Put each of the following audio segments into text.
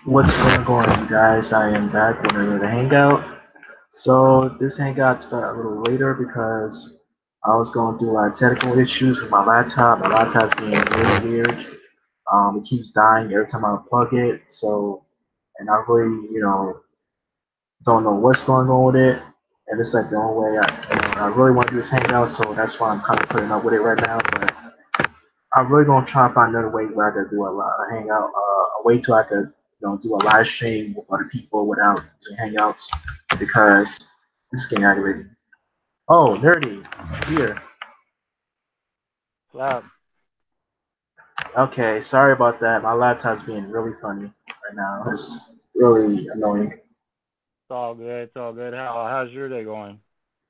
What's going on, you guys? I am back with another hangout. So this hangout started a little later because I was going through a lot of technical issues with my laptop. My laptop's being really weird. It keeps dying every time I plug it. And I really, don't know what's going on with it. And it's like the only way I really want to do this hangout. So that's why I'm kind of putting up with it right now. But I'm really gonna try and find another way where I could do a hangout, a way to I could do a live stream with other people without using hangouts because this is getting aggravating. Oh, nerdy, here. Wow, Okay, sorry about that. My laptop's being really funny right now. It's really annoying. it's all good. It's all good. How's your day going?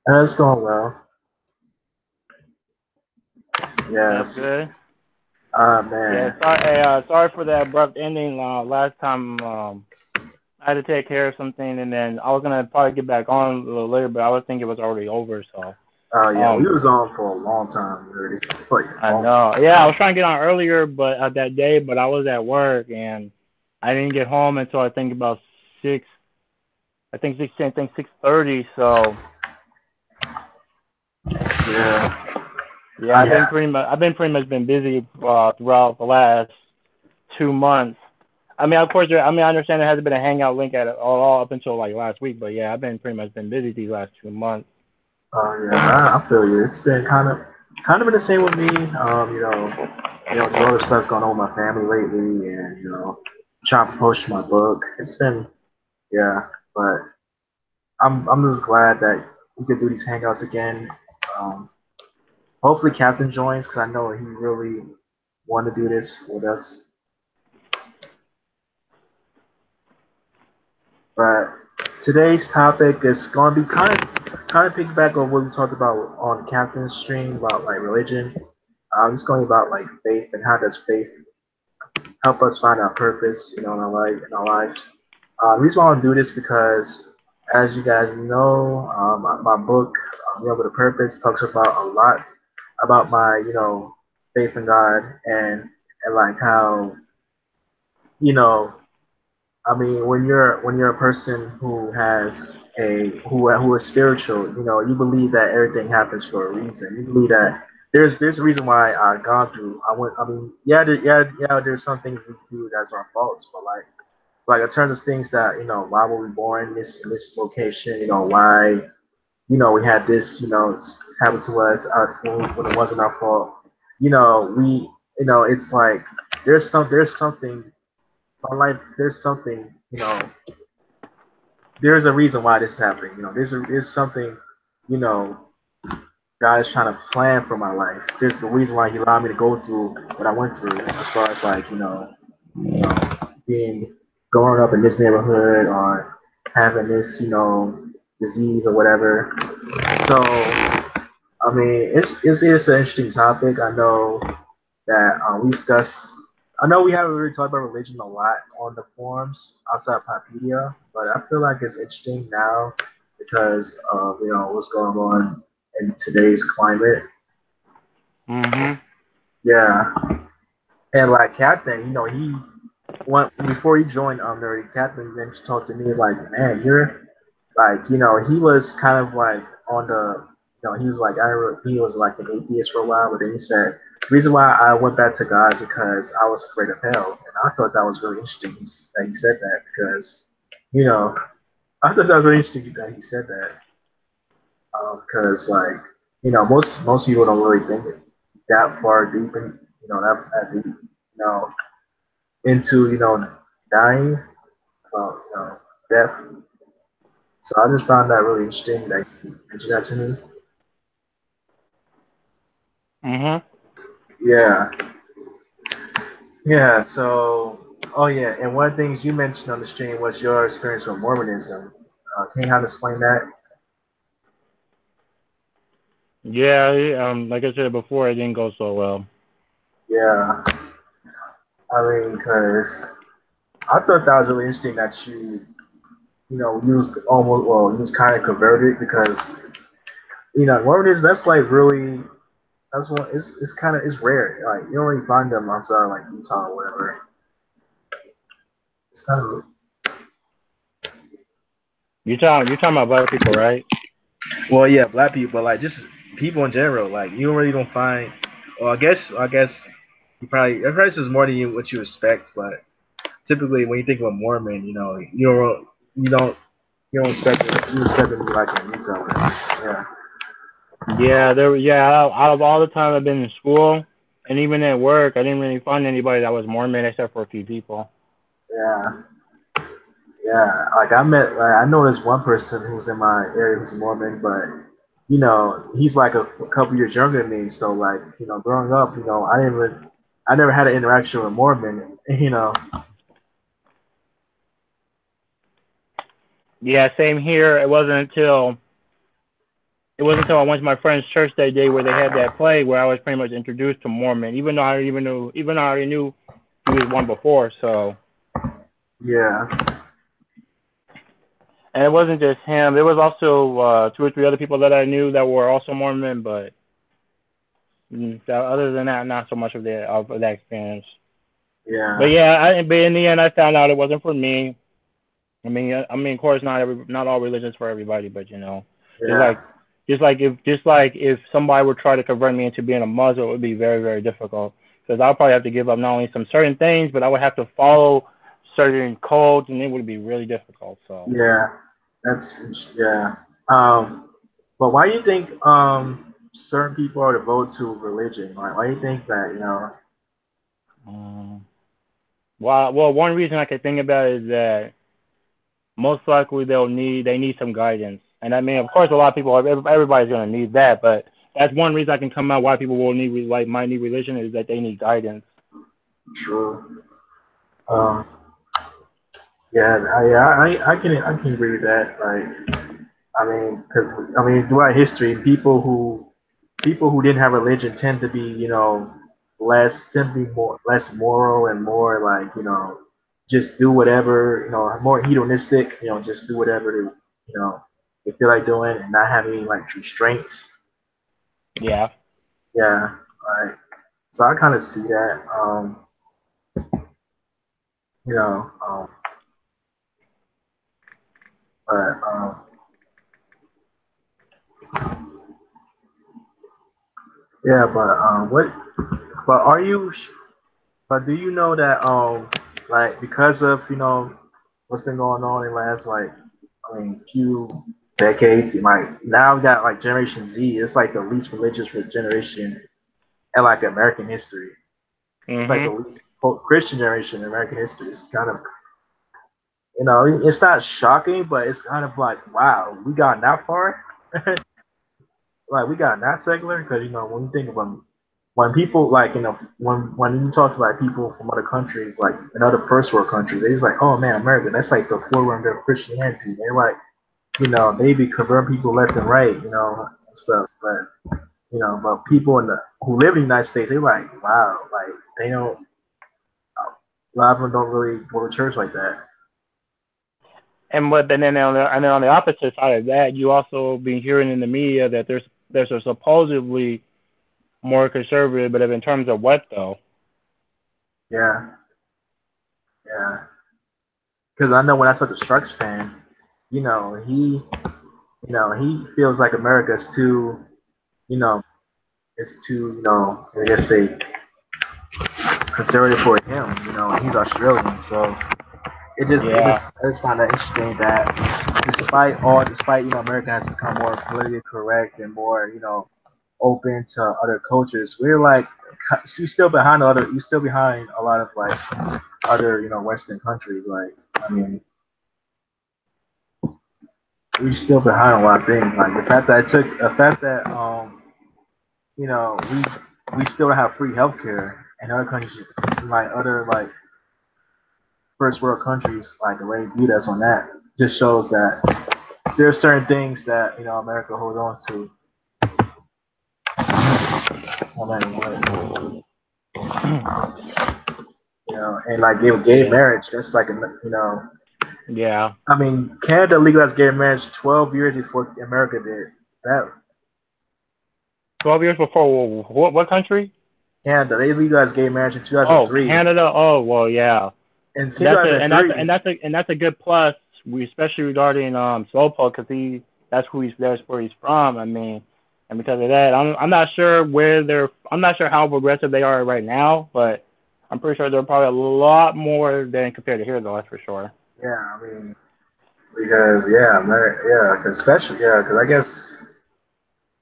It's going well. That's Yes. good. Yeah, Man. sorry for the abrupt ending. Last time, I had to take care of something, and then I was gonna probably get back on a little later, but I was thinking it was already over. So, Oh yeah, we um, was on for a long time already. Like I long. know. Yeah, I was trying to get on earlier, but that day, but I was at work, and I didn't get home until I think about six. I think 16. I think 6:30. So, Yeah. yeah, Yeah. I've been pretty much been busy throughout the last 2 months. I mean, of course, I understand there hasn't been a hangout link at all up until like last week, but yeah, I've been pretty much been busy these last 2 months. Oh yeah, I feel you. It's been kind of been the same with me. The other stuff's going on with my family lately, and trying to push my book. It's been yeah, but I'm just glad that we could do these hangouts again. Um, Hopefully, Captain joins because I know he really wanted to do this with us. But today's topic is going to be kind of piggyback on what we talked about on Captain's stream about like religion. It's going about like faith and how does faith help us find our purpose, in our life, in our lives. The reason why I want to do this because, as you guys know, my book, with a Purpose, talks about a lot about my, faith in God and like how, you know, I mean, when you're a person who has who is spiritual, you believe that everything happens for a reason. You believe that there's a reason why I gone through. I mean, yeah, yeah. There's some things we do that's our faults, but like in terms of things that why were we born in this location? Why we had this happen to us when it wasn't our fault. We it's like there's something my life. There's something there's a reason why this is happening. There's something, you know, God is trying to plan for my life. There's the reason why He allowed me to go through what I went through, as far as like being growing up in this neighborhood or having this disease or whatever. So I mean, it's an interesting topic. I know that we discuss. I know we haven't really talked about religion a lot on the forums outside of Papedia, but I feel like it's interesting now because of what's going on in today's climate. Mhm. Yeah, and like Captain, he went before he joined Nerdy. Captain then talked to me like, man, you're like he was kind of like on the he was like he was like an atheist for a while, but then he said the reason why I went back to God because I was afraid of hell, and I thought that was really interesting that he said that because you know I thought that was really interesting that he said that because like most people don't really think it that far deep and that deep into dying death. So I just found that really interesting that you mentioned that to me. Mhm. Yeah, yeah. So, oh yeah, and one of the things you mentioned on the stream was your experience with Mormonism. Can you kind of explain that? Yeah. Like I said before, it didn't go so well. Yeah, I mean, because I thought that was really interesting that you was almost well, you was kind of converted because Mormonism that's like really that's one it's kind of it's rare like you don't really find them outside like Utah or whatever. It's kind of You talking about black people, right? well, yeah, black people, but like just people in general. Like you don't really don't find. Well, I guess you probably your price is more than what you expect, but typically when you think of a Mormon, you don't you don't expect it. You expect them to be like a retailer. Yeah, Yeah, out of all the time I've been in school and even at work, I didn't really find anybody that was Mormon except for a few people. yeah, yeah. Like I met, like, I know this one person who's in my area who's a Mormon, but he's like a couple years younger than me. So like, growing up, I never had an interaction with a Mormon. Yeah, same here. It wasn't until I went to my friend's church that day where they had that play where I was pretty much introduced to Mormon, even though I already knew he was one before. So, Yeah, and it wasn't just him. There was also two or three other people that I knew that were also Mormon, but other than that, not so much of that experience. But yeah, yeah, but in the end, I found out it wasn't for me. I mean, of course, not all religions for everybody, but just yeah, like, just like if somebody would try to convert me into being a Muslim, it would be very, very difficult because I'll probably have to give up not only some certain things, but I would have to follow certain codes, and it would be really difficult. So, yeah. Yeah. Um, but why do you think certain people are devoted to religion? Like, why do you think that? um, well, one reason I could think about is that most likely they need some guidance. And I mean, of course, a lot of people, everybody's gonna need that, but that's one reason I can come out why people will might need religion is that they need guidance. True. Um, yeah, I can agree with that. Like, because throughout history, people who didn't have religion tend to be, tend to be more less moral and more like, just do whatever, more hedonistic, just do whatever they feel like doing and not have any like restraints. Yeah. Yeah, right. So I kind of see that. You know, but yeah, but are you? But do you know that like because of what's been going on in the last like few decades, like now we got like Generation Z. It's like the least religious generation in like American history. It's like the Mhm. least Christian generation in American history. It's kind of it's not shocking, but it's kind of like wow, we got that far. Like we got that secular because when you think about when people like when you talk to like people from other countries like in other first world countries, they're just like, oh man, America, that's like the forerunner of Christianity. They're like, they be converting people left and right, and stuff. But people who live in the United States, they like, wow, like they don't. A lot of them don't really go to church like that. And then on the opposite side of that, you also be hearing in the media that there's a supposedly more conservative, but in terms of what though? Yeah, yeah. Because I know when I talk to Sharks fan, you know, he, he feels like America's too, you know, it's too, I guess say conservative for him. He's Australian, so Yeah. I just find that interesting that despite America has become more politically correct and more open to other cultures, we're like we still behind you still behind a lot of like other Western countries. Like I mean, we're still behind a lot of things. Like the fact that we still don't have free healthcare in other countries, like other like first world countries, like the way they beat us on that, just shows that there are certain things that America holds on to. No matter what, and like gay Yeah. marriage, that's like Yeah. Canada legalized gay marriage 12 years before America did. That 12 years before what country? Canada, they legalized gay marriage in Oh, 2003. Canada. Oh, well, yeah. And King has had three. And that's a good plus. We especially regarding Slowpoke because that's who that's where he's from. I mean, and because of that, I'm not sure where I'm not sure how progressive they are right now, but I'm pretty sure they're probably a lot more than compared to here though. That's for sure. Yeah, I mean, because yeah, because especially because I guess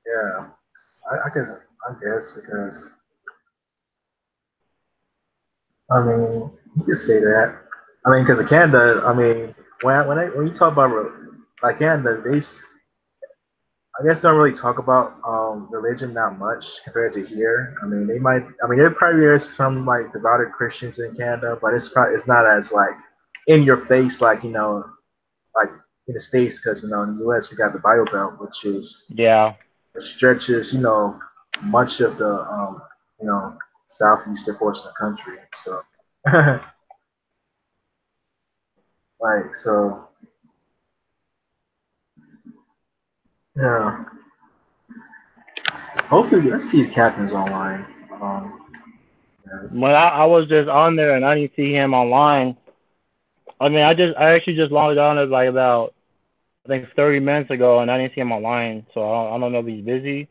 yeah, I guess because I mean you could say that. I mean, because of Canada, I mean when you talk about like Canada, I guess don't really talk about religion that much compared to here. I mean, they might. I mean, there probably is some like devoted Christians in Canada, but it's not as like in your face like like in the states because in the U.S. we got the Bible Belt, which is Yeah. stretches much of the you know southeastern portion of the country. So like so yeah. Hopefully, let's see if Captain's online. When Yes. I was just on there and I didn't see him online. I mean, I actually just logged on it like about I think 30 minutes ago, and I didn't see him online. So I don't know if he's busy.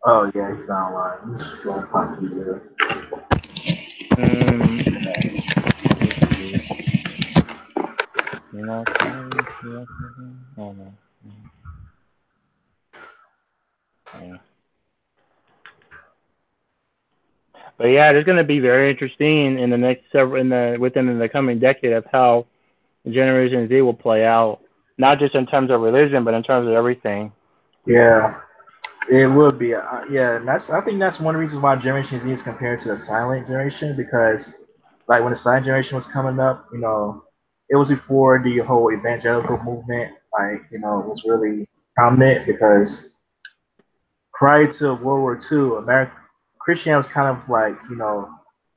Oh yeah, he's not online. He's going to pop you. Hmm. Let me see. You know, oh no. Yeah. But yeah, it's going to be very interesting in the next several within the coming decade of how Generation Z will play out, not just in terms of religion, but in terms of everything. Yeah, it would be. Yeah, and I think that's one of the reasons why Generation Z is compared to the Silent Generation because, like, when the Silent Generation was coming up, it was before the whole evangelical movement, like, was really prominent because prior to World War II, America Christianity was kind of like,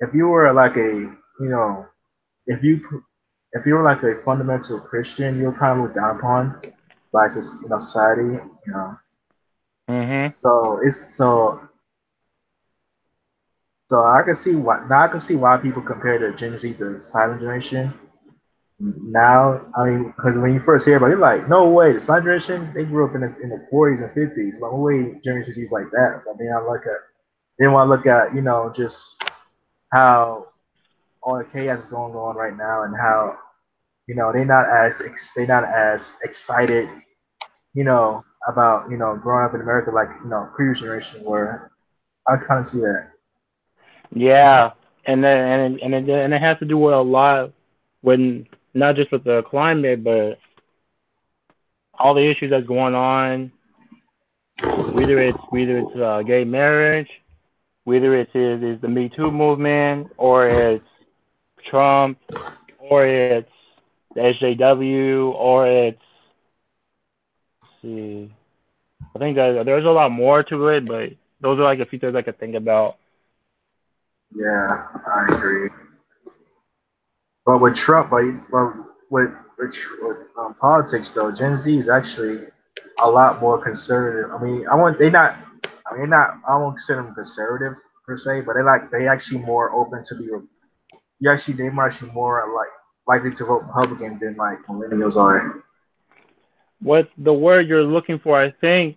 if you were like if you if you were like a fundamental Christian, you were kind of looked down upon by society, you know. Mhm. So I can see why now I can see why people compare the Gen Z to the Silent Generation. Now, I mean, because when you first hear about it, you're like, no way, the Silent Generation, they grew up in the 40s and 50s. Like, no way Generation Z is like that. But then I look at, then when I look at, just how all the chaos is going on right now and how, they're not as excited, about, growing up in America like, previous generation were. I kind of see that. Yeah, and it has to do with a lot when not just with the climate, but all the issues that's going on. Whether it's gay marriage, whether is the Me Too movement, or it's Trump, or it's the SJW, or it's see. I think that there's a lot more to it, but those are like a few things I could think about. Yeah, I agree. But with Trump, with politics though, Gen Z is actually a lot more conservative. I mean, I want they not. I mean, not. I won't consider them conservative per se, but they actually more open to be. You actually they are actually more like likely to vote Republican than like millennials are. What the word you're looking for, I think,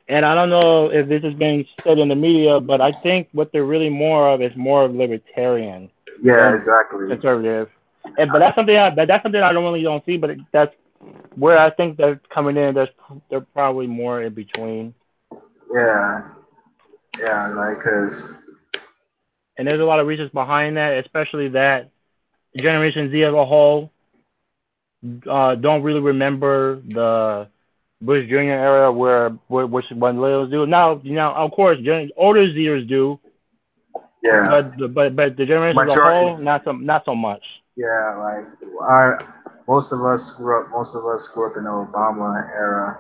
and I don't know if this is being said in the media, but I think what they're really more of is more of libertarian Yeah, than exactly. conservative. But that's something I don't really don't see, but that's where I think they're coming in. They're probably more in between, Yeah, yeah, like cause and there's a lot of reasons behind that, especially that Generation Z as a whole don't really remember the Bush Jr. era which when millennials do. Now, of course, older Zers do, yeah, but the generation as a majority. whole, not so much. Yeah, like most of us grew up in the Obama era.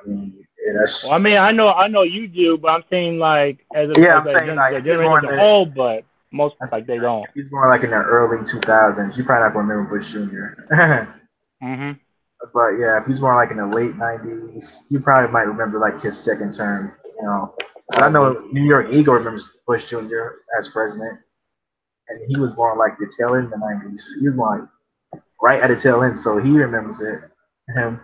I mean, yeah, Well, I mean, I know you do, but I'm saying like yeah. as I'm saying like the if he's generation born as a in the, whole, but most that's, like they don't. if he's born like in the early 2000s, you probably not gonna remember Bush Jr. Mhm. But yeah, if he's born like in the late 90s, you probably might remember like his second term. So I Probably. know New York Eagle remembers Bush Jr. as president, and he was born like the tail end of the '90s. He was born right at the tail end, so he remembers it. Him,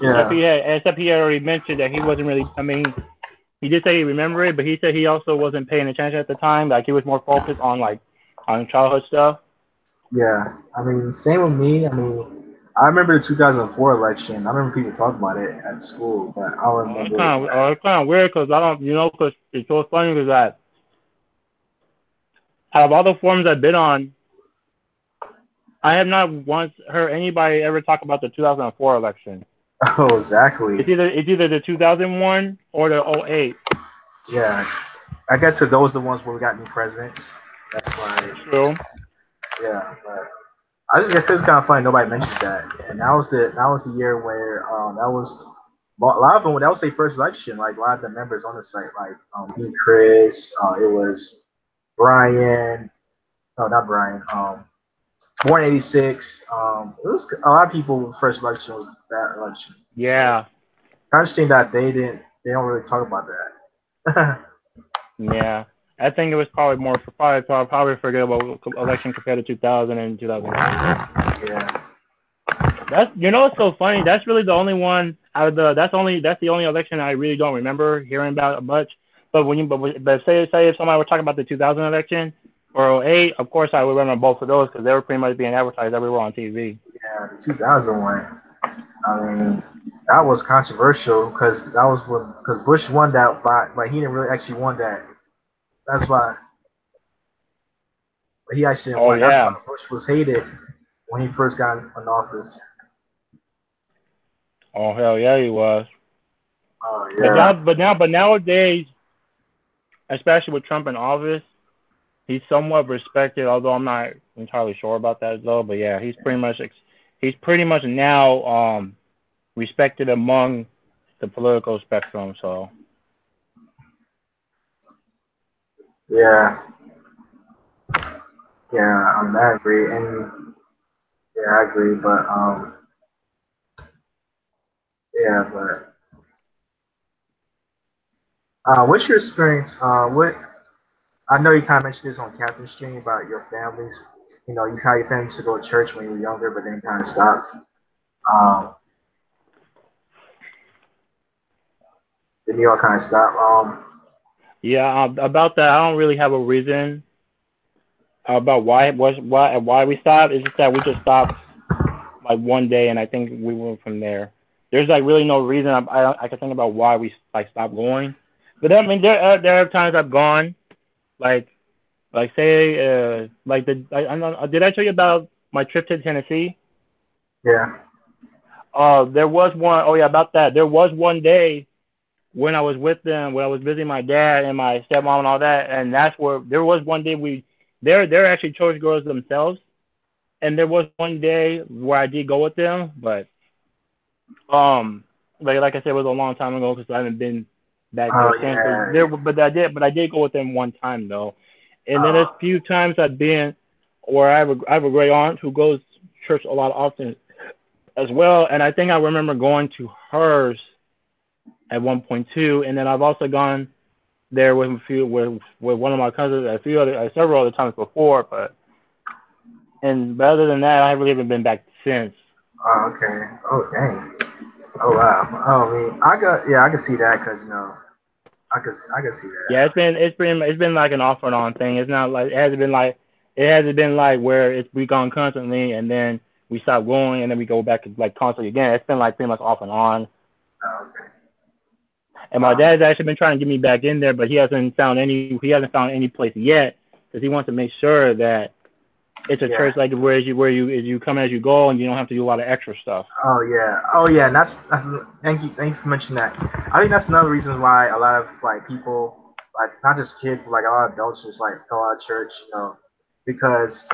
Except yeah, he had already mentioned that he wasn't really. I mean, he did say he remembered it, but he said he also wasn't paying attention at the time. Like he was more focused on on childhood stuff. yeah. I mean, same with me. I mean, I remember the 2004 election. I remember people talking about it at school, but I don't remember. It's kind of weird because I don't, because it's so funny because that out of all the forums I've been on, I have not once heard anybody ever talk about the 2004 election. Oh, exactly. It's either the 2001 or the '08. Yeah, I guess that those are the ones where we got new presidents. That's why. True. Yeah, but I just it's kind of funny nobody mentions that. And that was the year where that was a lot of them. That was their first election. Like a lot of the members on the site, like me, Chris. It was Brian. No, not Brian. Born '86. It was a lot of people's first election was that election. So Yeah. kind of shame that they didn't. They don't really talk about that. Yeah. I think it was probably more for probably forget about election compared to 2000 and 2008. Yeah. That's what's so funny. That's really the only one out of the. That's the only election I really don't remember hearing about much. But but say if somebody were talking about the 2000 election or '08, of course I would remember both of those because they were pretty much being advertised everywhere on TV. Yeah, the 2001. I mean, that was controversial because that was when because Bush won that, but he didn't really actually won that. That's why. But he actually didn't Oh win. That's why yeah. Bush was hated when he first got in office. Oh hell yeah, he was. Oh But yeah. nowadays, especially with Trump in office, he's somewhat respected. Although I'm not entirely sure about that though. But yeah, he's pretty much now respected among the political spectrum. So Yeah. Yeah. I agree, and yeah, I agree. But yeah, but what's your experience? What I know you kind of mentioned this on Captain Stream about your families. You know, you how your family used to go to church when you were younger, but then kind of stopped. Um, then you all kind of stopped. yeah, about that, I don't really have a reason about why we stopped. It's just that we just stopped like one day, and I think we went from there. There's like really no reason I can think about why we like stopped going. But I mean, there are times I've gone like say like I don't know, did I tell you about my trip to Tennessee? Yeah. There was one oh yeah about that. There was one day when I was with them when I was visiting my dad and my stepmom and all that, and that's where there was one day they're actually church girls themselves, and there was one day where I did go with them, but um like I said, it was a long time ago because I haven't been back Oh there since. yeah. But I did go with them one time though, and then there's Uh, a few times I've been where I have a great aunt who goes to church a lot often as well, and I think I remember going to hers at one point too, and then I've also gone there with a few with one of my cousins several other times before, but other than that, I really haven't been back since. oh, okay. Oh dang. Oh wow. Oh, I mean, I can see that because I can see Yeah, that. it's been like an off and on thing. It's not like it hasn't been like where we've gone constantly and then we stop going and then we go back to like constantly again. It's been like pretty much off and on. Oh, okay. And my Um, dad's actually been trying to get me back in there, but he hasn't found any place yet because he wants to make sure that it's a yeah. church like where you come as you go and you don't have to do a lot of extra stuff. Oh yeah. Oh yeah. And that's thank you for mentioning that. I think that's another reason why a lot of like people like not just kids but like a lot of adults just like go out of church, because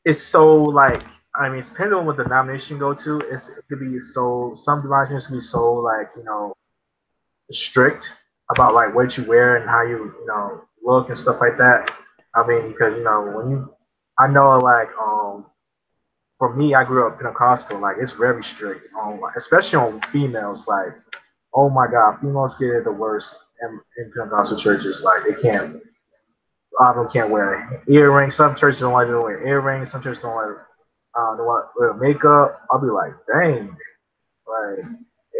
it's so like I mean, it's depending on what denomination you go to. It could be so some denominations can be so like strict about like what you wear and how you look and stuff like that. I mean, because when I know like for me, I grew up Pentecostal. Like it's very strict on, like, especially on females. Like, oh my God, females get it the worst in Pentecostal churches. Like they can't. A lot of them can't wear earrings. Some churches don't like to wear earrings. Some churches don't want to wear makeup. I'll be like, dang, like,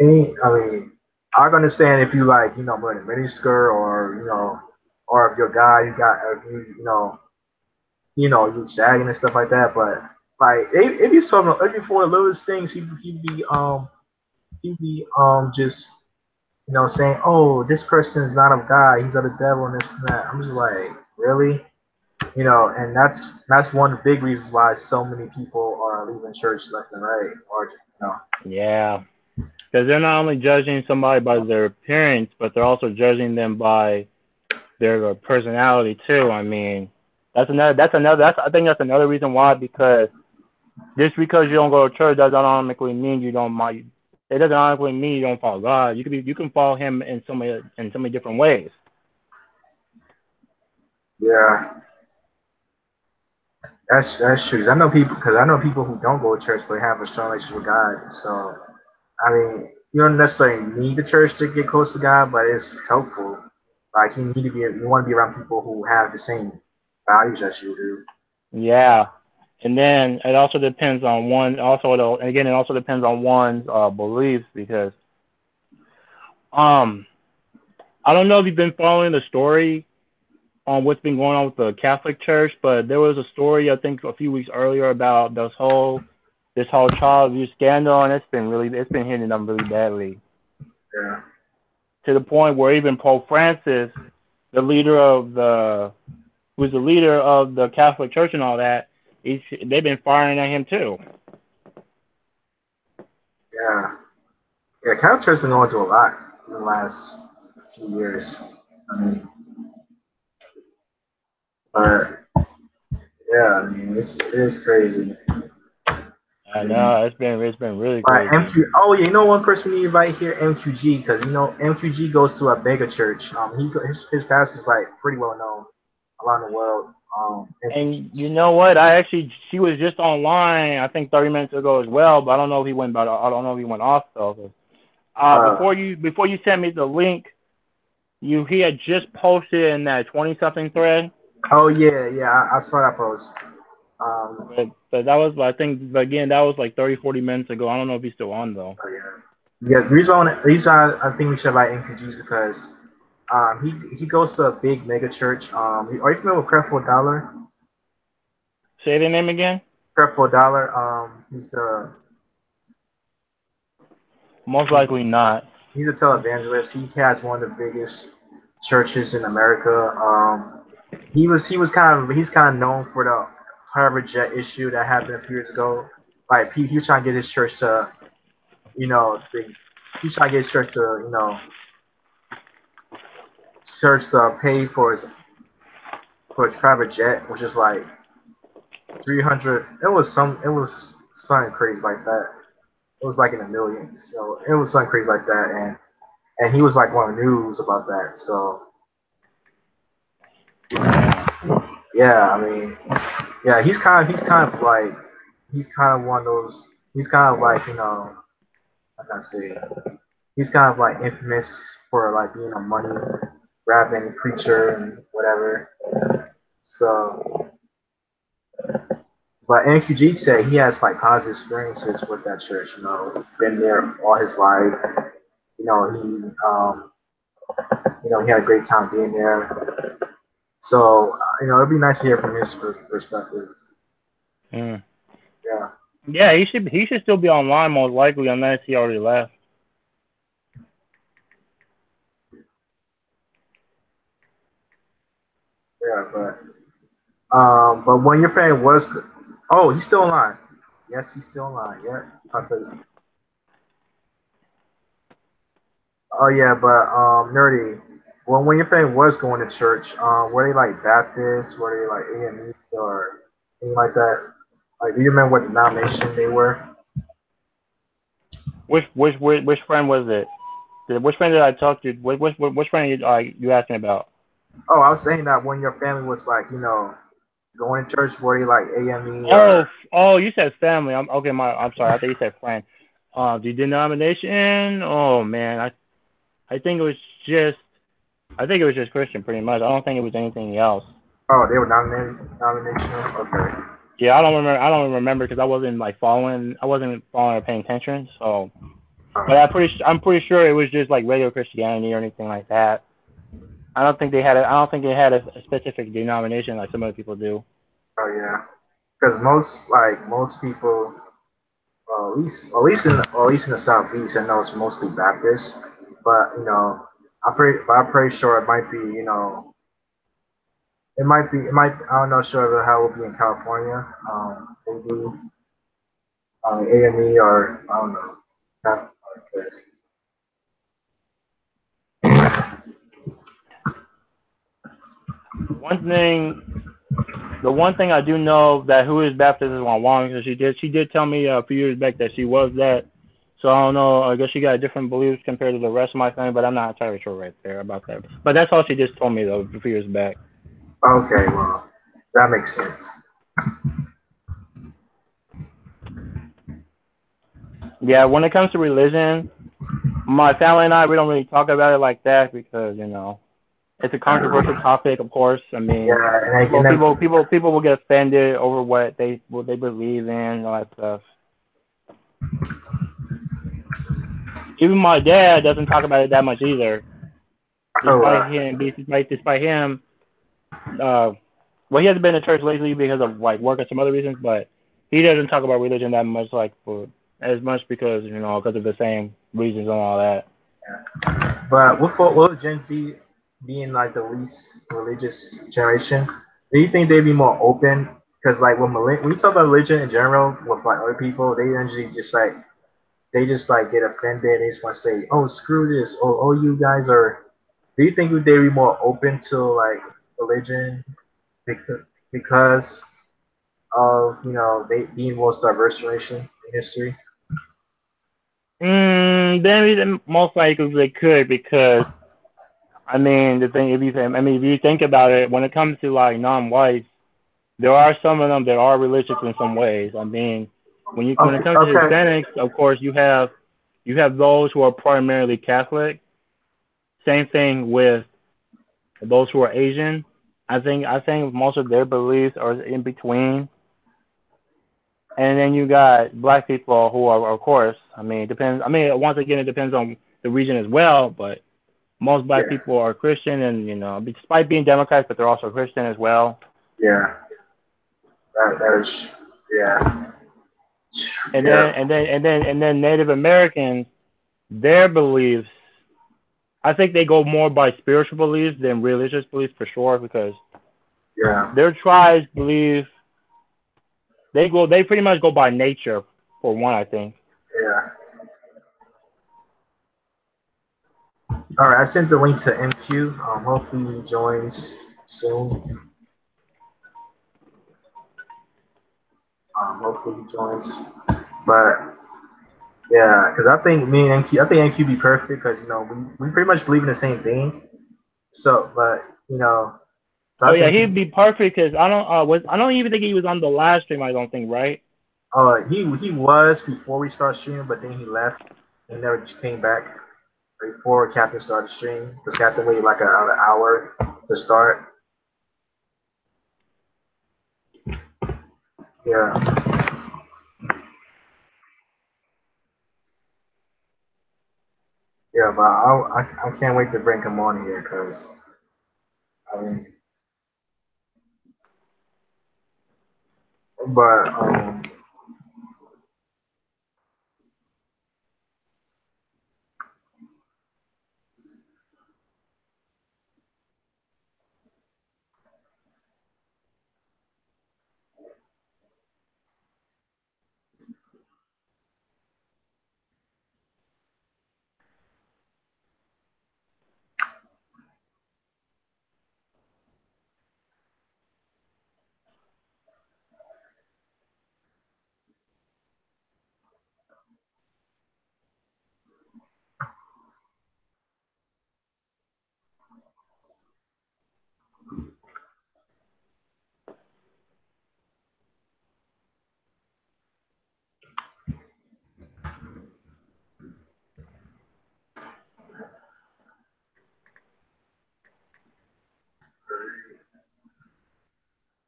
I mean, I can understand if you like, wearing a mini skirt or or if you're a guy, if you sagging and stuff like that. But like, it'd be for the littlest things. He'd be just saying, "Oh, this person's not of God. He's of the devil," and this and that. I'm just like, really? And that's one of the big reasons why so many people are leaving church left and right, or Yeah, because they're not only judging somebody by their appearance, but they're also judging them by their personality too. I mean, I think that's another reason why, because just because you don't go to church doesn't automatically mean you don't mind. It doesn't automatically mean you don't follow God. You can follow Him in so many different ways. yeah, that's true. 'Cause I know people who don't go to church but have a strong relationship with God. So I mean, you don't necessarily need the church to get close to God, but it's helpful. Like you want to be around people who have the same values as you do. Yeah, and then it also depends on one. Again, it also depends on one's beliefs, because um I don't know if you've been following the story on what's been going on with the Catholic Church, but there was a story I think a few weeks earlier about this whole child abuse scandal, and it's been hitting them really badly, Yeah, to the point where even Pope Francis, the leader of the who's the leader of the Catholic Church and all that, they've been firing at him too. yeah, yeah. Catholic Church's been going through a lot in the last few years. I mean, but yeah, I mean, it is crazy. I I mean, know it's been really but crazy. Oh yeah, one person we need to invite here, MQG, because MQG goes to a mega church. His pastor's like pretty well known around the world. And you MQG. know what? She was just online, I think 30 minutes ago as well, but I don't know if he went, I don't know if he went off though. Uh, Before you sent me the link, he had just posted in that 20 something thread, oh yeah, yeah, I saw that post. Um, but that was, I think, but again, that was like 30, 40 minutes ago. I don't know if he's still on though. oh yeah, yeah. The reason I think we should invite MQG is because he goes to a big mega church. Are you familiar with Creflo Dollar? Say the name again. Creflo Dollar. Most He's likely not. he's a televangelist. He has one of the biggest churches in America. He's kind of known for the private jet issue that happened a few years ago. Like he was trying to get his church to, you know, the, he's trying to get his church to, church to pay for his private jet, which is like 300. It was something crazy like that. It was like in the millions. So it was something crazy like that, and he was like one of the news about that. So Yeah. yeah, I mean, yeah, he's kind of one of those. He's kind of like I can say he's kind of like infamous for like being a money grabbing preacher and whatever. So, but NQG said he has like positive experiences with that church. Been there all his life. You know, he he had a great time being there. So, it'd be nice to hear from his perspective. Mm. Yeah, Yeah, he should still be online most likely, unless he already left. yeah, but when your fan was, oh, he's still online. Yes, he's still online. Yeah. Oh yeah, but nerdy. When your family was going to church, were they like Baptist? Were they like AME or anything like that? Like, do you remember what denomination they were? Which friend was it? Which friend did I talk to? Which friend you asking about? Oh, I was saying that when your family was like, going to church, were they like AME Oh, or? you said family. I'm sorry. I thought you said friend. The denomination. Oh man, I think it was just I think it was just Christian, pretty much. I don't think it was anything else. Oh, they were nominational. Okay. Yeah, I don't remember. I don't remember because I wasn't like following. I wasn't following or paying attention. So, but Oh, I'm pretty sure it was just like regular Christianity or anything like that. I don't think they had a. I don't think they had a specific denomination like some other people do. oh yeah. Because most people, at least in the southeast, I know it's mostly Baptist. But I'm pretty sure it might be, it might. I'm not sure how it will be in California. Maybe AME or I don't know. That, One thing, the one thing I do know that who is Baptist is my mom because she did tell me a few years back that she was that. So I don't know. I guess she got different beliefs compared to the rest of my family, but I'm not entirely sure right there about that. But that's all she just told me though a few years back. okay, well, that makes sense. Yeah, when it comes to religion, my family and I we don't really talk about it like that because it's a controversial topic. Of course, I mean Yeah, people will get offended over what they believe in and all that stuff. Even my dad doesn't talk about it that much either. oh, Despite him, uh, well, he hasn't been to church lately because of like work and some other reasons, but he doesn't talk about religion that much, like for as much because because of the same reasons and all that. but with Gen Z being like the least religious generation, do you think they'd be more open? Because like when you talk about religion in general with like other people, they usually just like get offended. They just want to say, "Oh, screw this," or "Oh, you guys are." Do you think they'd be more open to like religion because of they being the most diverse generation in history? Then most likely they could because I mean the thing if you think about it, when it comes to like non-whites, there are some of them that are religious in some ways. I mean, when it Okay, comes to okay, Hispanics, of course you have those who are primarily Catholic. Same thing with those who are Asian. I think most of their beliefs are in between. And then you got black people who are, of course, I mean, it depends. I mean, once again, it depends on the region as well. But most black yeah, people are Christian, and despite being Democrats, but they're also Christian as well. yeah, that is, yeah, And yeah, then Native Americans, their beliefs, I think they go more by spiritual beliefs than religious beliefs for sure, because yeah, their tribes believe they pretty much go by nature for one, I think. yeah. All right, I sent the link to MQ. Hopefully he joins soon. Hopefully he joins. But yeah, because I think me and NQ, I think NQ be perfect because we pretty much believe in the same thing. So, but so Oh I yeah, think he'd be perfect because I don't even think he was on the last stream. I don't think, right? he was before we started streaming, but then he left. He never came back before Captain started streaming because Captain waited like an hour to start. Yeah, yeah, but I can't wait to bring him on here because I mean, but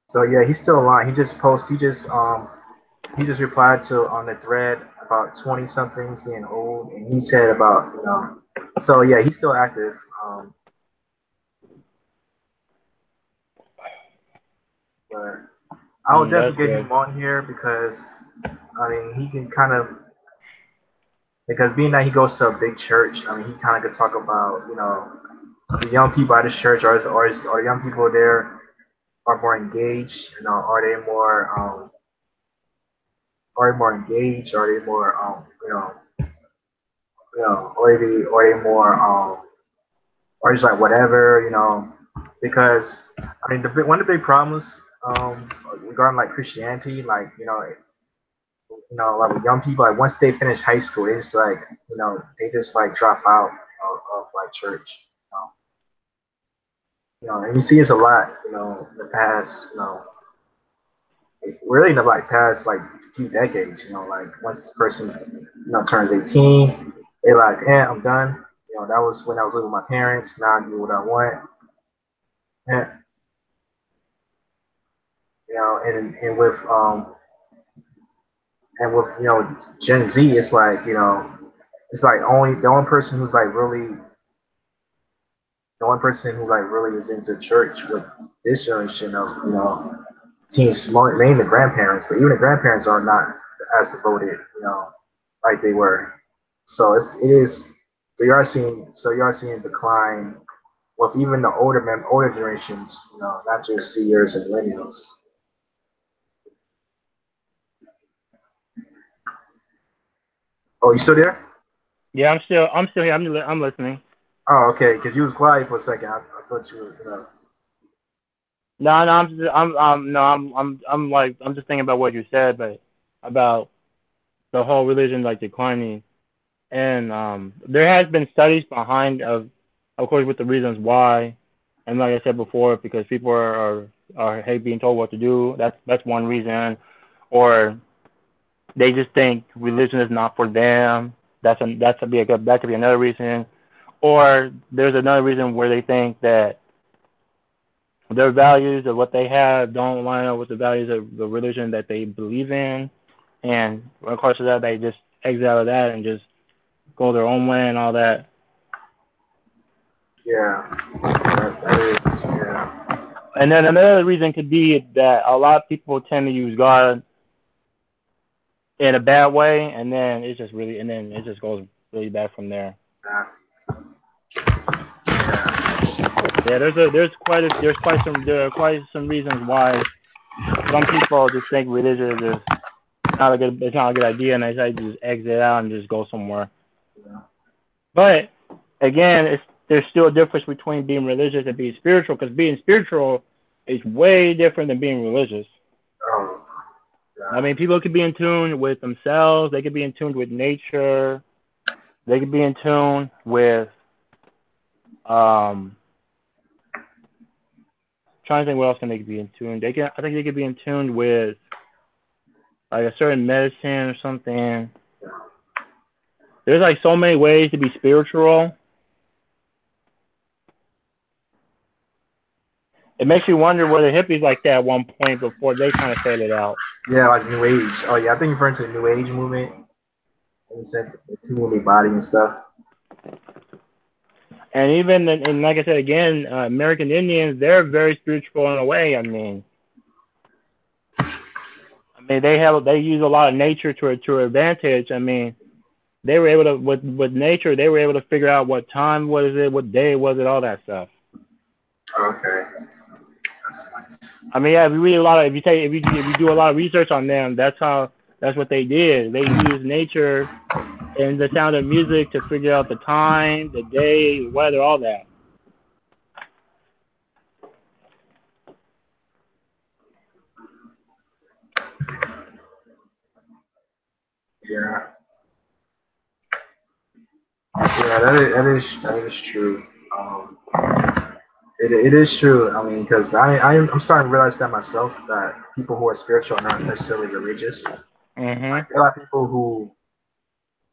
So yeah, he's still alive. He just post. He just replied to on the thread about 20 somethings being old, and he said about So yeah, he's still active. Um, but I would That's definitely get good. him on here because I mean he can kind of because being that he goes to a big church, I mean he kind of could talk about the young people at his church are young people there are more engaged. Are they more engaged? Are they more or they more or just like whatever, because I mean one of the big problems regarding like Christianity, like like with young people, like once they finish high school, they just like they just like drop out of like church, and you see this a lot, in the past, really in the like past like few decades, like once the person turns 18, they like, I'm done. That was when I was living with my parents. Now I do what I want. Eh, and with Gen Z, it's like it's like only the only person who's like really the only person who like really is into church with this generation of teens, mainly the grandparents, but even the grandparents are not as devoted, like they were. So it is so you are seeing a decline with even the older generations, not just seniors and millennials. Oh, you still there? Yeah, I'm still here. I'm listening. Oh, okay, because you was quiet for a second. I thought you were, No, no, no, I'm like, I'm just thinking about what you said, but about the whole religion like declining, and there has been studies behind of course, with the reasons why, and like I said before, because people are hate being told what to do. That's one reason, or they just think religion is not for them. That could be another reason, or there's another reason where they think that their values of what they have don't line up with the values of the religion that they believe in, and of course of that they just exit out of that and just go their own way and all that. yeah, that is, yeah. And then another reason could be that a lot of people tend to use God in a bad way, and then it just goes really bad from there. Yeah. Yeah. Yeah, there are quite some reasons why some people just think religion is not a good it's not a good idea, and they decide to just exit out and just go somewhere. Yeah. But again, there's still a difference between being religious and being spiritual, because being spiritual is way different than being religious. Oh, I yeah. mean, people could be in tune with themselves. They could be in tune with nature. They could be in tune with um. Trying to think what else can they be in tune. I think they could be in tune with like a certain medicine or something. There's like so many ways to be spiritual. It makes you wonder were the hippies like that at one point before they kind of faded out. Yeah, like New Age. Oh, yeah, I think you're referring to the New Age movement. And you said the two movie body and stuff. And even and like I said again, American Indians, they're very spiritual in a way. I mean they use a lot of nature to their advantage. I mean they were able to with nature they were able to figure out what time was it, what day was it, all that stuff. Okay, that's nice. I mean, yeah, if you read a lot of, if you do a lot of research on them, that's what they did. They used nature and the sound of music to figure out the time, the day, the weather, all that. Yeah, yeah, that is true. Um, it is true. I mean, because I'm starting to realize that myself that people who are spiritual are not necessarily religious. Like Mhm. there are a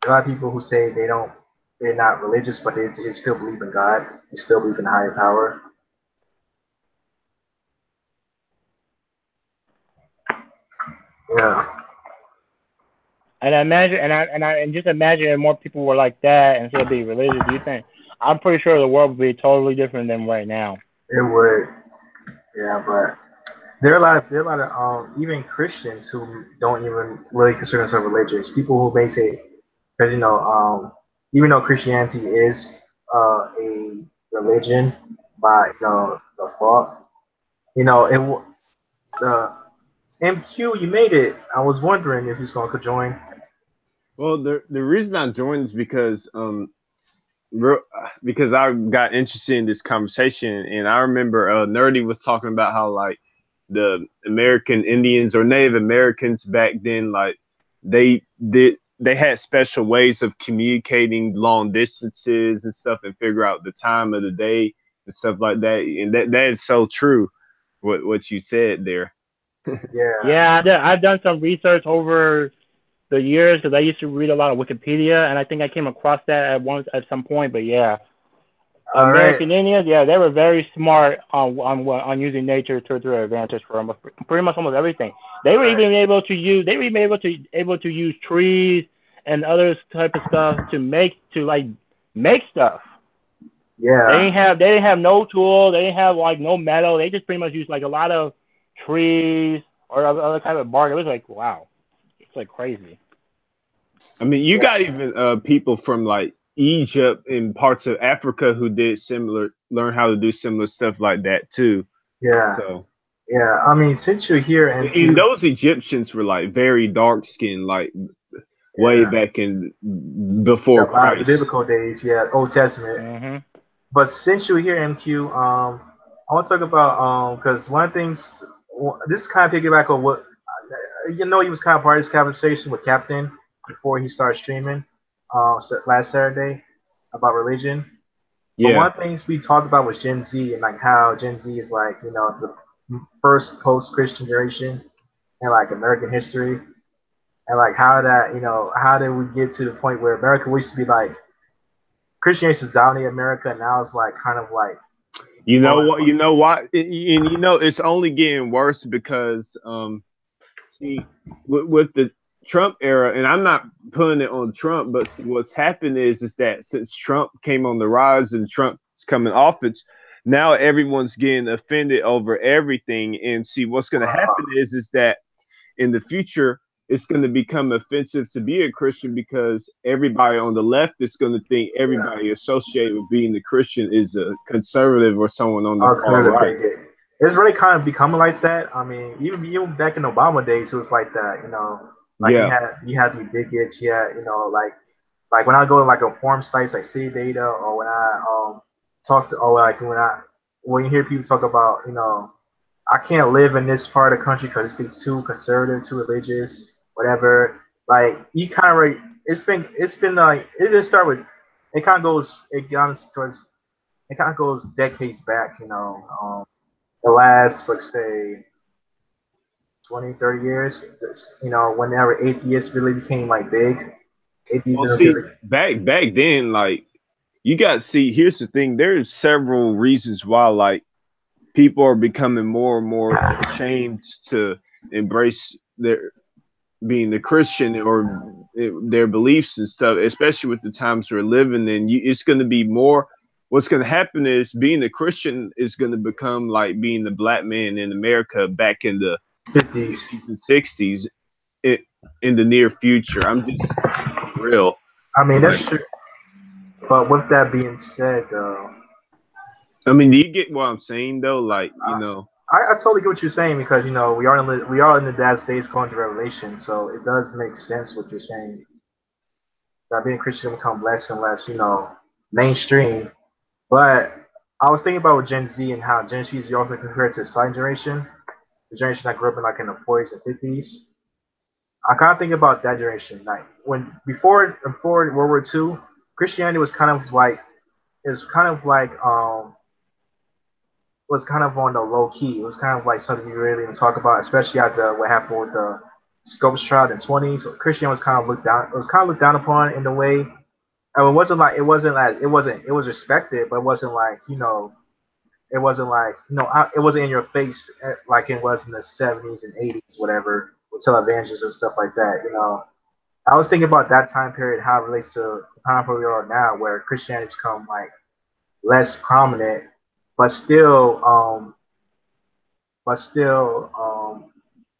lot of people who say they're not religious, but they still believe in God. They still believe in higher power. Yeah, And just imagine if more people were like that instead of being religious. Do you think? I'm pretty sure the world would be totally different than right now. it would. Yeah, but there are a lot of even Christians who don't even really consider themselves religious. People who may say, because even though Christianity is a religion by default, the MQ, you made it. I was wondering if he's going to join. Well, the reason I joined is because real, because I got interested in this conversation, and I remember Nerdy was talking about how like the American Indians or Native Americans back then, like they had special ways of communicating long distances and stuff, and figure out the time of the day and stuff like that. And that is so true. What you said there. Yeah. Yeah, I've done some research over the years because I used to read a lot of Wikipedia, and I think I came across that at some point. But yeah, All right. American Indians, yeah, they were very smart on using nature to their advantage for almost pretty much almost everything. Right. They were even able to use trees and other type of stuff to like make stuff. Yeah. They didn't have no tool. They didn't have like no metal. They just pretty much used like a lot of trees or other type of bark. It was like wow, it's like crazy. I mean, you Yeah. got even people from like Egypt and parts of Africa who did similar, learn how to do similar stuff like that too. Yeah. So, Yeah. I mean, since you're here, and MQ. those Egyptians were like very dark skinned, like way Yeah. back in before The Christ. biblical days. Yeah. Old Testament. Mhm. But since you're here, MQ, I want to talk about because one of the things this is kind of piggyback on what he was kind of part of this conversation with Captain before he started streaming last Saturday about religion. But one Yeah, of the things we talked about was Gen Z and like how Gen Z is like the first post-Christian generation in like American history, and like how that how did we get to the point where America used to be like Christianity dominated America, and now it's like kind of like you know blowing. what? You know what? And it's only getting worse because see, with the Trump era, and I'm not putting it on Trump, but see, what's happened is that since Trump came on the rise and Trump's coming off it, now everyone's getting offended over everything. And see, what's going to happen is that in the future, it's going to become offensive to be a Christian because everybody on the left is going to think Yeah. everybody associated with being a Christian is a conservative or someone on the far Alternative right. bigot. It's really kind of becoming like that. I mean, even back in Obama days, it was like that. Like Yeah. you had the bigots. Yeah, like when I go to like a forum sites like City Data, or when I talk to, or like when you hear people talk about I can't live in this part of the country because it's too conservative, too religious, whatever. Like you kind of right. It's been like it didn't start with. It kind of goes decades back. The last, let's say, 20, 30 years, whenever atheists really became like big, Well, atheism see, really, back then, like you got to see. Here's the thing: there's several reasons why, like, people are becoming more and more ashamed to embrace their being the Christian or their beliefs and stuff, especially with the times we're living in. It's going to be more. What's going to happen is being a Christian is going to become like being the black man in America back in the 50s. 50s and 60s in the near future. I'm just being real. I mean, But that's true. But with that being said, though, I mean, do you get what I'm saying though? Like, I totally get what you're saying because we are in the United States going through Revelation, so it does make sense what you're saying. That being Christian will become less and less, mainstream. But I was thinking about with Gen Z and how Gen Z is also compared to the silent generation, the generation that grew up in like in the 40s and 50s. I kind of think about that generation, like when before World War II, Christianity was kind of on the low key. It was kind of like something you really didn't talk about, especially after what happened with the Scopes trial in the 20s. So Christianity was kind of looked down. It was kind of looked down upon in a way. And it was respected, but it wasn't like it wasn't in your face like it was in the 70s and 80s, whatever. televangelists and stuff like that. You know, I was thinking about that time period, how it relates to the time where we are now, where Christianity's become like less prominent, but still, but still,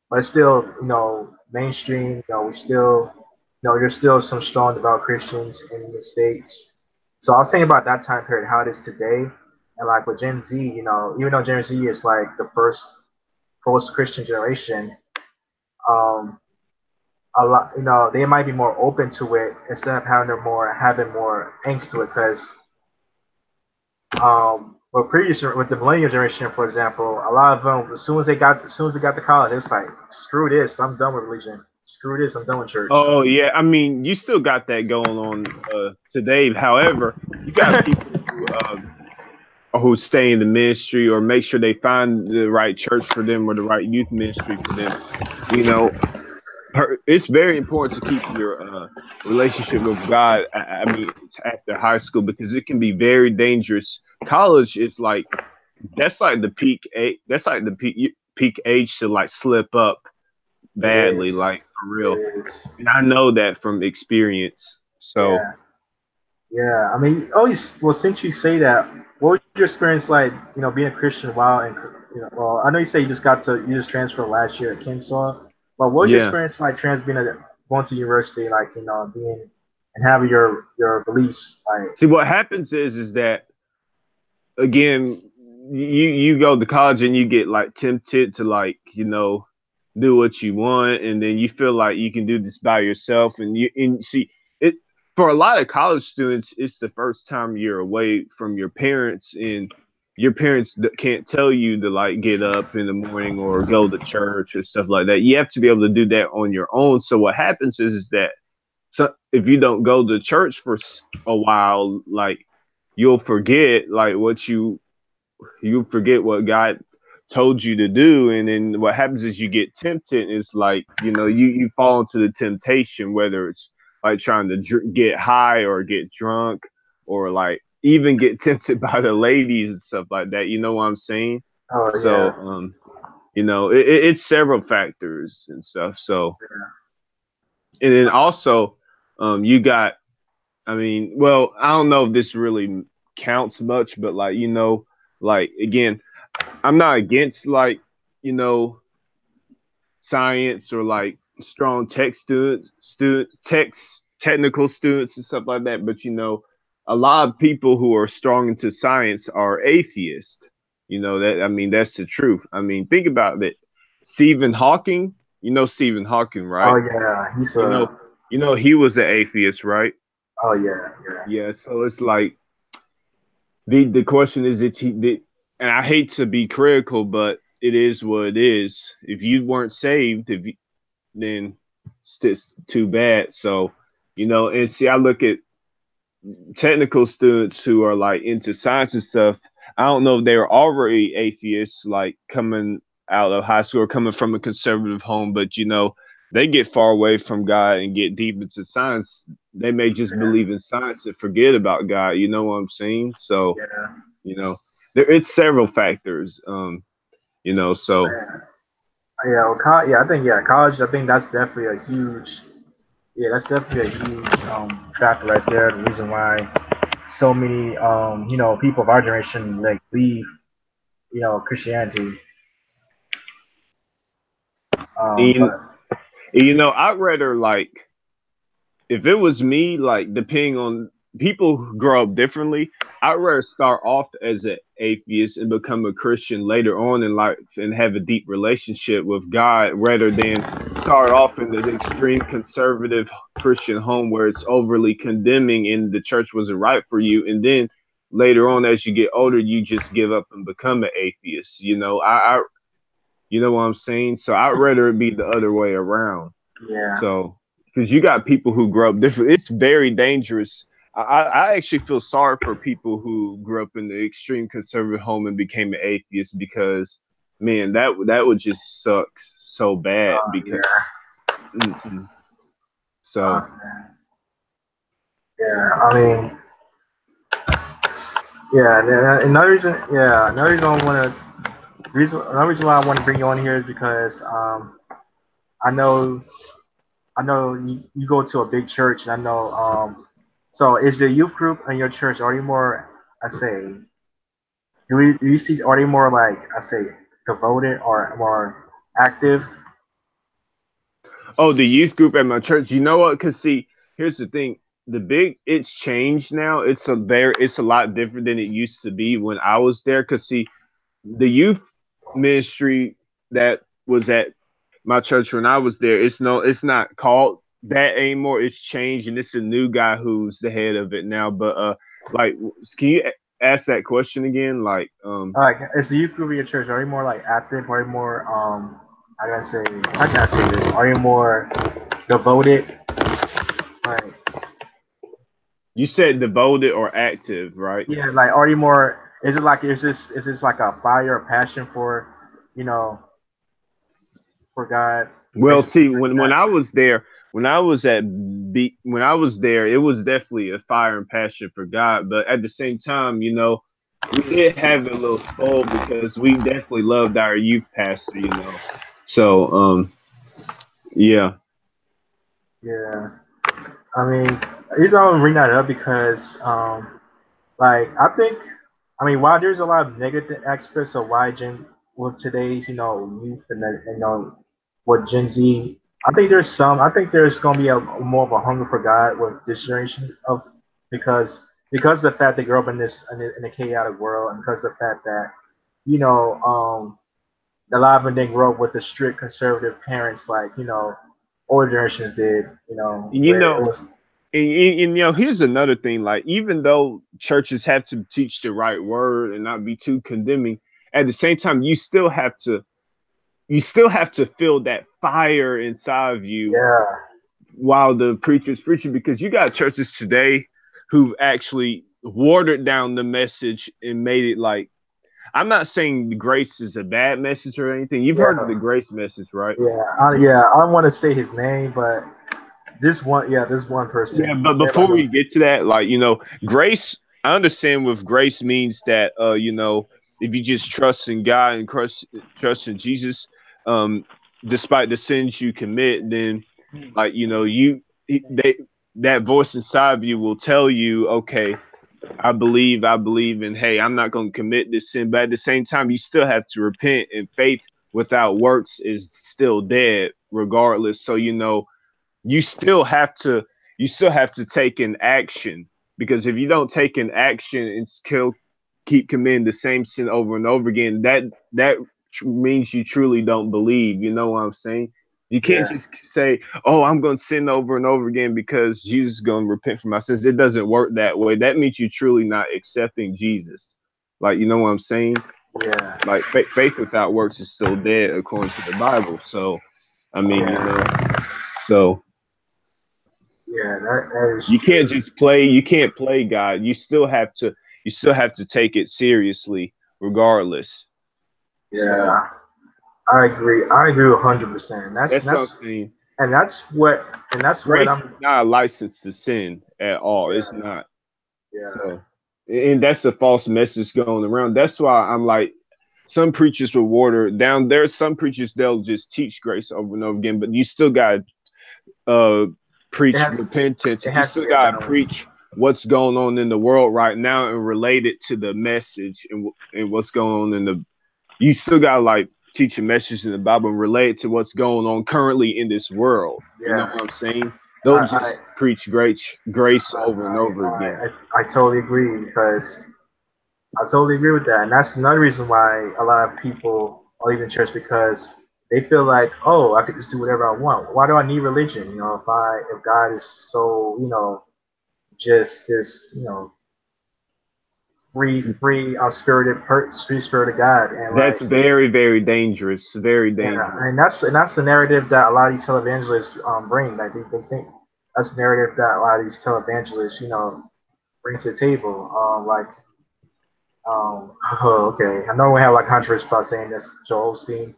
but still, you know, mainstream. You know, we still, you know, there's still some strong devout Christians in the states. So I was thinking about that time period, how it is today, and like with Gen Z, you know, even though Gen Z is like the first post Christian generation, um, a lot, you know, they might be more open to it instead of having more angst to it, because with the millennial generation, for example, a lot of them as soon as they got to college, it's like screw this, I'm done with religion. Screw this, I'm done with church. Oh yeah, I mean, you still got that going on today. However, you got people who stay in the ministry or make sure they find the right church for them or the right youth ministry for them. You know, it's very important to keep your relationship with God. I mean, after high school, because it can be very dangerous. College is like that's like the peak. That's like the peak age to like slip up It badly, is. like for real. It is. And I know that from experience. So Yeah. Yeah. I mean, always. Well, since you say that, what was your experience like? You know, being a Christian while in, you know, well, I know you say you just transferred last year at Kensaw, but what was your yeah. experience like going to university, like, you know, being and having your beliefs like? See, what happens is that again, you go to college and you get like tempted to like do what you want, and then you feel like you can do this by yourself, and you see it for a lot of college students. It's the first time you're away from your parents, and your parents can't tell you to like get up in the morning or go to church or stuff like that. You have to be able to do that on your own. So what happens is that if you don't go to church for a while, like you'll forget like you forget what God told you to do, and then what happens is you get tempted. It's like you fall into the temptation, whether it's like trying to get high or get drunk, or like even get tempted by the ladies and stuff like that. You know what I'm saying? Oh So yeah. it's several factors and stuff. So and then also you got, I mean, well, I don't know if this really counts much, but like like again, I'm not against like you know science or like strong tech technical students and stuff like that, but a lot of people who are strong into science are atheists. That, I mean, that's the truth. I mean, think about it. Stephen Hawking, Stephen Hawking, Oh right? yeah. He's You a. know, he was an atheist, right? Oh yeah. Yeah. Yeah, so it's like the question is, and I hate to be critical, but it is what it is. If you weren't saved, then it's just too bad. So, and see, I look at technical students who are like into science and stuff. I don't know if they're already atheists, like coming out of high school or coming from a conservative home, but they get far away from God and get deep into science. They may just Yeah. believe in science and forget about God. You know what I'm saying? So, Yeah. you know, it's several factors. So Man. Yeah. Well, yeah. I think college. I think that's definitely a huge. Yeah, that's definitely a huge factor right there. The reason why so many you know, people of our generation like leave, you know, Christianity. and, But I'd rather like if it was me, like depending on people who grow up differently, I'd rather start off as an atheist and become a Christian later on in life and have a deep relationship with God rather than start off in the extreme conservative Christian home where it's overly condemning and the church wasn't right for you. And then later on, as you get older, you just give up and become an atheist. You know what I'm saying? So I'd rather it be the other way around. yeah. So, because you got people who grow up different, it's very dangerous. I actually feel sorry for people who grew up in the extreme conservative home and became an atheist because, man, that would just suck so bad. Because Yeah. mm-mm. So Man. Yeah. I mean, yeah. And another reason I want to. Another reason why I want to bring you on here is because I know you go to a big church, and I know. So is the youth group in your church, are they more? I say, do you see, are they more like, I say, devoted or more active? Oh, the youth group at my church. You know what? Cause see, here's the thing. It's changed now. It's a lot different than it used to be when I was there. Cause see, the youth ministry that was at my church when I was there, it's not called that anymore. It's changed, and it's a new guy who's the head of it now. But like, can you ask that question again? Like, Like, is the youth group in your church, are they more like active? Are they more I gotta say, how can I say this? Are they more devoted? Like, you said devoted or active, right? yeah, like, are they more? Is it like, is this like a fire, a passion for, you know, for God, Well, basically see, serving when God? I was there, when I was there, it was definitely a fire and passion for God. But at the same time, we did have it a little spoiled because we definitely loved our youth pastor. So, yeah. Yeah, I mean, the reason I would bring that up because like, I think, I mean, while there's a lot of negative aspects of why Gen with today's, youth, and then, what Gen Z, I think there's gonna be a more of a hunger for God with this generation of, because of the fact they grew up in in a chaotic world, and because of the fact that, you know a lot of them didn't grow up with the strict conservative parents like, older generations did, You where it know, was. here's another thing. Like, even though churches have to teach the right word and not be too condemning, at the same time, you still have to feel that fire inside of you Yeah, while the preacher's preaching, because you got churches today who've actually watered down the message and made it like, I'm not saying the grace is a bad message or anything. You've heard of the yeah, grace message, right? yeah. I don't want to say his name, but this one Yeah, person, but before everybody we knows. get to that, like, grace, I understand with grace means that if you just trust in God and trust in Jesus, um, despite the sins you commit, then, like, they that voice inside of you will tell you, okay, I believe, and hey, I'm not going to commit this sin. But at the same time, you still have to repent, and faith without works is still dead, regardless. So, you still have to you still have to take an action, because if you don't take an action and still keep committing the same sin over and over again, that means you truly don't believe. You know what I'm saying? You can't Yeah, just say, oh, I'm going to sin over and over again because Jesus is going to repent for my sins. It doesn't work that way. That means you're truly not accepting Jesus. Like, you know what I'm saying? yeah, Like, faith without works is still dead according to the Bible. So, I mean, yeah, so yeah. That is you can't true. just play. You can't play God. You still have to take it seriously, regardless. So Yeah, I agree. I agree 100%. that's what I'm saying. And that's what Grace is I'm. not a license to sin at all. It's Yeah, not. yeah. So, and that's a false message going around. That's why I'm like, some preachers will water it down. There's some preachers, they'll just teach grace over and over again, but you still got uh It preach has repentance, it and you has to still be a got to balance. preach what's going on in the world right now and relate it to the message, and what's going on in the you still got to like teach a message in the Bible and relate it to what's going on currently in this world. You know Yeah, what I'm saying? I Don't I just preach grace over and over again. I totally agree, because I totally agree with that, and that's another reason why a lot of people are leaving church, because they feel like, oh, I could just do whatever I want. Why do I need religion? If God is so, just this, free spirit of God, and That's like, very, very dangerous. Very yeah, dangerous. and that's the narrative that a lot of these televangelists bring. Like, they think that's the narrative that a lot of these televangelists, bring to the table. oh, okay, I know we have like controversy about saying this, Joel Osteen.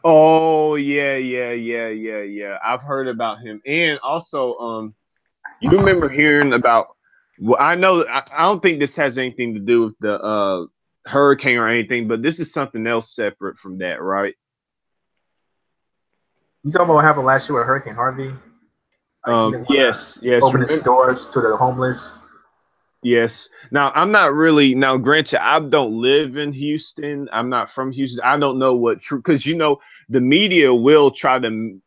Oh yeah, yeah, yeah, yeah, yeah. I've heard about him, and also, you remember hearing about? Well, I know I don't think this has anything to do with the hurricane or anything, but this is something else separate from that, right? You talking about what happened last year with Hurricane Harvey? Like he didn't want to Yes, yes. open his Remember, doors to the homeless. yes. Now, I'm not really, now, granted, I don't live in Houston. I'm not from Houston. I don't know what true, because, the media will try to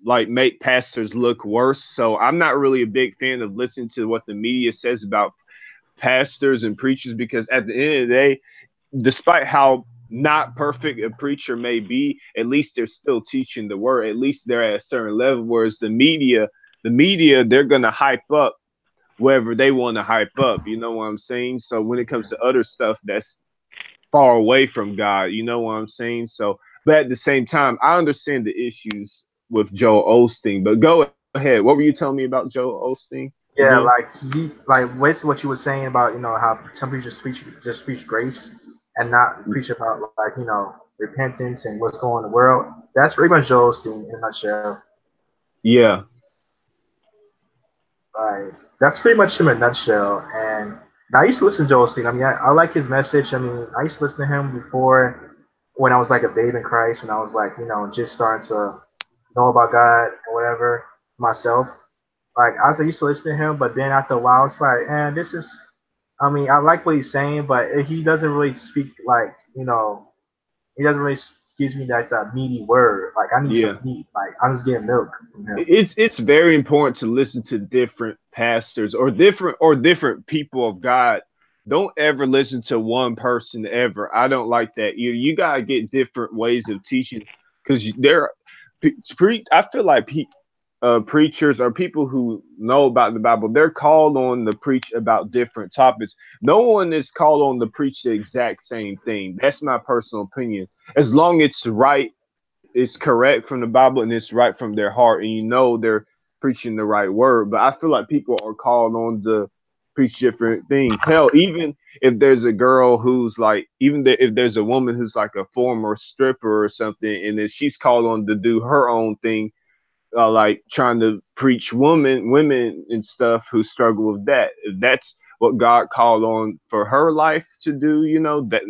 like make pastors look worse. So I'm not really a big fan of listening to what the media says about pastors and preachers, because at the end of the day, despite how not perfect a preacher may be, at least they're still teaching the word. At least they're at a certain level. Whereas the media, they're gonna hype up wherever they want to hype up. You know what I'm saying? So when it comes to other stuff that's far away from God, you know what I'm saying? So, but at the same time, I understand the issues with Joel Osteen. But go ahead. What were you telling me about Joel Osteen Yeah, again? like he like basically what you were saying about how some people just preach grace and not preach about like repentance and what's going on in the world. That's pretty much Joel Osteen in a nutshell. Yeah. Like that's pretty much him in a nutshell. And I used to listen to Joel Osteen. I mean, I like his message. I mean, I used to listen to him before when I was like a babe in Christ, when I was like just starting to know about God or whatever myself. Like I used to listen to him, but then after a while, it's like, and this is. I mean, I like what he's saying, but he doesn't really speak like he doesn't really gives me that meaty word. Like I need some Yeah. meat. Like I'm just getting milk from him. It's very important to listen to different pastors or different people of God. Don't ever listen to one person ever. I don't like that. You gotta get different ways of teaching, because I feel like preachers or people who know about the Bible, they're called on to preach about different topics. No one is called on to preach the exact same thing. That's my personal opinion. As long as it's right, it's correct from the Bible, and it's right from their heart, and they're preaching the right word. But I feel like people are called on to preach different things. Hell, even if there's a girl who's like, if there's a woman who's like a former stripper or something, and then she's called on to do her own thing, like trying to preach women and stuff who struggle with that. If that's what God called on for her life to do,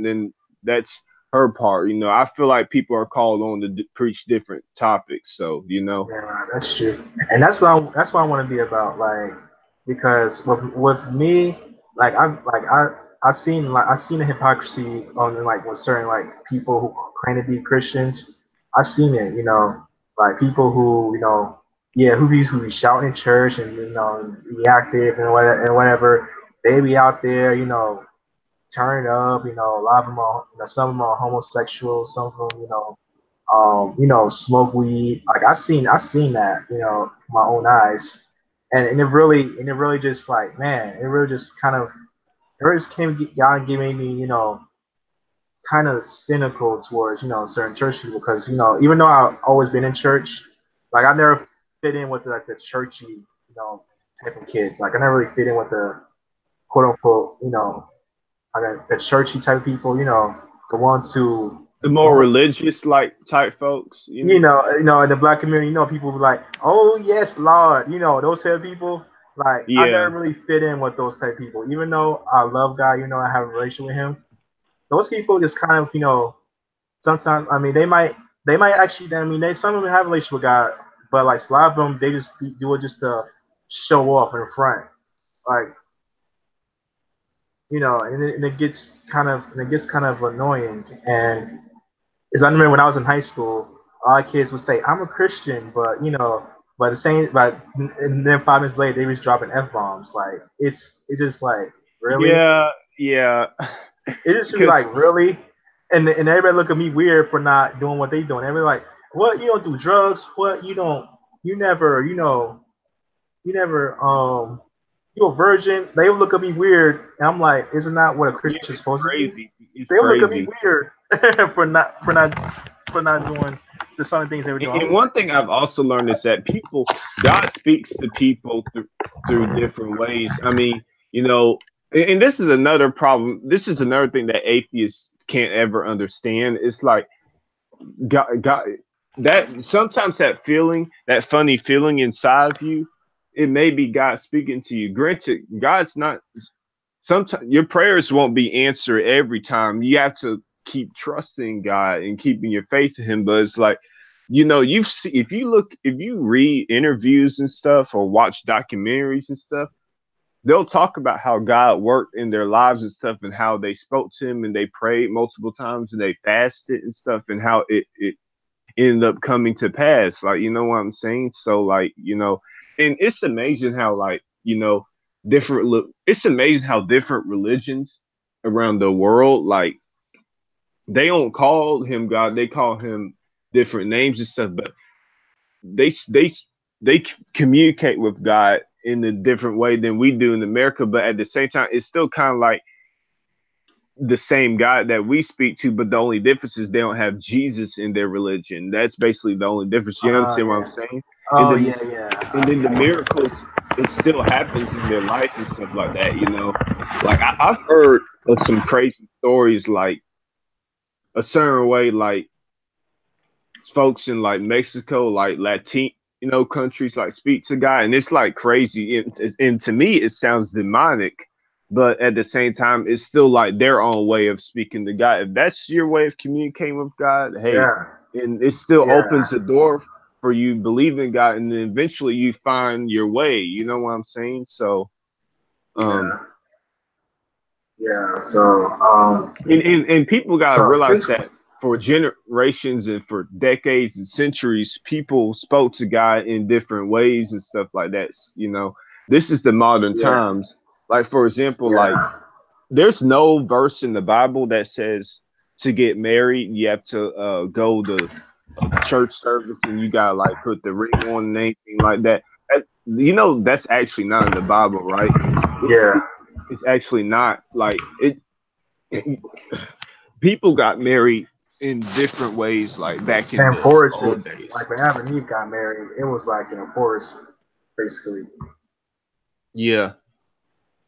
then that's her part. I feel like people are called on to preach different topics. So, Yeah, that's true, and that's what I want to be about. Like because with me, I've seen the hypocrisy on like with certain like people who claim to be Christians. I've seen it, like people who yeah, who be shouting in church and be active and whatever. They be out there, turn up. A lot of them are, some of them are homosexuals. Some of them, smoke weed. Like I seen that, with my own eyes, and it really just like man, it really just kind of it really just came y'all giving me, kind of cynical towards certain church people because even though I've always been in church, like I never fit in with like the churchy type of kids. Like I never really fit in with the quote unquote like the churchy type of people. The ones who the more almost religious like type folks, in the black community, people be like, "Oh yes, Lord," those type of people. Like I never yeah, really fit in with those type of people, even though I love God, I have a relationship with Him. Those people just kind of, sometimes. I mean, they might actually. I mean, some of them have a relationship with God, but like a lot of them, they just do it just to show off in front, like and it gets kind of annoying. And is I remember when I was in high school, a lot of kids would say, "I'm a Christian," but the same, but and then 5 minutes later, they was dropping f bombs. Like it's just like really, yeah, yeah. it just be Because like really, and everybody look at me weird for not doing what they doing. Everybody like, what, you don't do drugs? What, you don't? You never, you never you a virgin? They look at me weird, and I'm like, isn't that what a yeah, Christian's it's supposed to do? crazy. It's They look at me crazy. weird for not doing the same things they were doing. And one thing I've also learned is that God speaks to people through different ways. I mean, and this is another problem. This is another thing that atheists can't ever understand. It's like God, that sometimes that funny feeling inside of you, it may be God speaking to you. Granted, God's not. Sometimes your prayers won't be answered every time. You have to keep trusting God and keeping your faith in Him. But it's like, you know, if you read interviews and stuff or watch documentaries and stuff, they'll talk about how God worked in their lives and stuff, and how they spoke to him and they prayed multiple times and they fasted and stuff, and how it ended up coming to pass. Like, you know what I'm saying? So like, you know, and it's amazing how, like, you know, it's amazing how different religions around the world, like, they don't call him God, they call him different names and stuff, but they they they communicate with God in a different way than we do in America. But at the same time, it's still kind of like the same God that we speak to, but the only difference is they don't have Jesus in their religion. That's basically the only difference. You understand what I'm Yeah. saying? And Oh then yeah, yeah. and then the miracles, it still happens in their life and stuff like that. You know, like I've heard of some crazy stories, like a certain way, like folks in like Mexico, like Latin, you know, countries, like speak to God, and it's like crazy. And to me, it sounds demonic, but at the same time, it's still like their own way of speaking to God. If that's your way of communicating with God, hey, Yeah. and it still opens Yeah. the door for you believe in God, and then eventually you find your way. You know what I'm saying? So, um, Yeah. Yeah. So and people gotta so realize since that for generations and for decades and centuries, people spoke to God in different ways and stuff like that. You know, this is the modern yeah, times. Like, for example, like, yeah. there's no verse in the Bible that says to get married you have to go to a church service and you gotta like put the ring on and anything like that. You know, that's actually not in the Bible, right? Yeah. It's actually not like it. People got married in different ways, like back in And the forested, old days. like when Adam and Eve got married, it was like in a forest, basically. Yeah,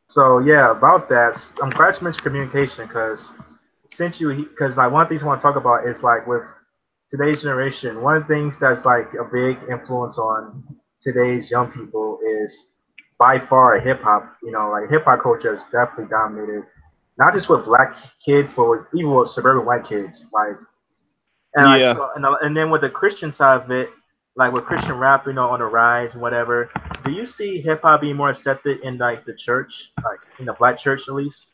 So yeah, about that, I'm glad you mentioned communication because since you, because like one of the things I want to talk about is like with today's generation, one of the things that's like a big influence on today's young people is by far hip hop. You know, like hip hop culture has definitely dominated, not just with black kids, but with even with suburban white kids. Like and like yeah, so, and then with the Christian side of it, like with Christian rap, you know, on the rise and whatever. Do you see hip hop being more accepted in like the church, like in the black church at least?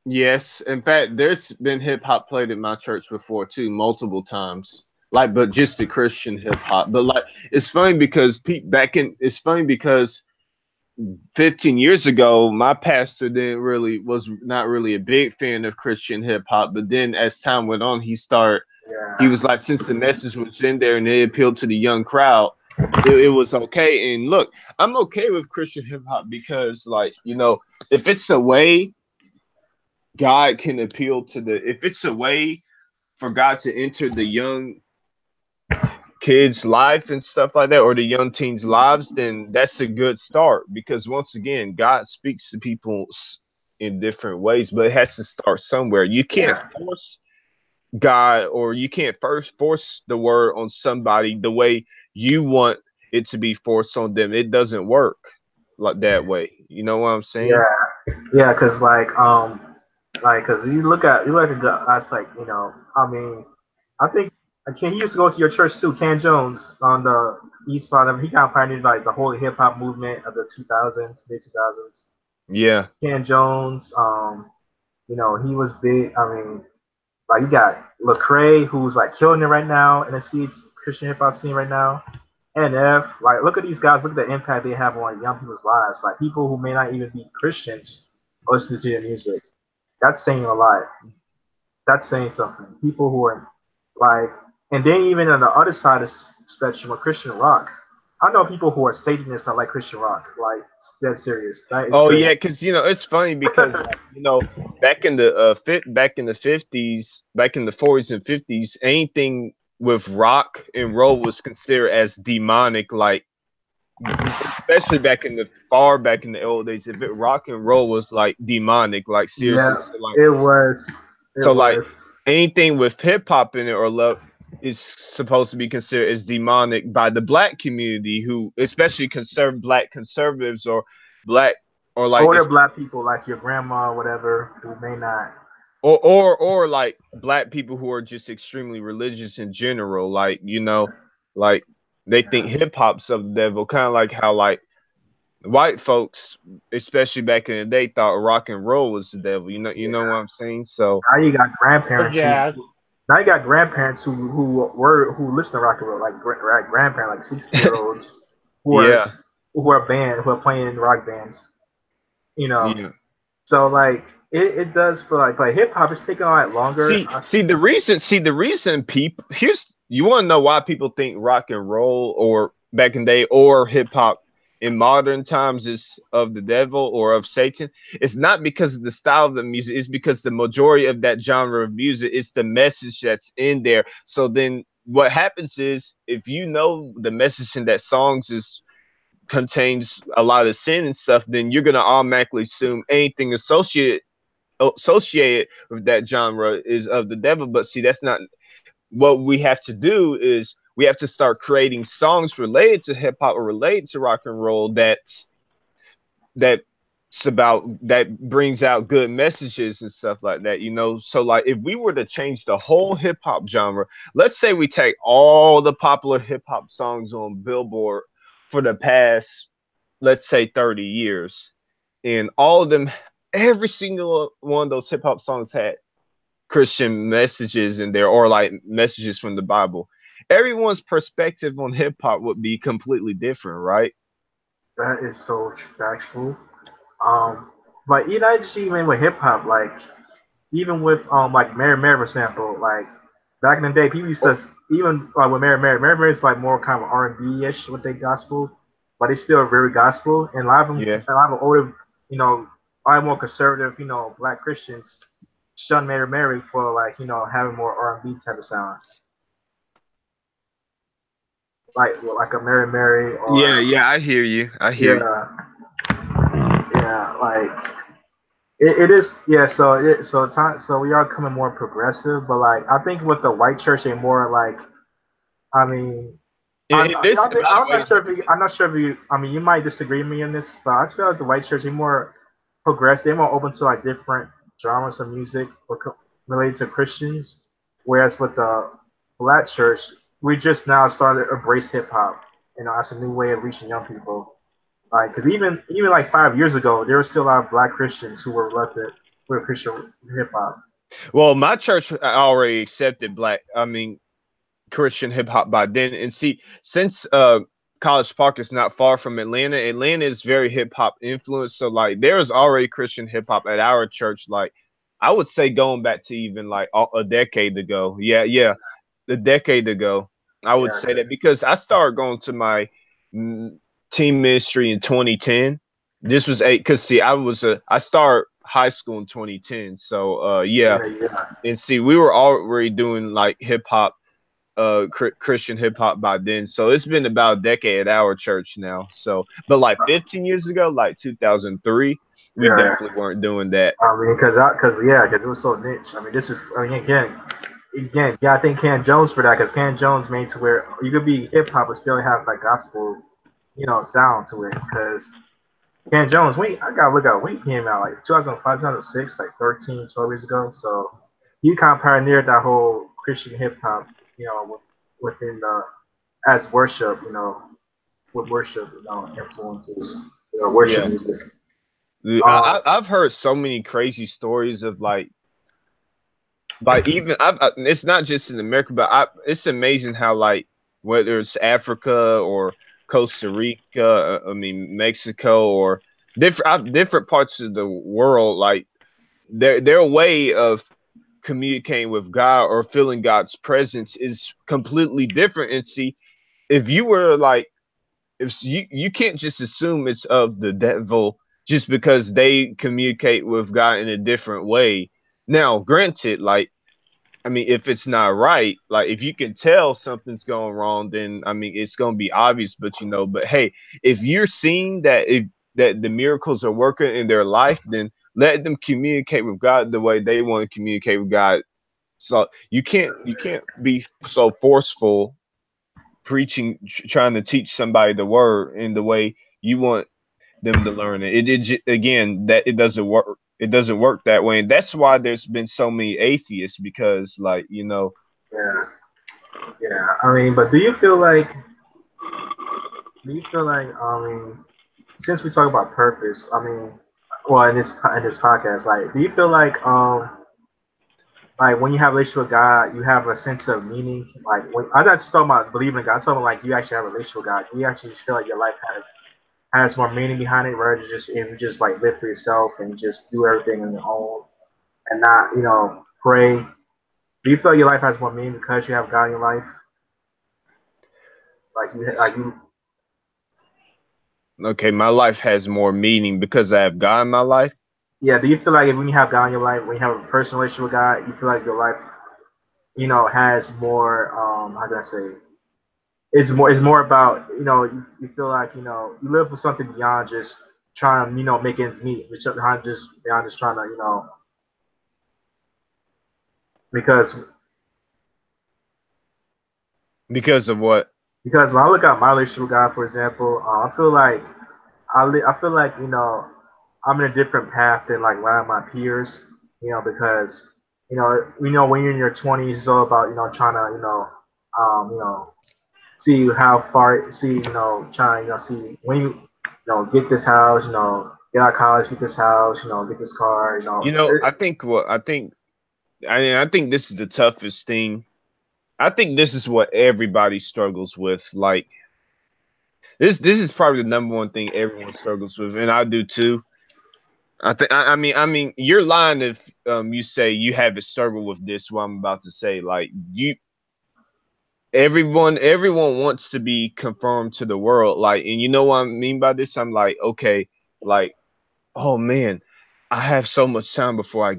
yes. In fact, there's been hip hop played at my church before too, multiple times. Like, but just the Christian hip hop. But like, it's funny because it's funny because 15 years ago, my pastor didn't really was not really a big fan of Christian hip hop. But then as time went on, he Yeah, was like, since the message was in there and it appealed to the young crowd, it was okay. And look, I'm okay with Christian hip hop because, like, you know, if it's a way God can appeal to if it's a way for God to enter the young kids' life and stuff like that, or the young teens' lives, then that's a good start. Because once again, God speaks to people in different ways, but it has to start somewhere. You can't yeah, force God, or you can't first force the word on somebody the way you want it to be forced on them. It doesn't work like that way. You know what I'm saying? yeah. Cause like, cause you look at us like you know. I mean, I think Ken he used to go to your church too. Ken Jones on the east side of he kind of pioneered like the whole hip hop movement of the 2000s, mid 2000s. Yeah. Ken Jones, you know, he was big. I mean, like you got Lecrae, who's like killing it right now in the Christian hip hop scene right now. NF, like look at these guys, look at the impact they have on young people's lives. Like people who may not even be Christians listen to their music. That's saying a lot. That's saying something. People who are like, and then even on the other side of the spectrum of Christian rock, I know people who are Satanists that like Christian rock. Like dead serious. That is Oh crazy. yeah, because you know it's funny because, like, you know, back in the 50s, back in the 40s and 50s, anything with rock and roll was considered as demonic. Like, especially back in the old days, if it rock and roll was like demonic, like seriously. Yeah, So like, it was. It so like was. anything with hip hop in it or love is supposed to be considered as demonic by the black community, who especially black conservatives or black, or like Older it's, black people like your grandma or whatever who may not. or like black people who are just extremely religious in general, like, you know. Like they think Yeah. hip hop's of the devil, kind of like how like white folks, especially back in the day, thought rock and roll was the devil. You know what I'm saying? So Now you got But grandparents who jazz. now you got grandparents who listen to rock and roll like grandparents like 60-year-olds who are yeah, who are playing rock bands. You know, yeah. so like it does feel like hip hop is taking on it longer. See the reason people here's you want to know why people think rock and roll or back in the day or hip hop in modern times is of the devil or of Satan. It's not because of the style of the music, it's because the majority of that genre of music is the message that's in there. So then what happens is if you know the message in that songs is contains a lot of sin and stuff, then you're gonna automatically assume anything associated with that genre is of the devil. But see, that's not what we have to do. Is we have to start creating songs related to hip hop or related to rock and roll that's about that brings out good messages and stuff like that, you know. So like if we were to change the whole hip hop genre, let's say we take all the popular hip hop songs on Billboard for the past, let's say 30 years, and all of them, every single one of those hip hop songs had Christian messages in there or like messages from the Bible. Everyone's perspective on hip hop would be completely different, right? That is so factual. Um, but not just even with hip hop, like even with like Mary Mary for example, like back in the day, people used to even with Mary Mary is like more kind of R&B ish with their gospel, but it's still very gospel. And Yeah. a lot of older, a lot more conservative, black Christians shun Mary Mary for like having more R&B type of sound, like a Mary Mary Yeah, or yeah, I hear you. I hear you. yeah, yeah, like it is, yeah. So we are coming more progressive, but like I think with the white church, they more like, I mean, And this, by the I'm way, not sure if you, I'm not sure if you, I mean, you might disagree with me on this, but I feel like the white church, they more progressive, they're more open to like different genres of music related to Christians, whereas with the black church, we just now started to embrace hip hop, as a new way of reaching young people. Like, because even like 5 years ago, there were still a lot of black Christians who were elected with Christian hip hop. well, my church already accepted Christian hip hop by then. And see, since College Park is not far from Atlanta, Atlanta is very hip hop influenced. So like there's already Christian hip hop at our church. Like I would say going back to even like a decade ago. Yeah, yeah, a decade ago. I would Yeah, say that because I started going to my mm, team ministry in 2010. This was because see, I started high school in 2010. So yeah, yeah, yeah, and see, we were already doing like hip hop Christian hip hop by then. So it's been about a decade at our church now. So, but like 15 years ago, like 2003, we yeah. definitely weren't doing that. I mean, because it was so niche. I mean, I mean, again, yeah, I think Can Jones for that because Can Jones made to where you could be hip hop but still have like gospel, sound to it. Because Can Jones, I gotta look at when he came out, like 2005, 2006, like 13, 12 years ago. So he kind of pioneered that whole Christian hip hop, within the as worship, with worship, influences, worship Yeah. music. Um, I've heard so many crazy stories of like even it's not just in America, but it's amazing how like whether it's Africa or Costa Rica, Mexico or different parts of the world, like their way of communicating with God or feeling God's presence is completely different. And see, if you were like, if you can't just assume it's of the devil just because they communicate with God in a different way. Now, granted, like if it's not right, like if you can tell something's going wrong, then it's gonna be obvious. But but hey, if you're seeing that that the miracles are working in their life, then let them communicate with God the way they want to communicate with God. So you can't be so forceful preaching, trying to teach somebody the word in the way you want them to learn it. Again, that it doesn't work. It doesn't work that way, and that's why there's been so many atheists because, like yeah. Yeah, I mean, but do you feel like I mean, since we talk about purpose, I mean, well, in this podcast, like, do you feel like when you have a relationship with God, you have a sense of meaning? Like, when I'm not just talking about believing in God, I'm talking about like you actually have a relationship with God. You actually feel like your life has more meaning behind it, rather than just if you just like live for yourself and just do everything on your own and not pray. Do you feel like your life has more meaning because you have God in your life? Like you. Okay, my life has more meaning because I have God in my life. Yeah. Do you feel like when you have God in your life, when you have a personal relationship with God, you feel like your life has more how do I say, it's more about you feel like you live for something beyond just trying to make ends meet, which beyond just trying to because Because of what? when I look at my relationship with God, for example, I feel like I feel like I'm in a different path than like a lot of my peers, because when you're in your 20s, it's all about trying to see how far, trying see when get this house, get out of college, get this house, get this car, I think what I think. I think this is the toughest thing. I think this is what everybody struggles with. Like this is probably the number one thing everyone struggles with, and I do too. I mean, you're lying if you say you haven't struggled with this. What I'm about to say, like everyone wants to be conformed to the world, like, and you know what I mean by this. I'm like, okay, like, oh man, I have so much time before I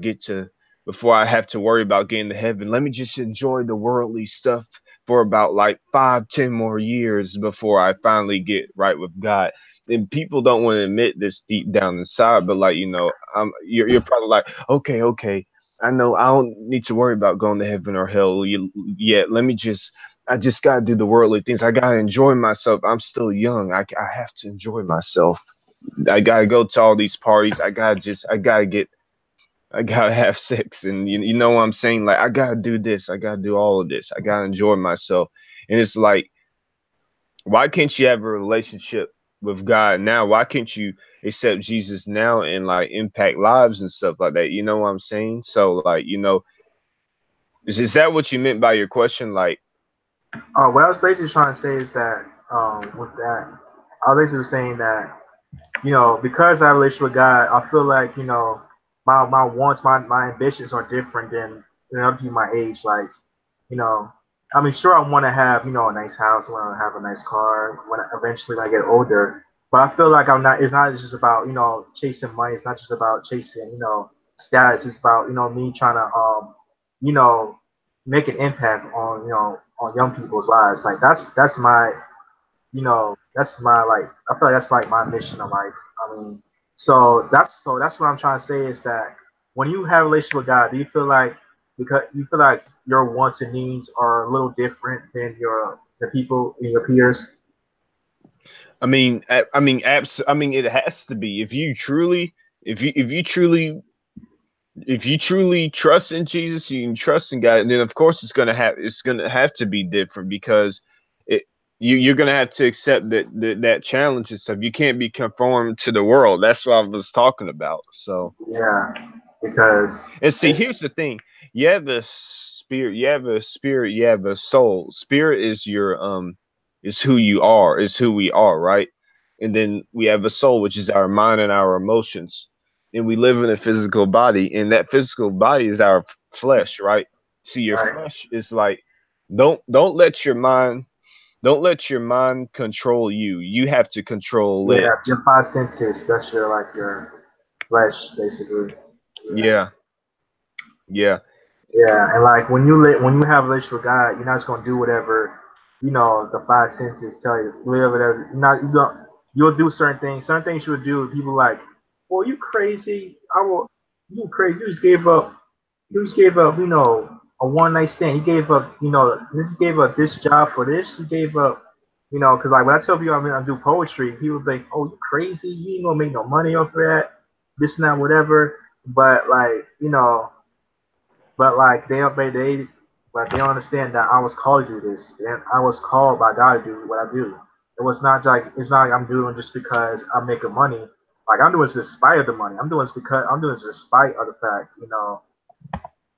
have to worry about getting to heaven. Let me just enjoy the worldly stuff for about like 5, 10 more years before I finally get right with God. And people don't want to admit this deep down inside, but like, you're probably like, okay, okay, I know I don't need to worry about going to heaven or hell yet. I just gotta do the worldly things. I gotta enjoy myself. I'm still young. I have to enjoy myself. I gotta go to all these parties. I gotta have sex, and you know what I'm saying. Like I gotta do this. I gotta do all of this. I gotta enjoy myself. And it's like, why can't you have a relationship with God now? Why can't you accept Jesus now and like impact lives and stuff like that? You know what I'm saying? So like, is that what you meant by your question? Like, what I was basically trying to say is that with that, I was basically saying that because I have a relationship with God, I feel like my wants, my ambitions are different than other people my age. Like you know, I mean, sure, I want to have a nice house, I want to have a nice car eventually when I get older. But I feel like I'm not. It's not just about chasing money. It's not just about chasing status. It's about me trying to you know make an impact on on young people's lives. Like that's my like I feel like that's like my mission in life. I mean, so that's what I'm trying to say is that when you have a relationship with God, do you feel like because you feel like your wants and needs are a little different than the people in your peers? I mean, it has to be. If you truly if you truly trust in Jesus, you can trust in God, and then of course it's gonna have to be different because it you're gonna have to accept that challenge and stuff. You can't be conformed to the world. That's what I was talking about. So, Yeah, because and see, here's the thing: you have a spirit, you have a soul. Spirit is your is who you are, is who we are, right? And then we have a soul, which is our mind and our emotions. And we live in a physical body, and that physical body is our flesh, right? See, your right, flesh is like, don't let your mind control you. You have to control it. yeah, your five senses. That's your flesh, basically. Yeah. Yeah, yeah. Yeah, and like when you have a relationship with God, you're not just gonna do whatever the five senses tell you. Whatever you're not you don't you'll do certain things. Certain things you'll do. People like, well, you crazy. I will. You crazy. You just gave up. You just gave up. A one night stand. You gave up. You gave up this job for this. You gave up. Because like when I tell people I do poetry, people think, oh, you crazy. You ain't gonna make no money off of that. This and that, whatever. But like but like they but they don't understand that I was called to do this, and I was called by God to do what I do. It's not like I'm doing just because I'm making money. Like I'm doing it despite of the money. I'm doing it despite of the fact,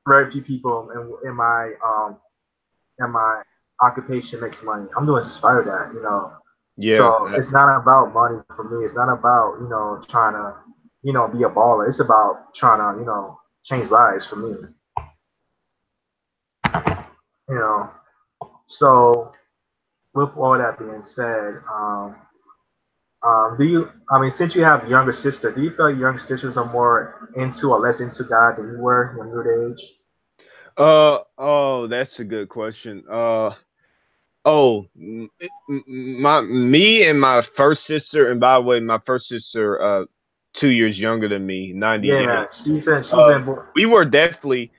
very few people in my occupation makes money. I'm doing it despite of that, Yeah, So it's not about money for me. It's not about trying to be a baller. It's about trying to change lives for me. You know. So with all that being said, do you? I mean, since you have a younger sister, do you feel like your younger sisters are more into or less into God than you were when you were the age? oh, that's a good question. Oh, my me and my first sister, and by the way, my first sister, 2 years younger than me, 98. Yeah, she's Uh, in. we were definitely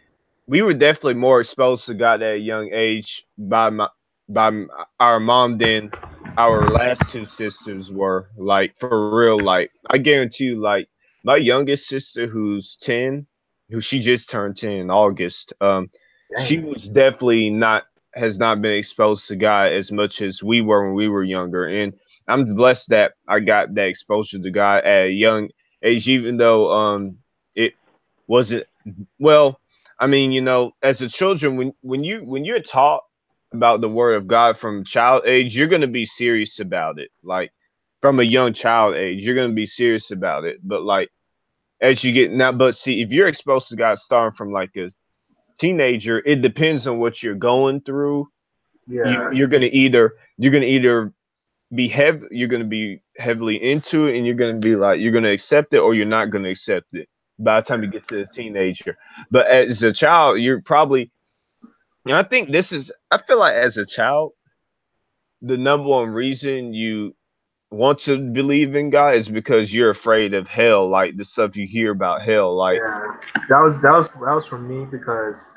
we were definitely more exposed to God at a young age our mom than our last two sisters were. Like for real, like I guarantee you, like my youngest sister, who's 10, who she just turned 10 in August. She Dang. was definitely not has not been exposed to God as much as we were when we were younger, and I'm blessed that I got that exposure to God at a young age, even though it wasn't well. I mean, as a children, when you're taught about the word of God from child age, you're gonna be serious about it. Like from a young child age, you're gonna be serious about it. But like as you get now, but see, if you're exposed to God starting from like a teenager, it depends on what you're going through. Yeah, You're gonna either you're gonna be heavily into it, and you're gonna accept it, or you're not gonna accept it by the time you get to a teenager. But as a child, you're probably I think I feel like as a child, the number one reason you want to believe in God is because you're afraid of hell, like the stuff you hear about hell. Like, yeah. That was for me because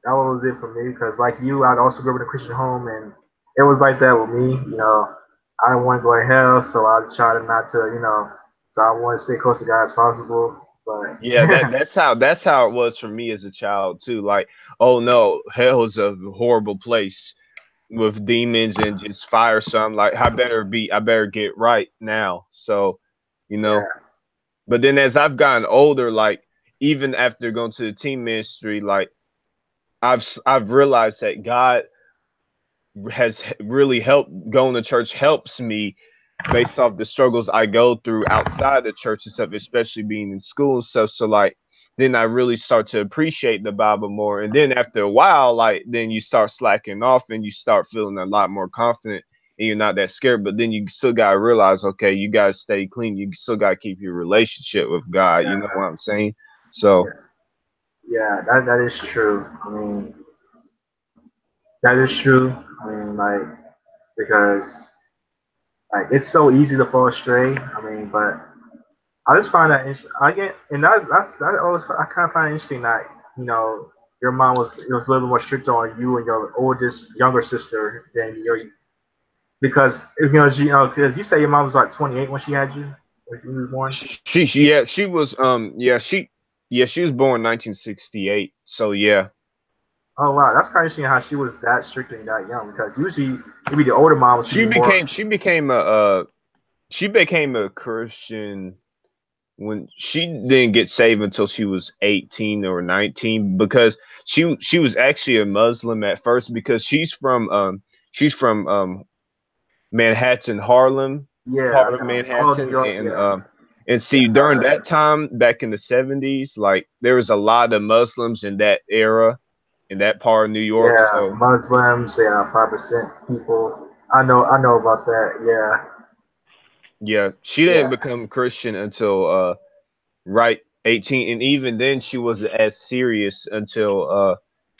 that was it for me. Because like you, I also grew up in a Christian home, and it was like that with me. I didn't want to go to hell, so I tried not to. So I want to stay close to God as possible. But yeah, that's how it was for me as a child too. Like, oh no, hell is a horrible place with demons and just fire. So I'm like, I better get right now. So, you know, yeah, but then as I've gotten older, like even after going to the teen ministry, like I've realized that God has really helped. Going to church helps me based off the struggles I go through outside the church and stuff, especially being in school and stuff. So like then I really start to appreciate the Bible more. And then after a while, like then you start slacking off and you start feeling a lot more confident and you're not that scared. But then you still gotta realize, okay, you gotta stay clean. You still gotta keep your relationship with God. You know yeah, what I'm saying? So yeah, yeah. That is true. I mean, that is true. I mean, like because like it's so easy to fall astray. I mean, but I just find that I get, and that always I kind of find it interesting that your mom was a little bit more strict on you and your oldest younger sister than your because because you say your mom was like 28 when she had you when you were born. she was she was born 1968. So yeah. Oh wow, that's kind of interesting how she was that strict and that young because usually maybe the older moms should She be more. became she became a Christian when she didn't get saved until she was 18 or 19 because she was actually a Muslim at first because she's from Manhattan, Yeah, I Harlem, know. Oh, New Manhattan, York. Yeah, and yeah, see I know during that. that time back in the 70s, like there was a lot of Muslims in that era in that part of New York. Yeah, So Muslims. Yeah, 5% people. I know about that. Yeah, yeah, she didn't yeah, become Christian until right 18, and even then she wasn't as serious until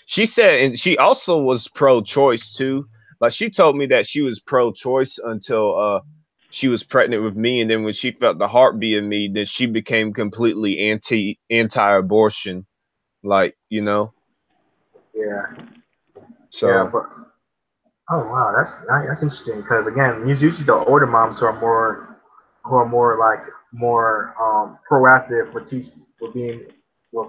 she said, and she also was pro-choice too. Like she told me that she was pro-choice until she was pregnant with me, and then when she felt the heartbeat in me, then she became completely anti-abortion, like yeah, yeah. so But oh wow, that's interesting because again, usually the older moms who are more like more proactive with teach with being with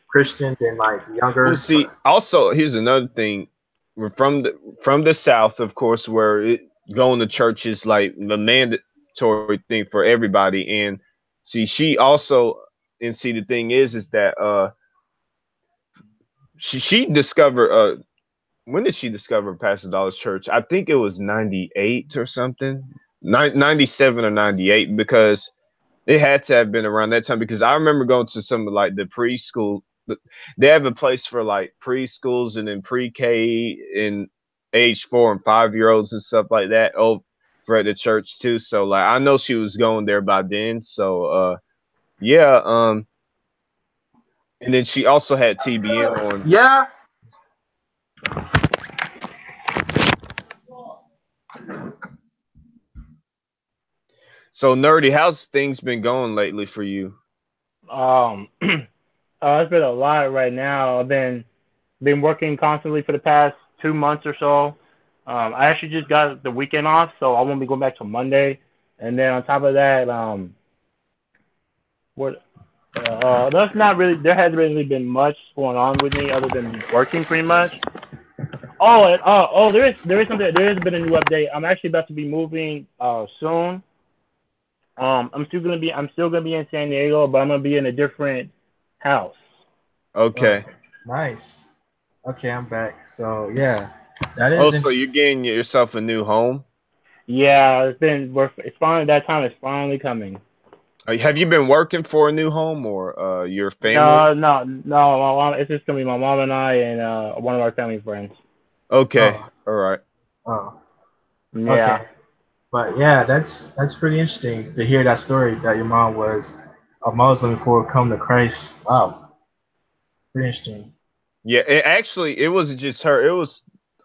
Christian than like Well, younger. see, also here's another thing. We're from the South, of course, where going to church is like the mandatory thing for everybody. And see, she also and see the thing is that she discovered when did she discover Pastor Dollar's church? I think it was 98 or something. 97 or 98 because it had to have been around that time because I remember going to some of like the preschool. They have a place for like preschools and then pre-K and age 4 and 5 year olds and stuff like that. Oh, for at the church too. So like I know she was going there by then. So yeah. And then she also had TBN on. Yeah. So nerdy, how's things been going lately for you? It's been a lot right now. I've been working constantly for the past 2 months or so. I actually just got the weekend off, so I won't be going back till Monday. And then on top of that, what that's not really. There hasn't really been much going on with me other than working pretty much. There is something. There has been a new update. I'm actually about to be moving soon. I'm still gonna be in San Diego, but I'm gonna be in a different house. Oh, Okay. nice. Okay, I'm back. So yeah, that Oh, is so interesting. you're getting yourself a new home? Yeah, it's finally that time is finally coming. Have you been working for a new home or your family? No, no, no. My mom, it's just gonna be my mom and I and one of our family friends. Okay. Oh, All right. oh, Yeah. okay. But yeah, that's pretty interesting to hear that story that your mom was a Muslim before come to Christ. Wow, pretty interesting. Yeah, actually, it wasn't just her. It was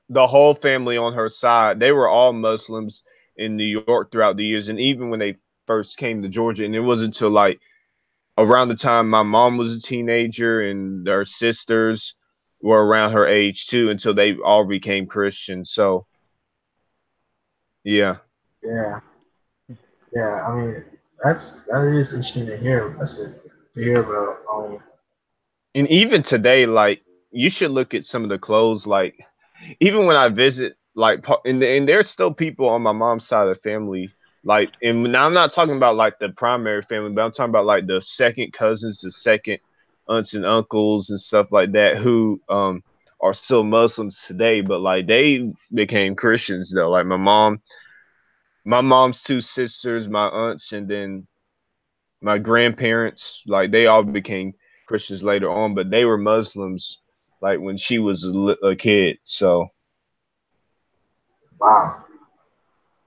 the whole family on her side. They were all Muslims in New York throughout the years, and even when they first came to Georgia, and it wasn't until like around the time my mom was a teenager and her sisters were around her age too, until they all became Christians. So yeah, Yeah, yeah. I mean, that is interesting to hear. That's to hear about. and even today, like you should look at some of the clothes. Like even when I visit, like and there's still people on my mom's side of the family. Like, and now I'm not talking about like the primary family, but I'm talking about like the second cousins, the second aunts and uncles and stuff like that who are still Muslims today, but like they became Christians though. Like my mom's two sisters, my aunts, and then my grandparents, like they all became Christians later on, but they were Muslims like when she was a kid. So Wow.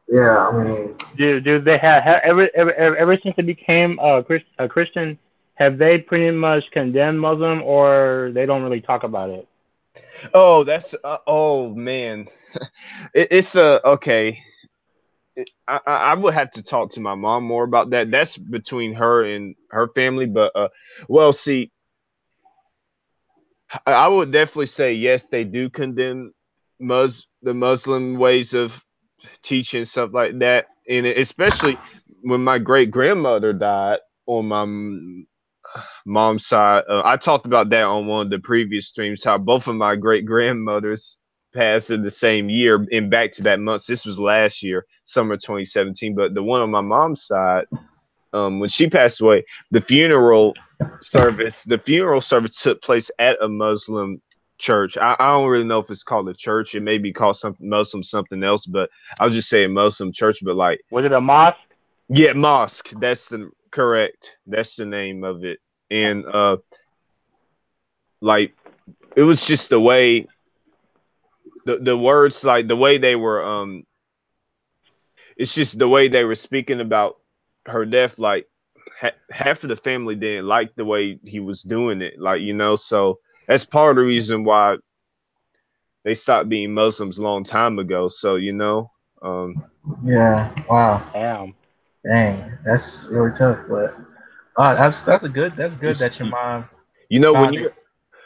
Yeah, I mean, Do they have ever since they became a Christian, have they pretty much condemned Muslim or they don't really talk about it? oh, that's oh man, it's a okay. I would have to talk to my mom more about that. That's between her and her family. But well, see, I would definitely say yes, they do condemn the Muslim ways of teaching stuff like that, and especially when my great grandmother died on my mom's side. I talked about that on one of the previous streams. How both of my great grandmothers passed in the same year in back to back months. This was last year, summer 2017. But the one on my mom's side, when she passed away, the funeral service took place at a Muslim church. I don't really know if it's called a church. It may be called something Muslim something else, but I'll just say a Muslim church. But like, Was it a mosque? yeah, mosque. That's the correct. That's the name of it. And like it was just the way the words, like the way they were it's just the way they were speaking about her death. Like half of the family didn't like the way he was doing it. Like so that's part of the reason why they stopped being Muslims a long time ago. So um, yeah. Wow. Damn. Dang, that's really tough. But that's good it's, that your mom when found it you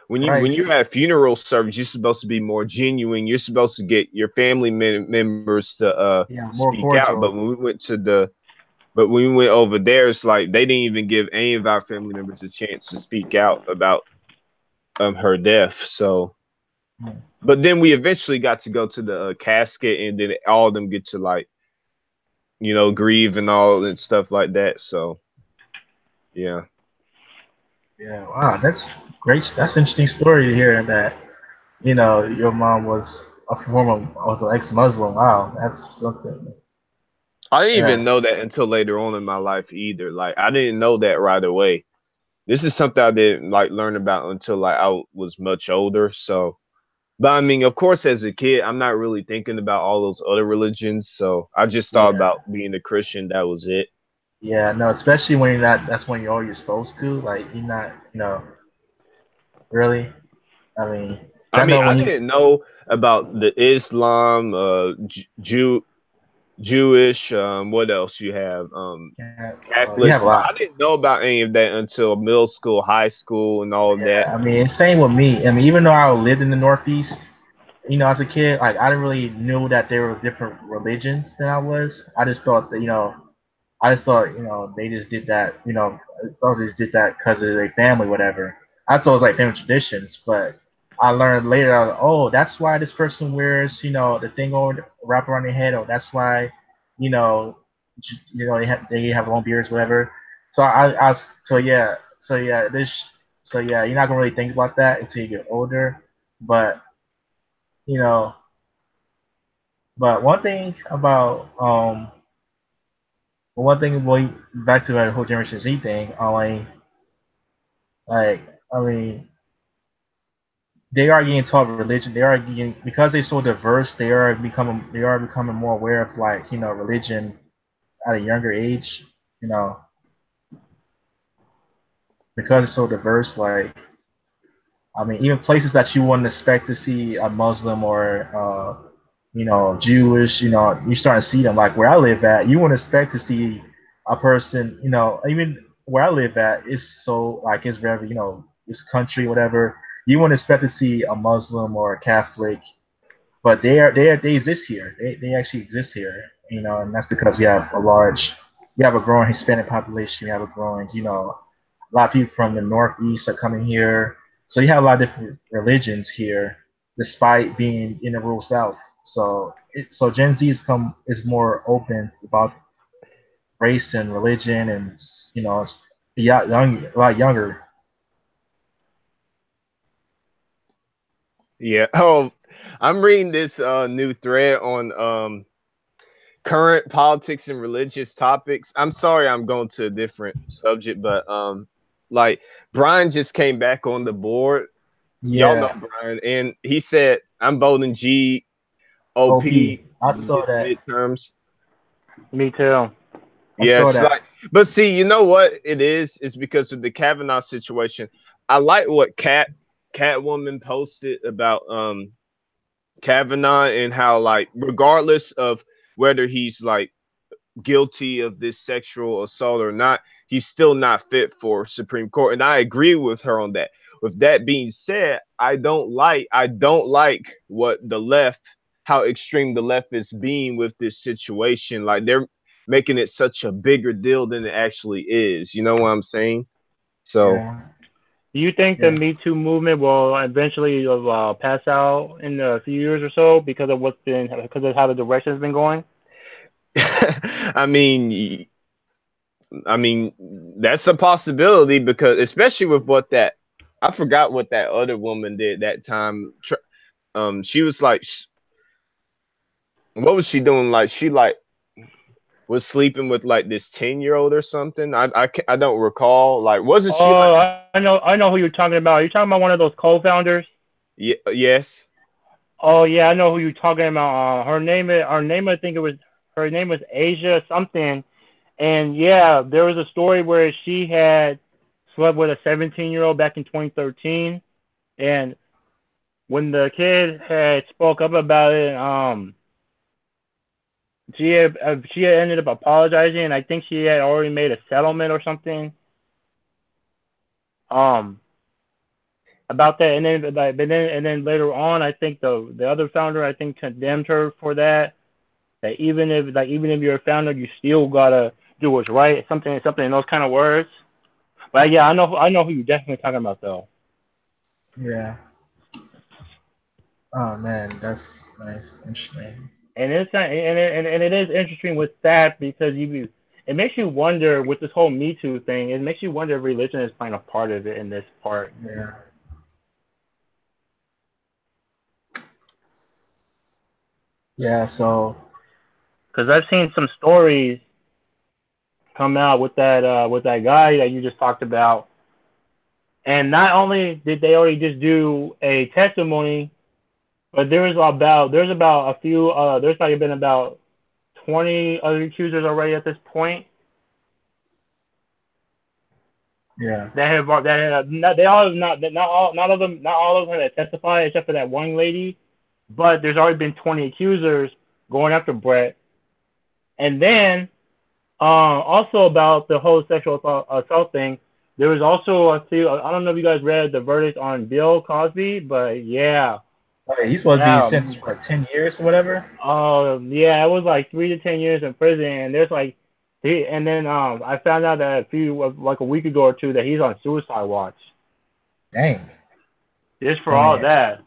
when you Christ. have funeral service, you're supposed to be more genuine. You're supposed to get your family members to Yeah, more speak out. cordial. But when we went over there, it's like they didn't even give any of our family members a chance to speak out about. her death. So, but then we eventually got to go to the casket, and then all of them get to like grieve and all and stuff like that. So yeah. Yeah, wow, that's great. That's an interesting story to hear that, your mom was a former, was an ex-Muslim. Wow, that's something. I didn't Yeah, even know that until later on in my life either. Like I didn't know that right away. This is something I didn't like learn about until like I was much older. So, but I mean, of course, as a kid, I'm not really thinking about all those other religions. So I just thought yeah, about being a Christian. That was it. yeah. No, especially when you're not. That's when you're all you're supposed to. Like you're not. Really. I mean, I I mean, know I when you. didn't know about the Islam, Jewish. What else you have? Yeah, you have a Catholics. lot. I didn't know about any of that until middle school, high school, and all of that. Yeah, I mean, same with me. I mean, even though I lived in the Northeast, as a kid, like I didn't really knew that there were different religions than I was. I just thought that, I just thought, they just did that, I thought they just did that because of their family, whatever. I thought it was like family traditions, but I learned later, oh, that's why this person wears, the thing over wrap around their head, or that's why, you know, they have long beards, whatever. So you're not gonna really think about that until you get older. But you know, but one thing going back to the whole Generation Z thing, like I mean, they are getting taught religion. They are getting because they're so diverse. They are becoming more aware of like religion at a younger age. You know, because it's so diverse. Like I mean, even places that you wouldn't expect to see a Muslim or Jewish. You start to see them. Like where I live at, you wouldn't expect to see a person. Even where I live at is so like it's very it's country whatever. You wouldn't expect to see a Muslim or a Catholic, but they exist here. They actually exist here. And that's because we have a growing Hispanic population. We have a growing a lot of people from the Northeast are coming here. So you have a lot of different religions here, despite being in the rural South. So Gen Z is more open about race and religion, and a lot younger. Yeah. Oh, I'm reading this new thread on current politics and religious topics. I'm sorry I'm going to a different subject, but like Brian just came back on the board. Y'all know Yeah, Brian, and he said I'm voting GOP OP. I in saw this that. midterms. Me too. I saw Yes, that. like, but see, you know what it is? It's because of the Kavanaugh situation. I like what Catwoman posted about Kavanaugh and how like regardless of whether he's like guilty of this sexual assault or not, he's still not fit for Supreme Court. And I agree with her on that. With that being said, I don't like what the left, how extreme the left is being with this situation. Like they're making it such a bigger deal than it actually is. You know what I'm saying? So Yeah, Do you think the yeah. Me Too movement will eventually pass out in a few years or so because of how the direction has been going? I mean, I mean, that's a possibility because, especially with what that, I forgot what that other woman did that time. She was like, what was she doing? Like, she like was sleeping with like this 10-year-old or something. I don't recall. Like, wasn't she like, Oh, I know who you're talking about. Are you talking about one of those co-founders? yes, Oh yeah, I know who you're talking about. Her name I think her name was Asia something. And yeah, there was a story where she had slept with a 17-year-old back in 2013, and when the kid had spoke up about it, she had ended up apologizing, and I think she had already made a settlement or something um about that. And then later on, I think the other founder I think condemned her for that. That even if you're a founder, you still gotta do what's right. Something in those kind of words. But yeah, I know who you're definitely talking about though. Yeah. Oh man, that's nice, interesting. And it's not, and it is interesting with that because it makes you wonder with this whole Me Too thing. It makes you wonder if religion is playing a part of it in this part. Yeah. Yeah. So Because I've seen some stories come out with that guy that you just talked about, and not only did they already just do a testimony, but there's about a few there's probably been about 20 other accusers already at this point yeah. they all have not all of them that testified except for that one lady, but there's already been 20 accusers going after Brett, and then also about the whole sexual assault thing. There was also a few. I don't know if you guys read the verdict on Bill Cosby, but yeah, Okay, he's supposed to be yeah. sentenced for 10 years or whatever. Yeah, it was like 3 to 10 years in prison, and there's like, and then I found out that like a week ago or two that he's on suicide watch. Dang. Just for I all mean, that.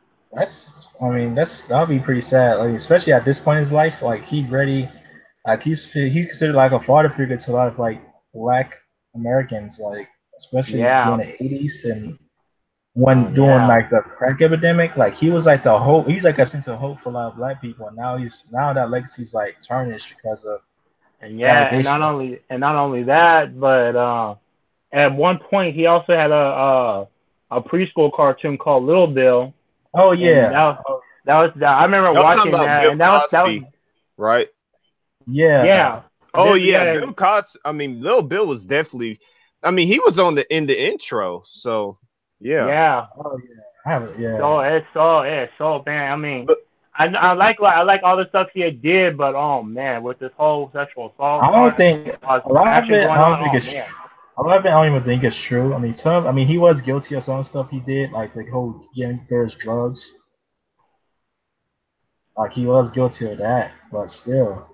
that'll be pretty sad. Like, especially at this point in his life, like he ready, like he's considered like a father figure to a lot of like Black Americans, like especially during Yeah. the '80s and Oh when during yeah. like the crack epidemic. Like he was like the hope. He's like a sense of hope for a lot of Black people. And now that legacy's like tarnished because of And the yeah, allegations. and not only that, but at one point he also had a preschool cartoon called Little Bill, Oh and yeah, I remember Y'all talking watching about that, Bill and that was Cosby, right? yeah, yeah. Oh This yeah, yeah Bill Cosby. I mean, Lil Bill was definitely. I mean, he was on the in the intro, so yeah. yeah. oh yeah. I have it. So Yeah. it's so man. I mean, But I like all the stuff he did, but oh man, with this whole sexual assault I don't think a lot of action it. I going don't on, think oh it's. man. A lot of it, I don't even think it's true. I mean, some. I mean, he was guilty of some stuff he did, like the whole getting first drugs. Like he was guilty of that, but still,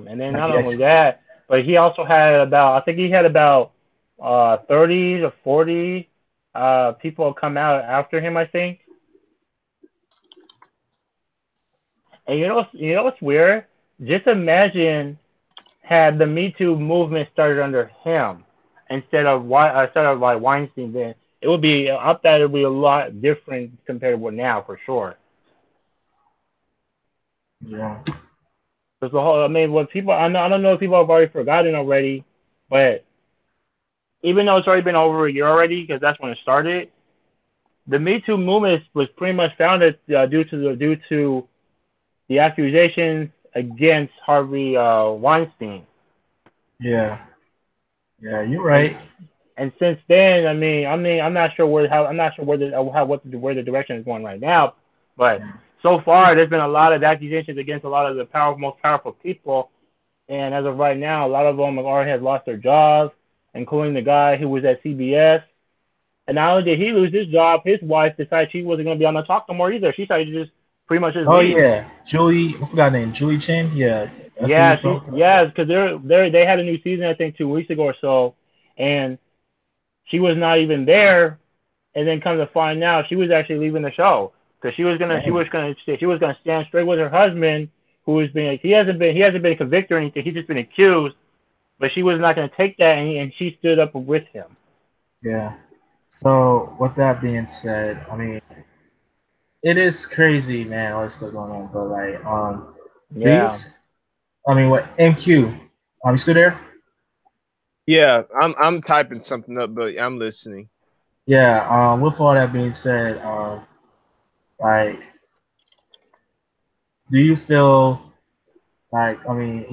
And then like not he only actually. that, but he also had about I think he had about 30 to 40 people come out after him, I think. And you know what's weird? Just imagine had the Me Too movement started under him instead of like Weinstein, then it would be up that it would be a lot different compared to what now for sure. Yeah. Because the whole I mean, what people I don't know if people have already forgotten already, but even though it's already been over a year already, because that's when it started, the Me Too movement was pretty much founded due to the accusations against Harvey Weinstein, Yeah. Yeah. You're and right. since then, I'm not sure I'm not sure where the how what the, where the direction is going right now, but so far there's been a lot of accusations against a lot of the most powerful people, and as of right now, a lot of them already have lost their jobs, including the guy who was at CBS. And not only did he lose his job, his wife decided she wasn't going to be on the talk no more either. She decided to just pretty much just Oh leave. yeah, Julie. I forgot her name. Julie Chen. Yeah, that's who you Yeah, felt. because they had a new season I think 2 weeks ago or so, and she was not even there. And then come to find out, she was actually leaving the show because Dang. she was gonna stand straight with her husband, who has been he hasn't been convicted or anything. He's just been accused, but she was not gonna take that, and she stood up with him. Yeah. So with that being said, I mean, it is crazy, man. What's still going on? But like, do you? Yeah. I mean, what MQ? You still there? yeah, I'm typing something up, but I'm listening. Yeah. With all that being said, like, do you feel like? I mean,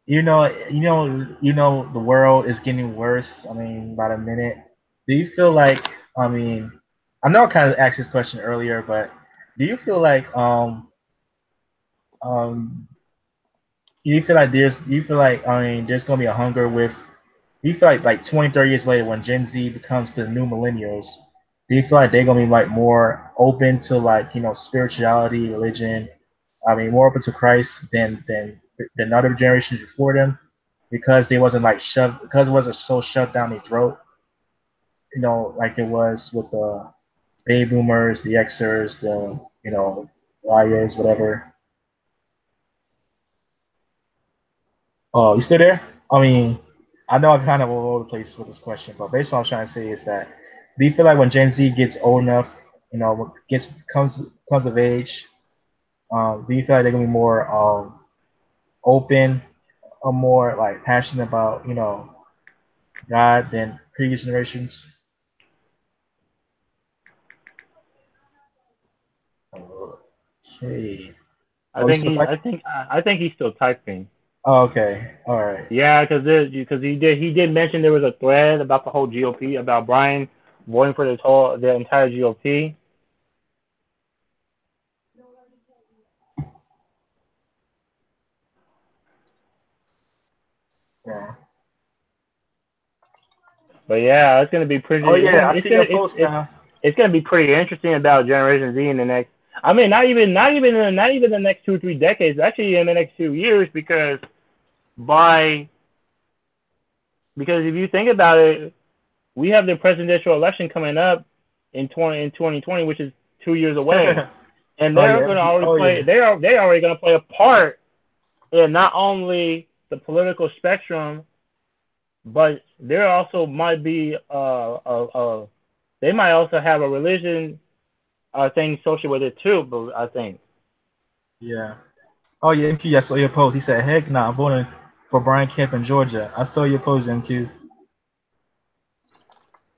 the world is getting worse. I mean, by the minute. Do you feel like? I mean, I know I kind of asked this question earlier, but do you feel like um do you feel like I mean there's gonna be a hunger with do you feel like 20, 30 years later when Gen Z becomes the new millennials, do you feel like they're gonna be like more open to like, spirituality, religion, I mean more open to Christ than other generations before them because they wasn't like shoved because it wasn't so shoved down their throat? like it was with the baby boomers, the Xers, the Yers, whatever. Oh, you still there? I mean, I know I'm kind of all over the place with this question, but basically what I'm trying to say is that do you feel like when Gen Z gets old enough, gets comes of age, do you feel like they're gonna be more open or more like passionate about God than previous generations? Okay. I Oh, you think still he, typing? I think he's still typing. Oh, okay. All right. Yeah, because he did mention there was a thread about the whole GOP about Brian voting for the entire GOP. Yeah. But yeah, it's gonna be Oh pretty. yeah, I It's see gonna your it's post it's now. it's gonna be pretty interesting about Generation Z in the next. I mean, not even the next 2 or 3 decades. Actually, in the next 2 years, by because if you think about it, we have the presidential election coming up in 2020, which is 2 years away, and Oh they're yeah, gonna already oh play. yeah, They already gonna play a part in not only the political spectrum, but there also might be they might also have a religion thing associated with it too. But I think yeah. Oh yeah, MQ. I saw your post. He said, "Heck, nah, I'm voting for Brian Kemp in Georgia." I saw your post, MQ.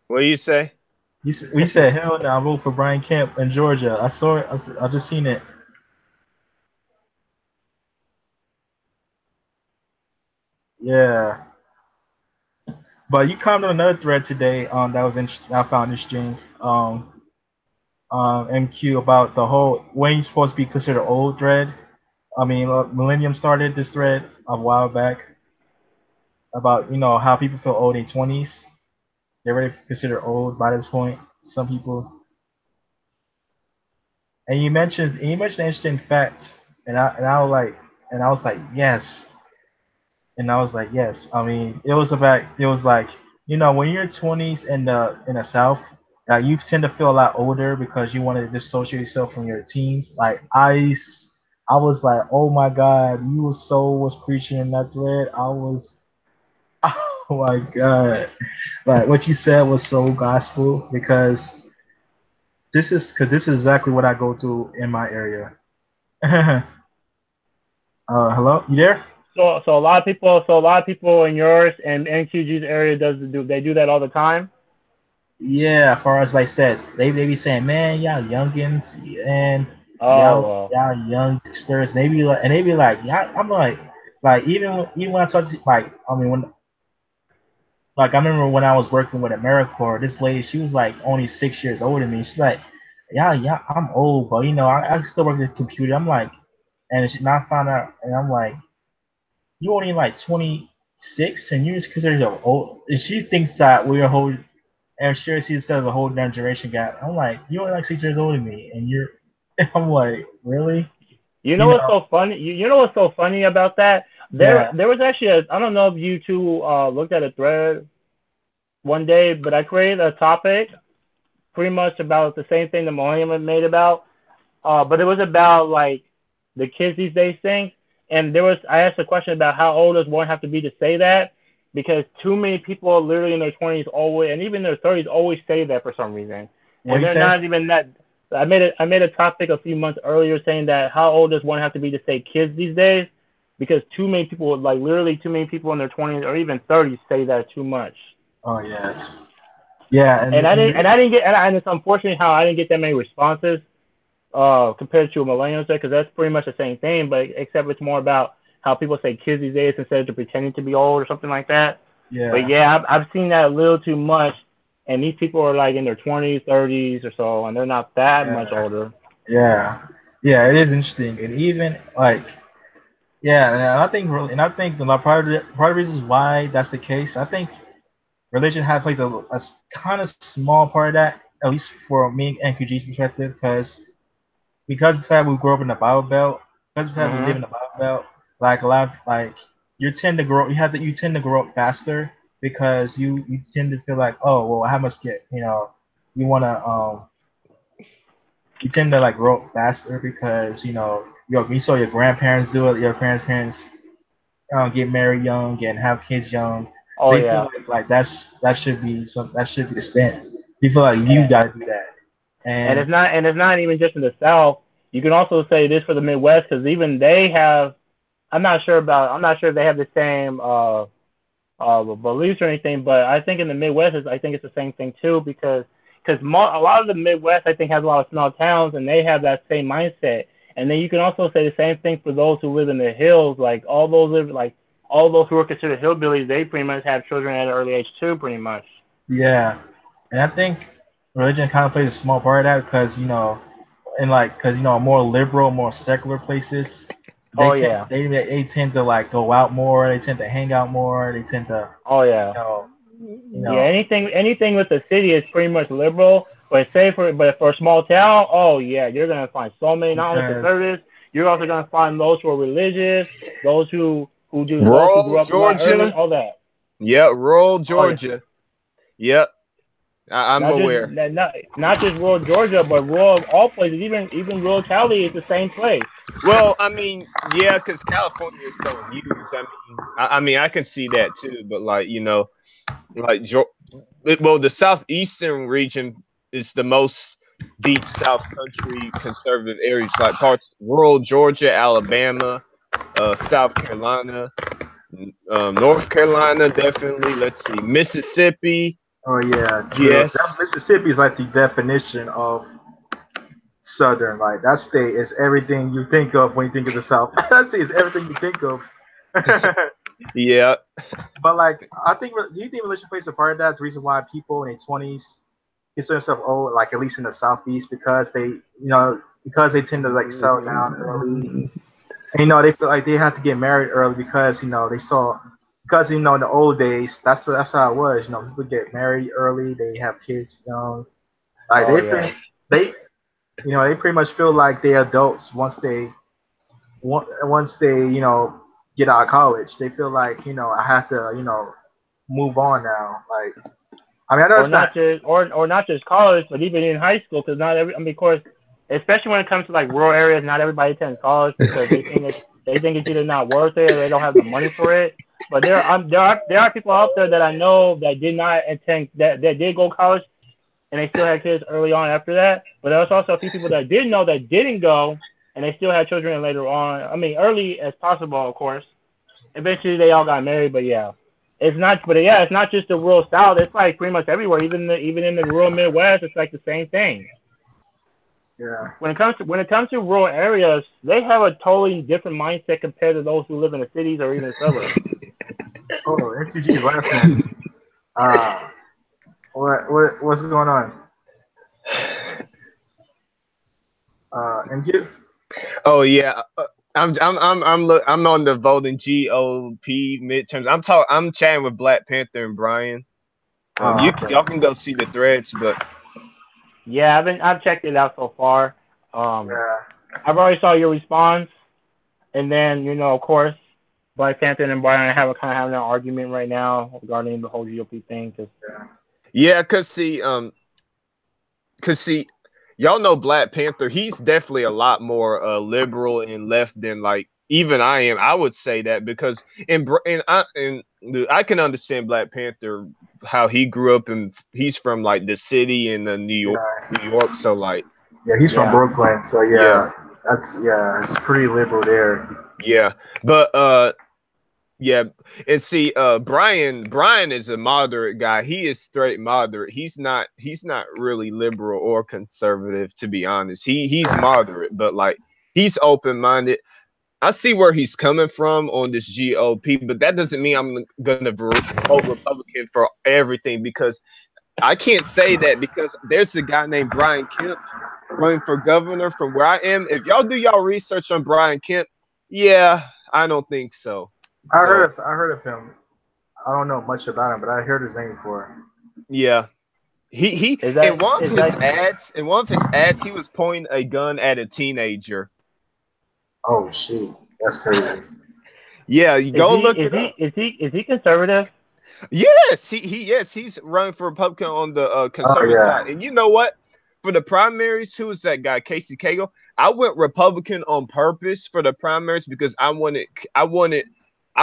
What do you say? We said, "Hell, nah, I vote for Brian Kemp in Georgia." I saw it. I just seen it. Yeah. But you commented on another thread today. That was interesting. I found interesting. MQ about the whole when you supposed to be considered old thread. I mean, Millennium started this thread a while back about how people feel old in 20s. They're already considered old by this point. Some people, and you mentioned an interesting fact, and I was like yes, and I was like yes. I mean, it was like when you're 20s in the South, you tend to feel a lot older because you want to dissociate yourself from your teens. Like I was like, oh my God, was preaching in that thread. I was, oh my God, like what you said was so gospel because this is exactly what I go through in my area. Hello, you there? so a lot of people in yours and NQG's area do that all the time. Yeah, as far as like says, they be saying, man, y'all youngins and Oh well, y'all youngsters. They be like, yeah. I'm like even when I talk to like, I mean when like I remember when I was working with AmeriCorps, this lady, she was like only 6 years older than me. She's like, yeah, I'm old, but I still work at the computer. I'm like, and she not found out, and I'm like, you only like 26, and you're considered old. And she thinks that we're a whole, and sure she says a whole damn generation gap. I'm like, you're only like 6 years older than me, and you're. I'm like, really? you know You what's know? so funny? You know what's so funny about that? Yeah. There was actually I don't know if you two looked at a thread one day, but I created a topic pretty much about the same thing the Millennium made about. But it was about like the kids these days thing. And I asked a question about how old does one have to be to say that? Because too many people literally in their 20s always, and even their 30s always say that for some reason. What And you they're say? not even that. I made a topic a few months earlier saying that how old does one have to be to say kids these days? Because too many people, like literally too many people in their 20s or even 30s say that too much. Oh yes. Yeah, And I and the didn't, and I reason. didn't get, and it's unfortunate how I didn't get that many responses compared to a millennial say, because that's pretty much the same thing, but except it's more about how people say kids these days instead of pretending to be old or something like that. But Yeah. yeah, I've seen that a little too much, and these people are like in their 20s, 30s or so, and they're not that much Yeah. older. Yeah. Yeah. It is interesting, and even like yeah, and I think the part of the reasons why that's the case. I think religion had plays a kind of small part of that, at least for me and QG's perspective, because of the fact we grew up in the Bible Belt, because of the fact we live Mhm. in the Bible Belt, like a lot of, like you tend to grow up faster. because you tend to feel like, oh well, I must get, you wanna you tend to like grow up faster because you saw your grandparents do it, your grandparents get married young and have kids young, so Oh you feel yeah. like that should be the standard. You feel like you And, got to do that, and and it's not even just in the South. You can also say this for the Midwest because even they have. I'm not sure if they have the same beliefs or anything, but I think in the Midwest, I think it's the same thing too because a lot of the Midwest I think has a lot of small towns and they have that same mindset. And then you can also say the same thing for those who live in the hills, like all those who are considered hillbillies. They pretty much have children at an early age too, pretty much. yeah, and I think religion kind of plays a small part of that because because more liberal, more secular places, Oh yeah, they tend to like go out more, they tend to hang out more, they tend to oh yeah. you know you Yeah, know anything with the city is pretty much liberal. But for a small town, oh yeah, you're gonna find so many not only because conservatives, you're also gonna find those who are religious, those who Rural grew up a lot early, Georgia. all that. Yep, rural Oh yeah, Georgia. Yep, I'm not just aware. not just rural Georgia, but rural all places. Even rural Cali is the same place. Well, I mean, yeah, because California is so huge. I mean, I can see that too. But like, like well, the southeastern region is the most deep South country conservative areas, like parts rural Georgia, Alabama, South Carolina, North Carolina, definitely. Let's see, Mississippi. oh yeah, true. That Yes. Mississippi is like the definition of Southern. Like that state is everything you think of when you think of the South. That state is everything you think of. Yeah. But like, do you think religion plays a part of that? The reason why people in their 20s consider themselves old, like at least in the southeast, because they tend to like settle down early. And, they feel like they have to get married early because they saw because in the old days that's how it was. People get married early, they have kids young. Like Oh yeah. they they pretty much feel like they're adults once they get out of college. They feel like I have to move on now. Like I mean I know Or it's not. not just or not just college, but even in high school, because not every I mean, of course, especially when it comes to like rural areas, not everybody attends college because they think it's either not worth it or they don't have the money for it. But there are people out there that I know that did not attend that did go to college and they still had kids early on after that. But there's also a few people that did know that didn't go and they still had children later on. I mean, early as possible, of course. Eventually, they all got married, but yeah, it's not. But yeah, it's not just the rural South. It's like pretty much everywhere. Even in the rural Midwest, it's like the same thing. Yeah. When it comes to rural areas, they have a totally different mindset compared to those who live in the cities or even the suburbs. Oh, MTG's last one. Uh, what's going on? MQ? Oh yeah. I'm on the voting GOP midterms. I'm chatting with Black Panther and Brian. Oh, okay. Y'all can go see the threads, but Yeah, I've checked it out so far. Um, Yeah. I've already saw your response, and then of course, Black Panther and Brian have kind of having an argument right now regarding the whole GOP thing. Cause Yeah. yeah, cause see, y'all know Black Panther. He's definitely a lot more liberal and left than like even I am. I would say that because I can understand Black Panther how he grew up and he's from like the city in Yeah. New York. So like Yeah. He's from yeah, Brooklyn, so yeah, it's pretty liberal there. yeah, but yeah, and see, Brian is a moderate guy. He is straight moderate. He's not really liberal or conservative, to be honest. He's moderate, but like he's open minded. I see where he's coming from on this GOP, but that doesn't mean I'm gonna vote Republican for everything because I can't say that because there's a guy named Brian Kemp running for governor from where I am. If y'all do y'all research on Brian Kemp, yeah, I don't think so. So I heard of him. I don't know much about him, but I heard his name before. yeah. He is that is that in one of his ads, he was pointing a gun at a teenager. Oh shoot, that's crazy. Yeah, you is go he look is it he up. is he is he conservative? Yes, he's running for Republican on the Oh conservative side. yeah. And you know what? For the primaries, who is that guy? Casey Cagle. I went Republican on purpose for the primaries because I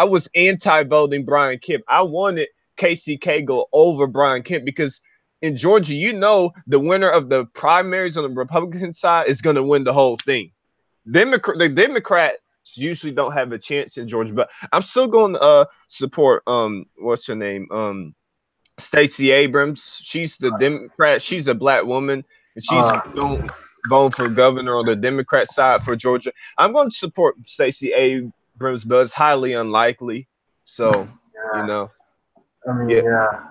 was anti-voting Brian Kemp. I wanted Casey Cagle over Brian Kemp because in Georgia, you know, the winner of the primaries on the Republican side is going to win the whole thing. The Democrats usually don't have a chance in Georgia, but I'm still going to support what's her name Stacey Abrams. She's the Democrat. She's a black woman, and she's Uh, going vote for governor on the Democrat side for Georgia. I'm going to support Stacey Abrams, but it's highly unlikely. So you yeah. know, I mean, yeah, yeah.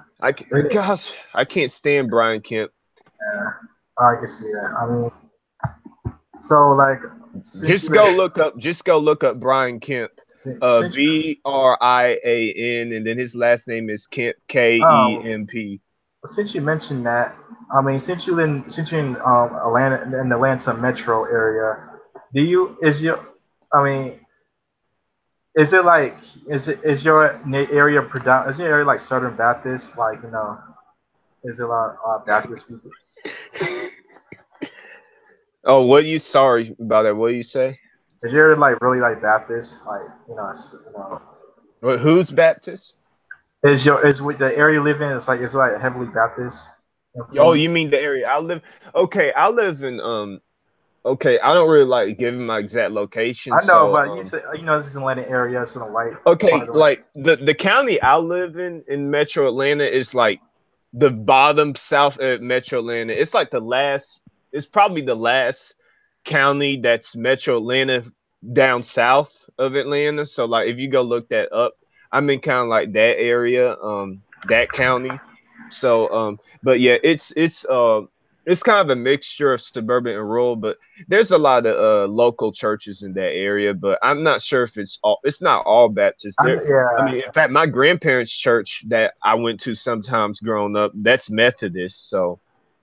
gosh, I can't stand Brian Kemp. Yeah. I can see that. I mean, so like, since you live, Just go look up Brian Kemp. since Brian, and then his last name is Kemp, um, Kemp. since you mentioned that, I mean, since you're in Atlanta in the Atlanta metro area, do you is your, I mean, is it like is your is your area like Southern Baptist, like is it a lot of Baptist people? Oh, what you sorry about that? What do you say? Is your area like really like Baptist, like Who's Baptist? is your is with the area you live in? It's like heavily Baptist Oh, you influence. mean the area I live? Okay, I live in okay, I don't really like giving my exact location, I know, so but you said this is Atlanta area, it's in a white part okay, of the. like the county I live in Metro Atlanta is like the bottom south of Metro Atlanta. It's like the last. It's probably the last county that's Metro Atlanta down south of Atlanta. So like, if you go look that up, I'm in kind of like that area, that county. So but yeah, it's kind of a mixture of suburban and rural, but there's a lot of local churches in that area, but I'm not sure if it's not all Baptist. I Yeah. mean, in fact, my grandparents' church that I went to sometimes growing up, that's Methodist. So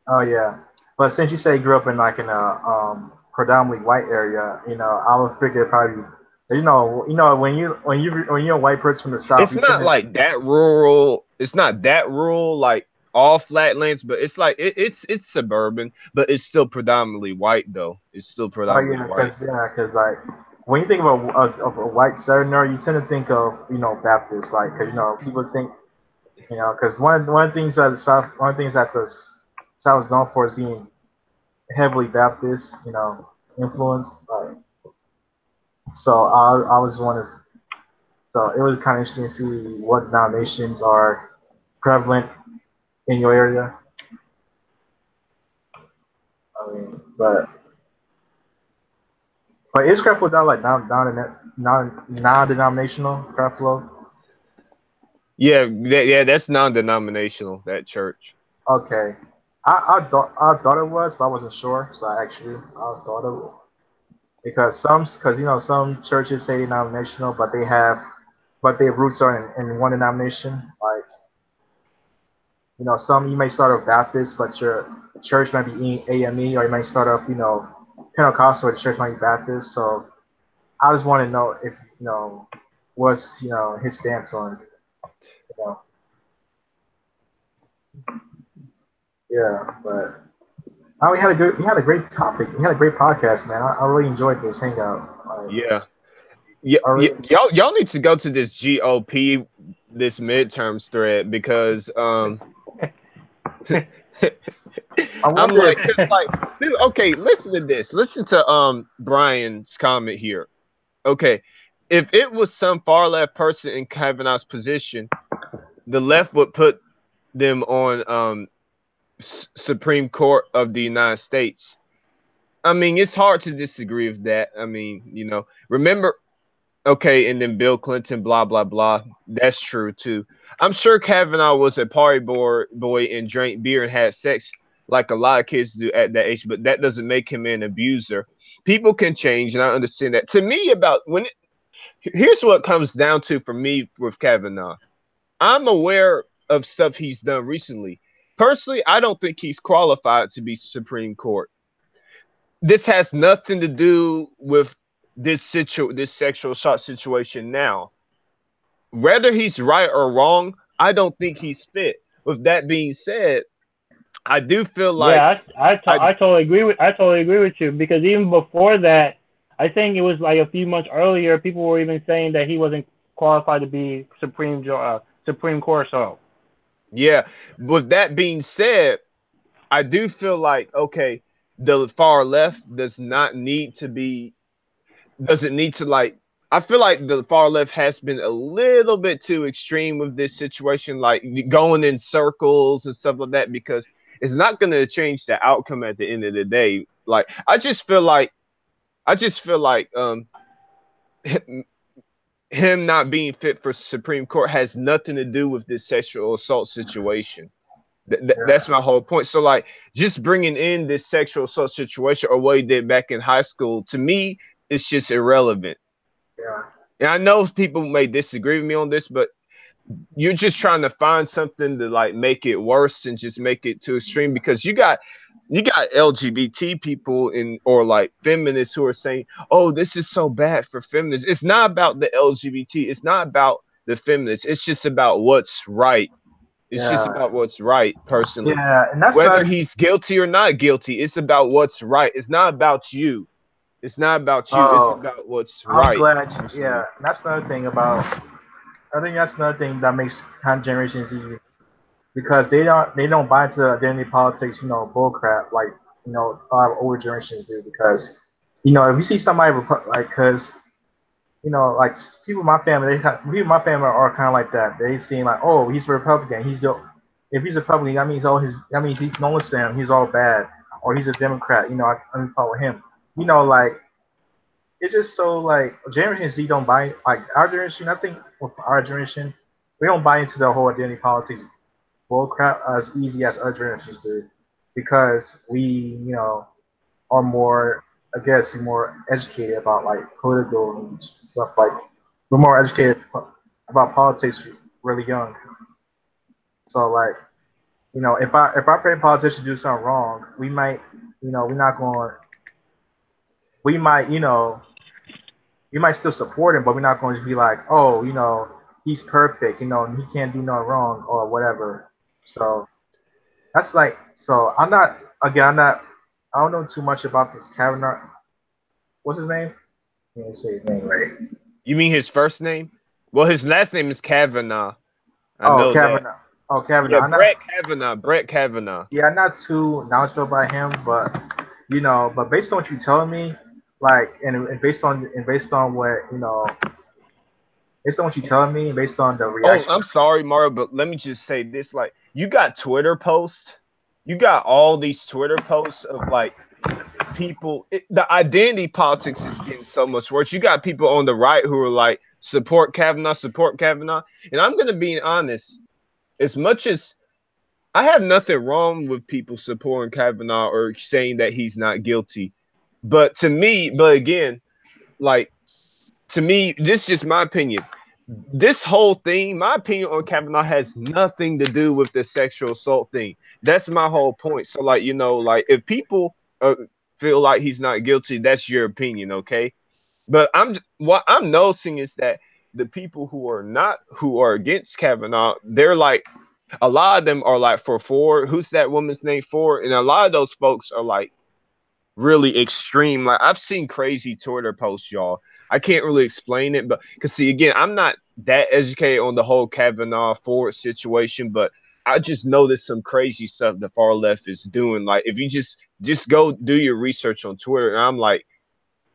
Oh yeah. But since you say you grew up in like in a predominantly white area, I would figure probably when you're a white person from the south, it's you tend not to. like that rural. It's not that rural, like all flatlands, but it's like it's suburban, but it's still predominantly white though. It's still Oh predominantly yeah, white. because like when you think of a white southerner, you tend to think of Baptist, like because people think because one of the things that the south one of the things that the south is known for is being heavily Baptist, influenced. So I was wondering. So it was kind of interesting to see what denominations are prevalent in your area. I mean, but is Creflo Dollar like non-denominational Creflo? Yeah, that's non-denominational. That church. Okay, I thought it was, but I wasn't sure. So I thought it because some churches say denominational, but their roots are in one denomination. Like some you may start off Baptist, but your church might be AME, or you might start off Pentecostal, or the church might be Baptist. So I just want to know if what's his stance on you know yeah, but we had a great topic. We had a great podcast, man. I really enjoyed this hangout. Yeah. Yeah, I really, y'all need to go to this GOP this midterms thread because I I'm wonder like, if cause like, okay, listen to this. Listen to Brian's comment here. Okay, if it was some far left person in Kavanaugh's position, the left would put them on Supreme Court of the United States. I mean, it's hard to disagree with that. I mean, remember, okay, and then Bill Clinton, blah blah blah. That's true too. I'm sure Kavanaugh was a party boy and drank beer and had sex like a lot of kids do at that age, but that doesn't make him an abuser. People can change, and I understand that. To me, here's what it comes down to for me with Kavanaugh. I'm aware of stuff he's done recently. Personally, I don't think he's qualified to be Supreme Court. This has nothing to do with this sexual assault situation now. Whether he's right or wrong, I don't think he's fit. With that being said, I do feel like Yeah, I I totally agree with you because even before that, I think it was like a few months earlier, people were even saying that he wasn't qualified to be Supreme Court. So yeah. With that being said, I do feel like okay, the far left doesn't need to like I feel like the far left has been a little bit too extreme with this situation, like going in circles and stuff like that, because it's not going to change the outcome at the end of the day. Like I just feel like him not being fit for Supreme Court has nothing to do with this sexual assault situation. That's Yeah, my whole point. So like just bringing in this sexual assault situation or what he did back in high school, to me, it's just irrelevant. yeah, And I know people may disagree with me on this, but you're just trying to find something to like make it worse and just make it too extreme, because you got LGBT people in or like feminists who are saying, "Oh, this is so bad for feminists." It's not about the LGBT. It's not about the feminists. It's just about what's right. It's just yeah, about what's right, personally. yeah. And that's Whether not. he's guilty or not guilty, it's about what's right. It's not about you. It's not about you. It's Oh, about what's I'm right, glad. Yeah, personally. that's another thing about. I think that's another thing that makes current Generation Z because they don't buy into identity politics. Bull crap like a lot of older generations do because if you see somebody like because like people in my family, people in my family are kind of like that. They seem like, oh, he's a Republican. If he's a Republican, that means he don't listen to him. He's all bad, or he's a Democrat. I follow him. Like it's just so like Generation Z don't buy like our generation. I think with our generation, we don't buy into the whole identity politics bullcrap as easy as other generations do, because we are more, I guess, more educated about like political and stuff. Like we're more educated about politics really young. So like if our parent politicians do something wrong, we might we're not going. We might we might still support him, but we're not going to be like, oh, he's perfect, and he can't do no wrong or whatever. So that's like, so I'm not, again, I don't know too much about this Kavanaugh. What's his name? Let me say his name right. You mean his first name? Well, his last name is Kavanaugh. I Oh, know that. Kavanaugh. Oh, Kavanaugh. Yeah, Brett Kavanaugh. Brett Kavanaugh. Yeah, I'm not too knowledgeable about him, but but based on what you're telling me, like, and based on what based on what you're telling me, and based on the Oh, reaction. I'm sorry, Mario, but let me just say this: like, you got Twitter posts, you got all these Twitter posts of like people. The identity politics is getting so much worse. You got people on the right who are like support Kavanaugh, and I'm gonna be honest. As much as I have nothing wrong with people supporting Kavanaugh or saying that he's not guilty, but again, like to me, this is just my opinion. This whole thing, my opinion on Kavanaugh has nothing to do with the sexual assault thing. That's my whole point. So, like, like if people feel like he's not guilty, that's your opinion, okay? But what I'm noticing is that the people who are against Kavanaugh, they're like a lot of them are like for Ford. Who's that woman's name? Ford, and a lot of those folks are like really extreme. Like I've seen crazy Twitter posts, y'all. I can't really explain it, but because see, again, I'm not that educated on the whole Kavanaugh Ford situation, but I just know there's some crazy stuff the far left is doing. Like if you just go do your research on Twitter, and I'm like,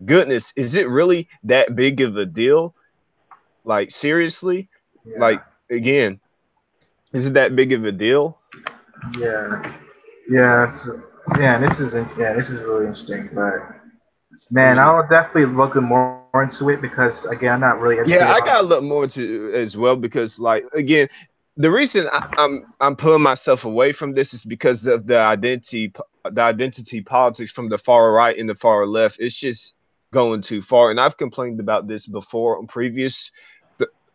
goodness, is it really that big of a deal? Like seriously? Yeah, Like again, is it that big of a deal? yeah, yeah. So, yeah, this is really interesting, but I man, mean, I'll definitely look more into it because again, I'm not really educated yeah, I about. gotta look more to as well because, like, again, the reason I'm pulling myself away from this is because of the identity politics from the far right and the far left. It's just going too far, and I've complained about this before on previous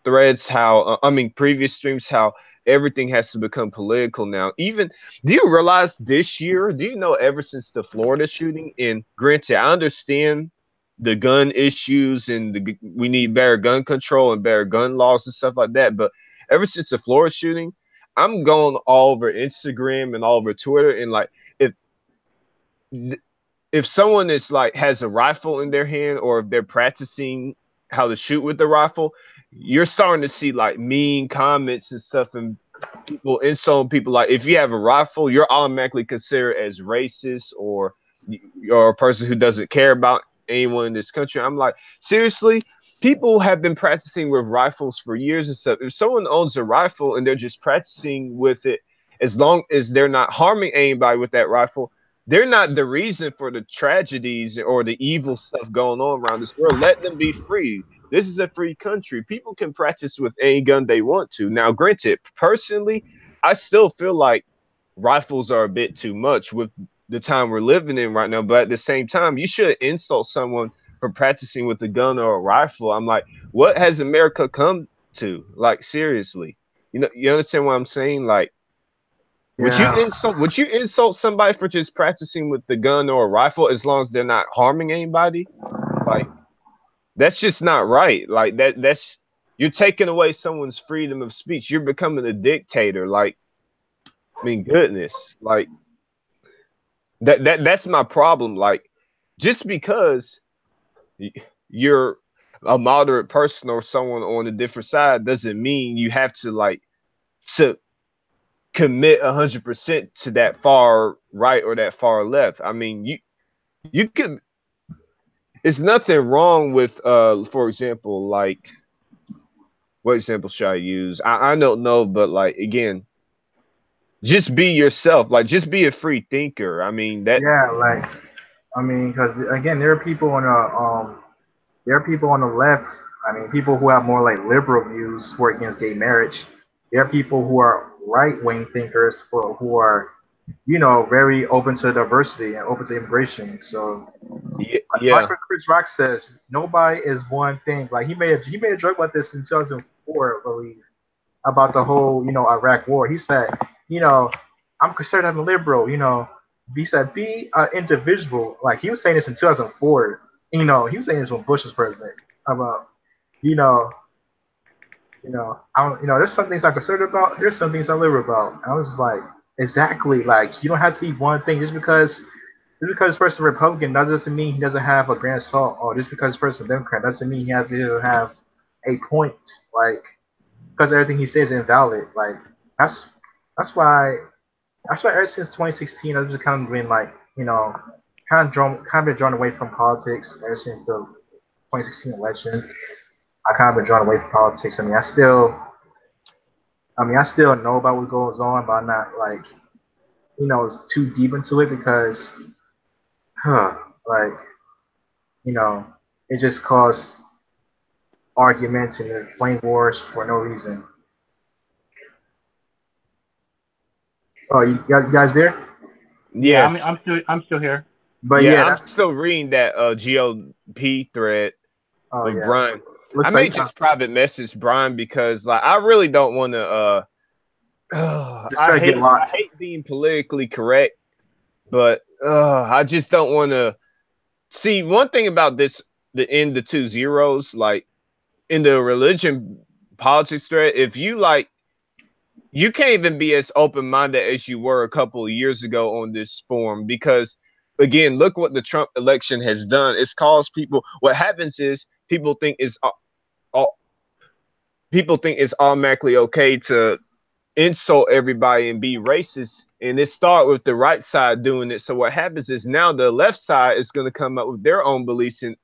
threads. How I mean, previous streams, how everything has to become political now. Even do you realize this year? Do you know ever since the Florida shooting? And granted, I understand the gun issues and we need better gun control and better gun laws and stuff like that. But ever since the Florida shooting, I'm going all over Instagram and all over Twitter, and like if if someone is like has a rifle in their hand, or if they're practicing how to shoot with the rifle, you're starting to see like mean comments and stuff, and people insulting people. Like if you have a rifle, you're automatically considered as racist, or you're a person who doesn't care about anyone in this country. I'm like, seriously, people have been practicing with rifles for years and stuff. If someone owns a rifle and they're just practicing with it, as long as they're not harming anybody with that rifle, they're not the reason for the tragedies or the evil stuff going on around this world. Let them be free. This is a free country. People can practice with any gun they want to. Now, granted, personally, I still feel like rifles are a bit too much with the time we're living in right now. But at the same time, you should insult someone for practicing with a gun or a rifle. I'm like, what has America come to? Like, seriously, you understand what I'm saying? Like, Yeah. would you insult somebody for just practicing with the gun or a rifle as long as they're not harming anybody? Like, that's just not right. Like that's you're taking away someone's freedom of speech. You're becoming a dictator. Like, I mean, goodness. Like that's my problem. Like, just because you're a moderate person or someone on a different side doesn't mean you have to like to commit 100% to that far right or that far left. I mean, you can. It's nothing wrong with for example, like what example should I use? I don't know, but like again, just be yourself. Like just be a free thinker. I mean that. Yeah, like I mean, because again, there are people on the left. I mean, people who have more like liberal views who are against gay marriage. There are people who are right wing thinkers who are, very open to diversity and open to immigration. So, like Yeah, what Chris Rock says, nobody is one thing. Like he made a joke about this in 2004, I believe, about the whole, Iraq war. He said, you know, I'm conservative and liberal. He said, be an individual. Like he was saying this in 2004. He was saying this when Bush was president. About, you know, there's some things I'm conservative about. There's some things I'm liberal about. I was like, exactly. Like you don't have to be one thing just because this person is Republican. That doesn't mean he doesn't have a grain of salt. Or just because this person is Democrat doesn't mean he doesn't have a point. Like because everything he says is invalid. Like that's that's why ever since 2016 I've just kind of been like been drawn away from politics ever since the 2016 election. I kind of been drawn away from politics. I still know about what goes on, but I'm not like it's too deep into it because like you know it just caused arguments and flame wars for no reason. Oh, you guys there? Yeah, yes, I'm still here. But yeah. yeah, I'm that's still reading that GOP thread oh with yeah. Brian. I Looks may like just private message Brian because like I really don't want to. just gotta get I locked. hate being politically correct, but I just don't want to see one thing about this. The end the two zeros like in the religion politics thread. If you like, you can't even be as open minded as you were a couple of years ago on this forum because again, look what the Trump election has done. It's caused people. What happens is all people think it's automatically okay to insult everybody and be racist. And it start with the right side doing it. So what happens is now the left side is going to come up with their own beliefs and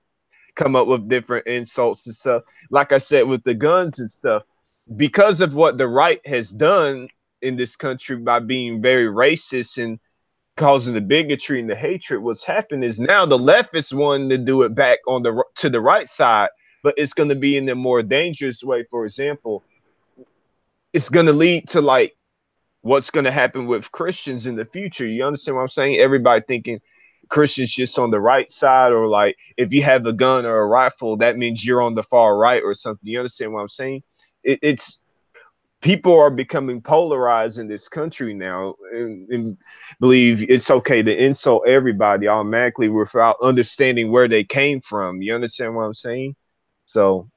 come up with different insults and stuff. Like I said, with the guns and stuff, because of what the right has done in this country by being very racist and causing the bigotry and the hatred, what's happened is now the left is wanting to do it back on the to the right side, but it's going to be in a more dangerous way. For example, it's going to lead to like what's going to happen with Christians in the future. You understand what I'm saying? Everybody thinking Christians just on the right side, or like if you have a gun or a rifle, that means you're on the far right or something. You understand what I'm saying? It's people are becoming polarized in this country now and believe it's okay to insult everybody automatically without understanding where they came from. You understand what I'm saying? So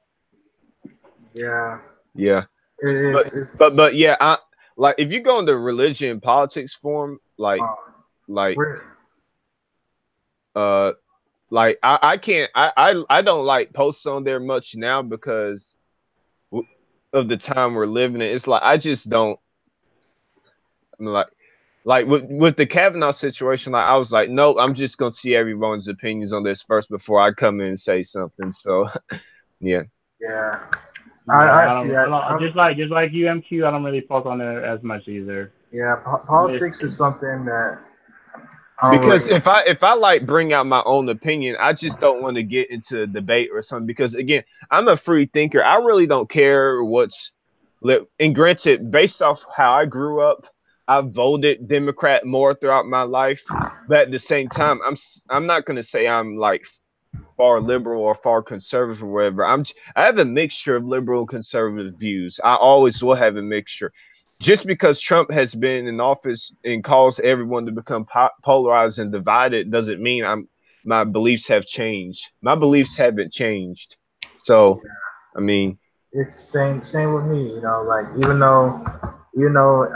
Yeah, yeah. It but is. but yeah, I like if you go into religion and politics forum, Uh, like we're uh like I can't I don't like posts on there much now because of the time we're living in. It's like I just don't. I'm like with the Kavanaugh situation, like I was like, no, I'm just gonna see everyone's opinions on this first before I come in and say something. So yeah. yeah. Yeah, I see I that. don't just like UMQ. I don't really post on there as much either. Yeah, I'm just politics is something that I don't Because really. if I like bring out my own opinion, I just don't want to get into a debate or something. Because again, I'm a free thinker. I really don't care what's lit. And granted, based off how I grew up, I voted Democrat more throughout my life. But at the same time, I'm not gonna say I'm like far liberal or far conservative or whatever. I have a mixture of liberal and conservative views. I always will have a mixture. Just because Trump has been in office and caused everyone to become polarized and divided doesn't mean my beliefs have changed. My beliefs haven't changed. So, I mean, It's same with me. You know, like even though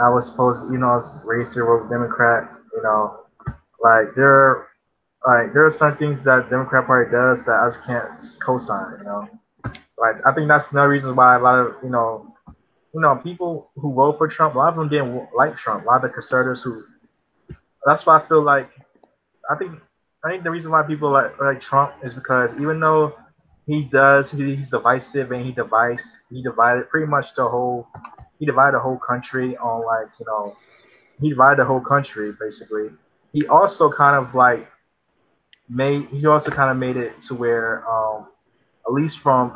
I was supposed, I was raised to vote Democrat. You know, like there are some things that Democrat Party does that I just can't co-sign. You know, like I think that's another reason why a lot of people who vote for Trump, a lot of them didn't like Trump. A lot of the conservatives who. That's why I feel like I think I think the reason why people like Trump is because even though he's divisive and he divided pretty much he divided the whole country on he divided the whole country basically. He also kind of like he also kind of made it to where at least from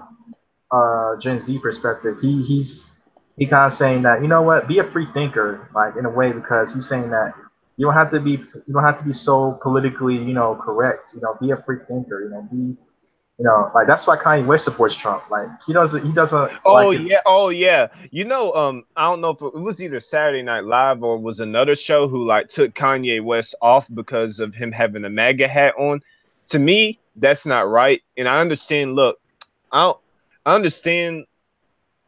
Gen Z perspective, he kind of saying that, you know what, be a free thinker, like in a way, because he's saying that you don't have to be so politically, correct. Be a free thinker. Like that's why Kanye West supports Trump. Like he doesn't like it. oh yeah. I don't know if it was either Saturday Night Live or was another show who like took Kanye West off because of him having a MAGA hat on. To me, that's not right. And I understand. Look, I understand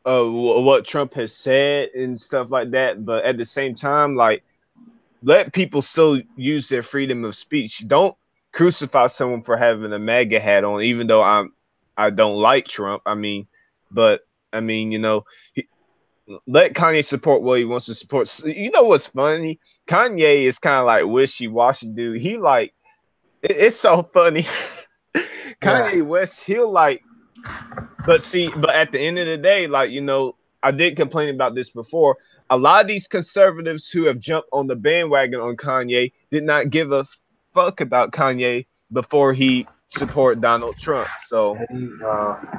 what Trump has said and stuff like that, but at the same time, like let people still use their freedom of speech. Don't crucify someone for having a MAGA hat on, even though I don't like Trump. I mean, but I mean, let Kanye support what he wants to support. You know what's funny? Kanye is kind of like wishy washy, dude. He like it's so funny. Yeah, Kanye West, he'll like, but at the end of the day, like I did complain about this before. A lot of these conservatives who have jumped on the bandwagon on Kanye did not give a fuck about Kanye before he supported Donald Trump. So he,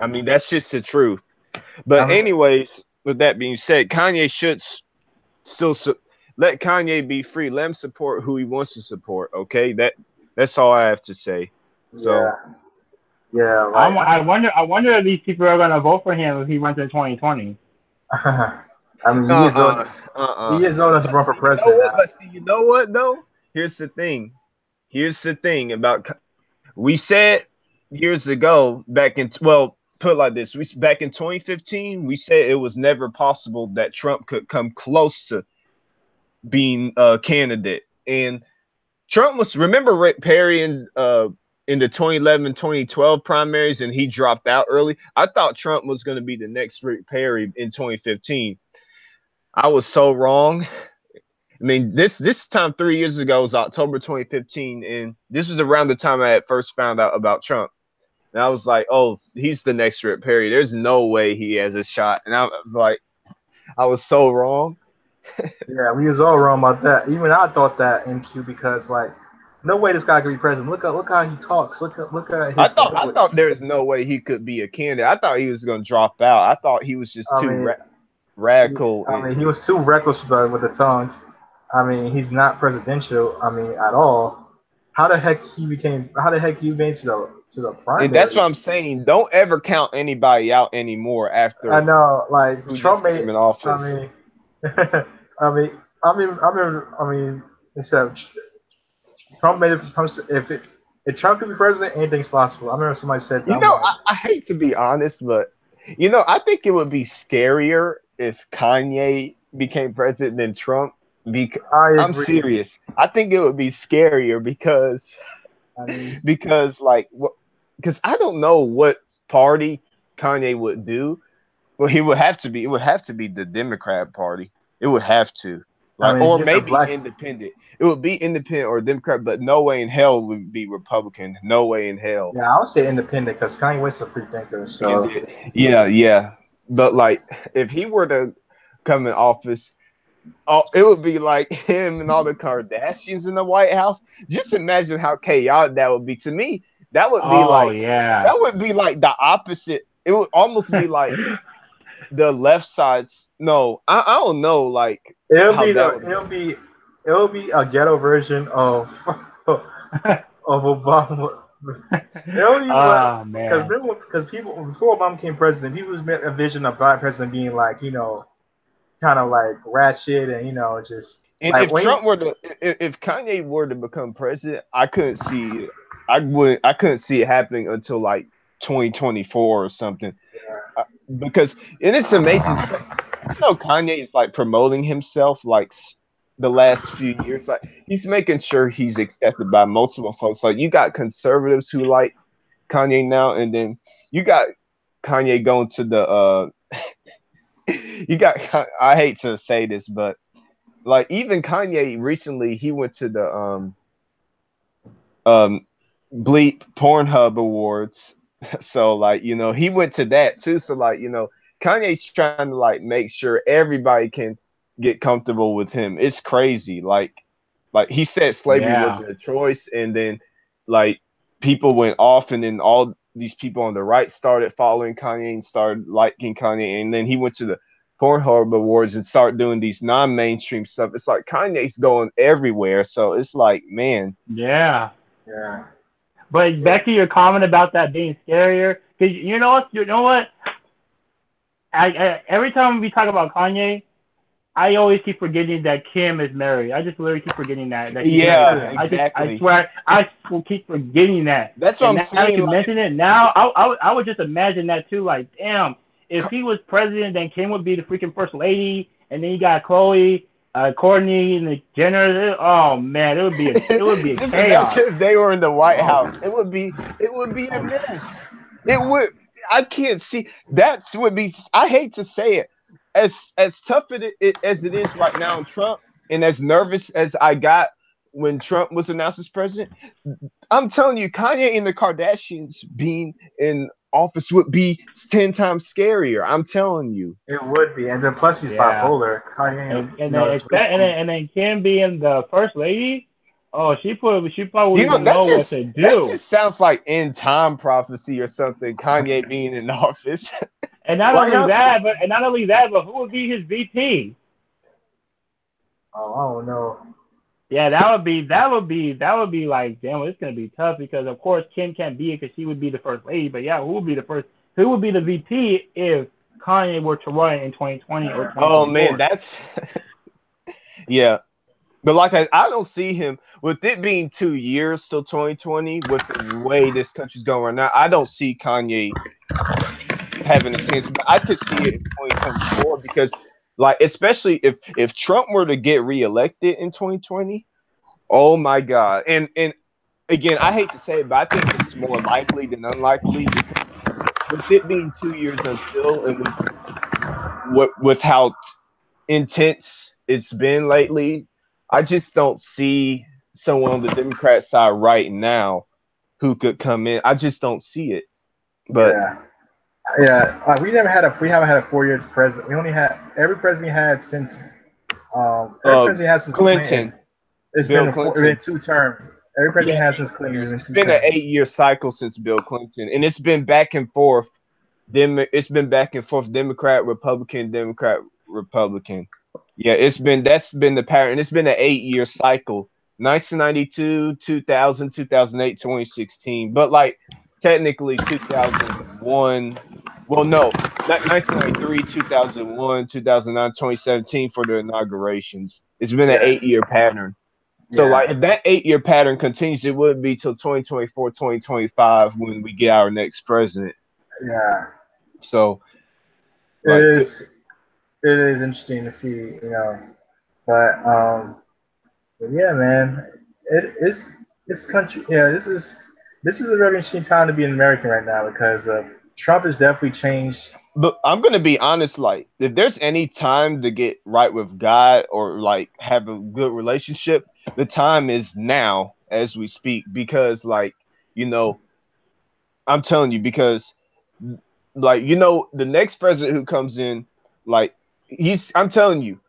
I mean that's just the truth. I But mean, anyways, with that being said, Kanye should still let Kanye be free. Let him support who he wants to support. Okay, that's all I have to say. So yeah, yeah. Like, I wonder if these people are gonna vote for him if he runs in 2020. I mean, uh uh he is old enough to But run see, for president now. you know what though? Here's the thing. Here's the thing about we said years ago back in put it like this, we back in 2015 we said it was never possible that Trump could come close to being a candidate. And Trump was remember Rick Perry in the 2011 2012 primaries and he dropped out early. I thought Trump was going to be the next Rick Perry in 2015. I was so wrong. I mean, this time 3 years ago was October 2015, and this was around the time I had first found out about Trump. And I was like, oh, he's the next Rick Perry. There's no way he has a shot. And I was like, I was so wrong. Yeah, we was all wrong about that. Even I thought that MQ because like, no way this guy could be president. Look how he talks. Look at I his thought I language. thought there's no way he could be a candidate. I thought he was going to drop out. I thought he was just I too mean, radical. he was too reckless with the tongue. I mean, he's not presidential. I mean, at all. How the heck he became? How the heck he made to the And that's what I'm primaries? saying. Don't ever count anybody out anymore I after know, like who Trump just made. came in I office. mean, I mean, except Trump made it. If Trump could be president, anything's possible. I remember somebody said that. I'm like, I hate to be honest, but I think it would be scarier if Kanye became president than Trump. I I'm agree. serious. I think it would be scarier I mean, because like what because I don't know what party Kanye would do. Well, he would have to be. It would have to be the Democrat Party. It would have to, I like, mean, or he's a maybe black. independent. It would be independent or Democrat, but no way in hell would be Republican. No way in hell. Yeah, I would say independent because Kanye West's a free thinker. And So yeah, yeah. But like, if he were to come in office, oh, it would be like him and all the Kardashians in the White House. Just imagine how chaotic that would be. To me, that would be oh like yeah. that would be like the opposite. It would almost be like the left side's no, I don't know like it'll how be that the would go. it'll be a ghetto version of of Obama. It'll be what Oh man. because people before Obama became president, people was a vision of black president being like kind of like ratchet and just And like if when he, Trump were to if Kanye were to become president, I couldn't see it. I couldn't see it happening until like 2024 or something. Because and it's amazing. Kanye is like promoting himself like the last few years. Like he's making sure he's accepted by multiple folks. Like you got conservatives who like Kanye now, and then you got Kanye going to the you got I hate to say this, but like even Kanye recently he went to the um Bleep Pornhub Awards. So like, he went to that too. So like, Kanye's trying to like make sure everybody can get comfortable with him. It's crazy. Like he said slavery Yeah. wasn't a choice, and then like people went off, and then all these people on the right started following Kanye and started liking Kanye, and then he went to the Pornhub Awards and started doing these non-mainstream stuff. It's like Kanye's going everywhere. So it's like, man, Yeah. yeah. But back to your comment about that being scarier, because you know what? You know what? Every time we talk about Kanye, I always keep forgetting that Kim is married. I just literally keep forgetting that she's Me married to too. yeah, him. I exactly. swear, I will keep forgetting that. That's what And I'm now that saying. you Like, mention it, now I would just imagine that too. Like, damn, if he was president, then Kim would be the freaking first lady, and then you got Chloe, Courtney, and the Jenner. Oh man, it would be a just chaos. imagine if they were in the White Oh, House. It would be a mess. It would. I can't see that would be. I hate to say it, as tough as it is right now in Trump, and as nervous as I got when Trump was announced as president. I'm telling you, Kanye and the Kardashians being in office would be 10 times scarier. I'm telling you. It would be, and then plus he's yeah. bipolar. Kanye, And then it's recently. and then Kim being the first lady, oh, she probably You wouldn't know, even that know what just to that do. just sounds like end time prophecy or something. Kanye being in office. And not White only House. that, but who would be his VP? Oh, I don't know. Yeah, that would be like, damn, it's gonna be tough because of course Kim can't be it because she would be the first lady. But yeah, who would be the first? Who would be the VP if Kanye were to run in 2020 or Oh man, 2024? that's yeah. But like I don't see him with it being 2 years till 2020 with the way this country's going right now. I don't see Kanye having a chance, but I could see it in 2024 because like especially if Trump were to get reelected in 2020, oh my god. And again, I hate to say it, but I think it's more likely than unlikely because with it being 2 years until and with how intense it's been lately, I just don't see someone on the Democrat side right now who could come in. I just don't see it. But Yeah, yeah. We haven't had a 4 years president. We only had every president we had since Clinton. Clinton, It's Bill been Clinton, 2 terms. Every president yeah, we had since 8 Clinton has years. been It's two been an terms. 8 year cycle since Bill Clinton, and it's been back and forth. It's been back and forth. Democrat, Republican, Democrat, Republican. Yeah, that's been the pattern. It's been an 8 year cycle. 1992, 2000, 2008, 2016. But like technically 2001. Well, no, not 1993, 2001, 2009, 2017 for the inaugurations. It's been an Yeah, 8 year pattern. So like yeah, if that 8 year pattern continues, it would be till 2024, 2025 when we get our next president. yeah. So It like is. it is interesting to see, but but yeah, man, it's this country. Yeah, this is a very interesting time to be an American right now because Trump has definitely changed. But I'm gonna be honest, like if there's any time to get right with God or like have a good relationship, the time is now as we speak. Because like, you know, I'm telling you, because like the next president who comes in, like I'm telling you,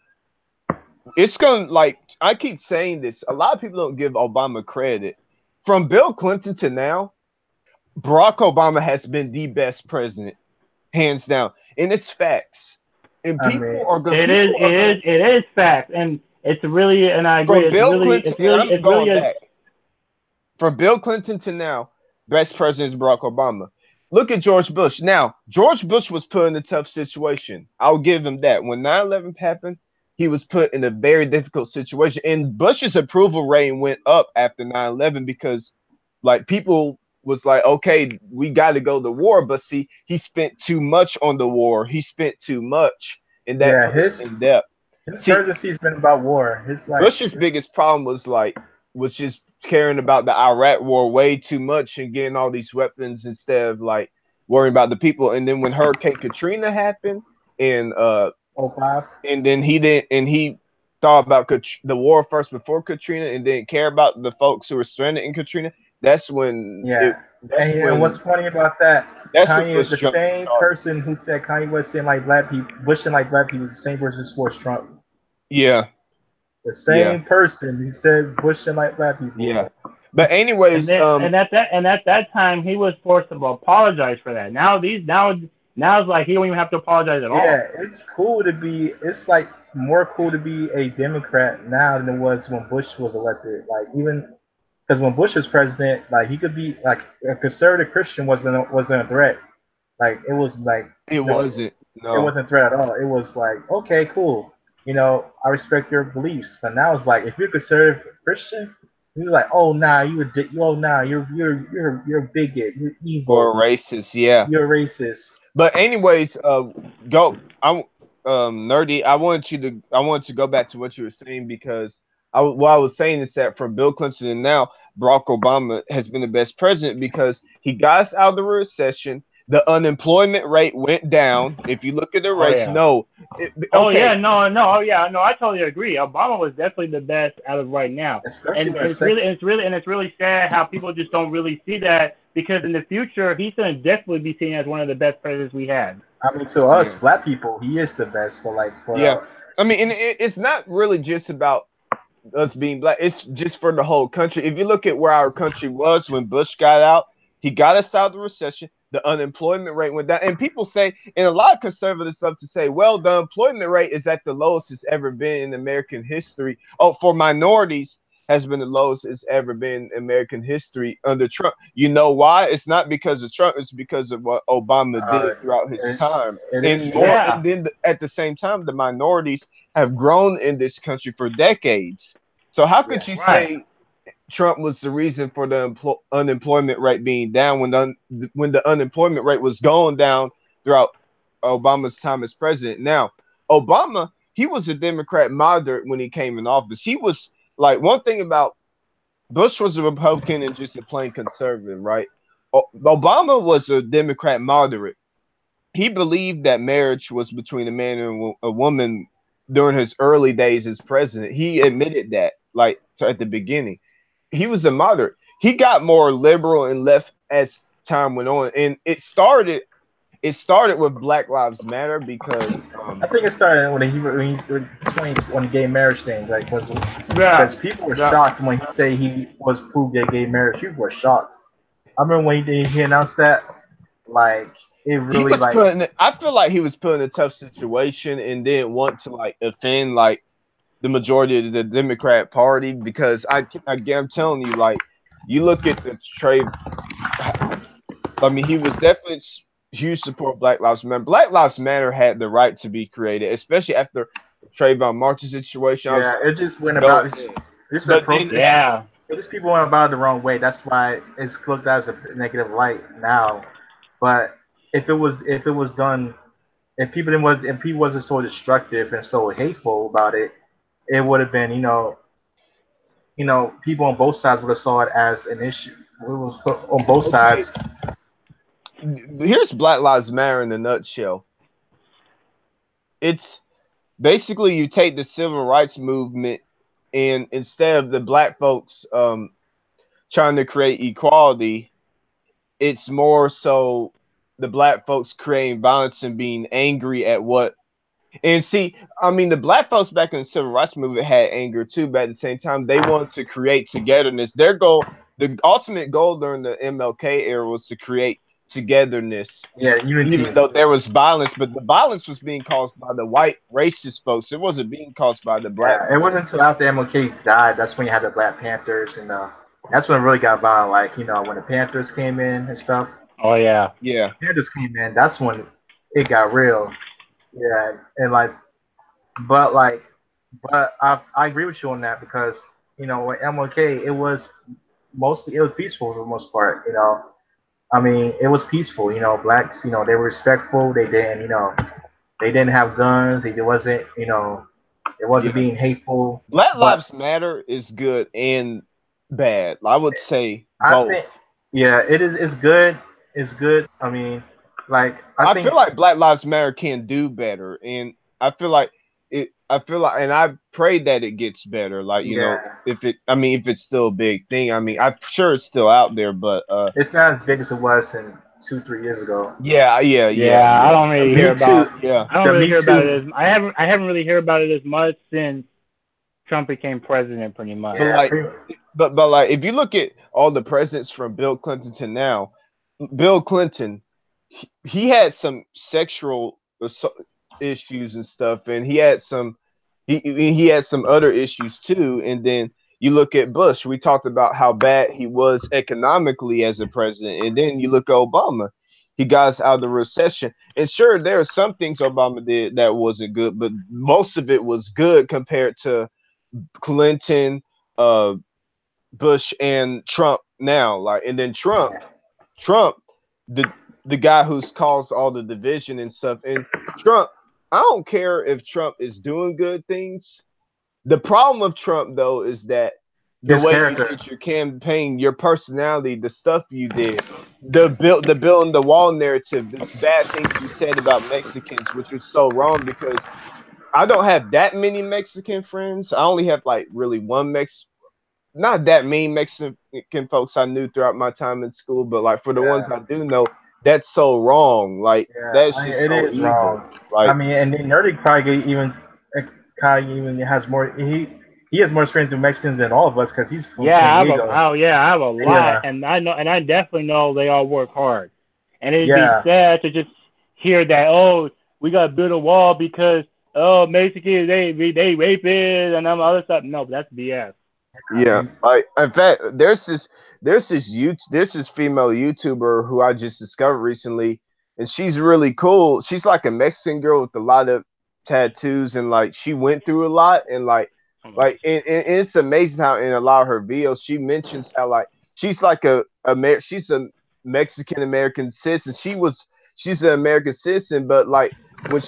it's gonna like I keep saying this. A lot of people don't give Obama credit. From Bill Clinton to now, Barack Obama has been the best president, hands down. And it's facts. And I mean, It is, people are gonna it is fact, and it's really, and I agree. from Bill Clinton, and I'm It's really going a. back. From Bill Clinton to now, best president is Barack Obama. Look at George Bush. Now, George Bush was put in a tough situation. I'll give him that. When 9/11 happened, he was put in a very difficult situation. And Bush's approval rating went up after 9/11 because like people was like, okay, we got to go to war. But see, he spent too much on the war. He spent too much, and that yeah, put us in debt. his See, presidency's been about war. His like, Bush's biggest problem was just caring about the Iraq war way too much and getting all these weapons instead of like worrying about the people. And then when Hurricane Katrina happened, and '05. and then he didn't, and he thought about the war first before Katrina, and didn't care about the folks who were stranded in Katrina. That's when it. Yeah, That's and what's when. funny about that, That's when Kanye, Bush the jumped same started. person who said Kanye West didn't like black people, Bush didn't like black people, is the same person who supports Trump. Yeah, The yeah, same person who said Bush didn't like black people. yeah. But anyways, And at that time he was forced to apologize for that. Now it's like he don't even have to apologize at Yeah, all. it's cool to be. It's like more cool to be a Democrat now than it was when Bush was elected. Like even because when Bush was president, like he could be like a conservative Christian wasn't a threat. Like it was like it you know wasn't. it No. wasn't a threat at all. It was like okay, cool. I respect your beliefs. But now it's like if you're a conservative Christian, you're like oh nah oh nah you're a bigot. You're Or evil. racist, yeah. You're racist. But anyways, go. I nerdy. I wanted to go back to what you were saying because what I was saying is that from Bill Clinton and now Barack Obama has been the best president because he got us out of the recession. The unemployment rate went down. If you look at the Oh rates, yeah. no, Oh yeah, okay, oh yeah, no, I totally agree. Obama was definitely the best out of right now, Especially when it's really sad how people just don't really see that because in the future he's going to definitely be seen as one of the best presidents we had. I mean, to us yeah, black people, he is the best. For like for yeah. I mean, and it's not really just about us being black. It's just for the whole country. If you look at where our country was when Bush got out, he got us out of the recession. The unemployment rate went down. And people say, and a lot of conservatives love to say, well, the employment rate is at the lowest it's ever been in American history. Oh, for minorities, has been the lowest it's ever been in American history under Trump. You know why? It's not because of Trump, it's because of what Obama uh, did throughout his it's, time. it is And true. more, Yeah, and then at the same time, the minorities have grown in this country for decades. So how Yeah, could you right. say Trump was the reason for the unemployment rate being down when the unemployment rate was going down throughout Obama's time as president? Now, Obama, he was a Democrat moderate when he came in office. He was like one thing about Bush was a Republican and just a plain conservative, right? Obama was a Democrat moderate. He believed that marriage was between a man and a woman during his early days as president. He admitted that, like at the beginning. He was a moderate. He got more liberal and left as time went on, and it started. It started with Black Lives Matter because I think it started when he gay marriage thing. Like was Yeah, because people were yeah. shocked when he said he was proved gay marriage. People were shocked. I remember when he announced that. Like it he really was like put in. I feel like he was put in a tough situation and didn't want to like offend like the majority of the Democrat Party because I'm telling you, like you look at the trade. I mean, he was definitely huge support of Black Lives Matter. Black Lives Matter had the right to be created, especially after Trayvon Martin situation. I was yeah. like, It just went go about ahead. this But approach. then, Yeah. It just people went about it the wrong way. That's why it's looked at as a negative light now. But if it was done if people wasn't so destructive and so hateful about it, it would have been people on both sides would have saw it as an issue. It was on both Okay, sides. here's Black Lives Matter in a nutshell. It's basically you take the civil rights movement, and instead of the black folks trying to create equality, it's more so the black folks creating violence and being angry at what. And see, I mean, the black folks back in the civil rights movement had anger too, but at the same time, they wanted to create togetherness. Their goal, the ultimate goal during the MLK era, was to create togetherness, Yeah, unity. even though there was violence. But the violence was being caused by the white racist folks. It wasn't being caused by the black Yeah, it folks. wasn't until after MLK died that's when you had the Black Panthers, and that's when it really got violent. Like when the Panthers came in and stuff, Oh yeah. Yeah, Panthers came in. That's when it got real. Yeah, and but but I agree with you on that because with MLK it was peaceful for the most part. I mean it was peaceful. Blacks they were respectful. They didn't have guns. They wasn't it wasn't yeah. being hateful. Black But Lives Matter is good and bad. I would say I think both. yeah, it is. It's good. It's good. I mean, I I think feel like Black Lives Matter can do better, and I feel like it. I feel like, and I pray that it gets better. Like, yeah, if it, I mean, if it's still a big thing. I mean, I'm sure it's still out there, but it's not as big as it was in 2 3 years ago. yeah, yeah, Yeah, yeah, I yeah, don't really hear Me too. about. yeah, I don't The really Me hear about Too. it as I haven't really heard about it as much since Trump became president, pretty much. but Yeah, like, but like, if you look at all the presidents from Bill Clinton to now, Bill Clinton, he had some sexual issues and stuff, and he had some other issues too. And then you look at Bush. We talked about how bad he was economically as a president, and then you look at Obama. He got us out of the recession. And sure, there are some things Obama did that wasn't good, but most of it was good compared to Clinton, uh, Bush, and Trump now. Like, and then Trump, the guy who's caused all the division and stuff. And Trump, I don't care if Trump is doing good things. The problem with Trump though is that the his way you character. did your campaign, your personality, the stuff you did, the building the wall narrative, this bad things you said about Mexicans, which was so wrong because I don't have that many Mexican friends. I only have like really one not that many Mexican folks I knew throughout my time in school, but like for the ones Yeah, I do know, that's so wrong. Like yeah. that's just It so is evil. wrong. I Like mean, and then Nerdy probably even has more. He has more experience with Mexicans than all of us because he's from Yeah, San I have a Diego. oh yeah, I have a lot, Yeah, and I definitely know they all work hard, and it'd be yeah, sad to just hear that we got to build a wall because Mexicans they rapist and all other stuff. No, that's BS. yeah, like in fact, there's this female YouTuber who I just discovered recently, and she's really cool. She's like a Mexican girl with a lot of tattoos, and like she went through a lot, and and it's amazing how in a lot of her videos she mentions how like she's like she's a Mexican American citizen. She's an American citizen, but like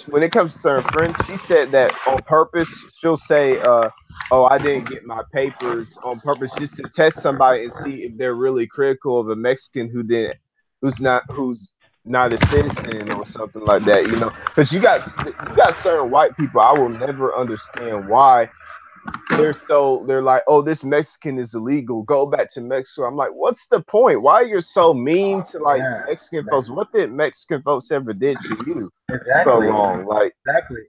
when it comes to certain friends, she said that on purpose. She'll say, oh, I didn't get my papers on purpose just to test somebody and see if they're really critical of a Mexican who's not a citizen or something like that, because you got certain white people I will never understand why they're like, oh, this Mexican is illegal, go back to Mexico. I'm like, what's the point? Why you're so mean to like yeah. Mexican Mex- folks? What did Mexican folks ever did to you so Exactly. wrong? Like, Exactly.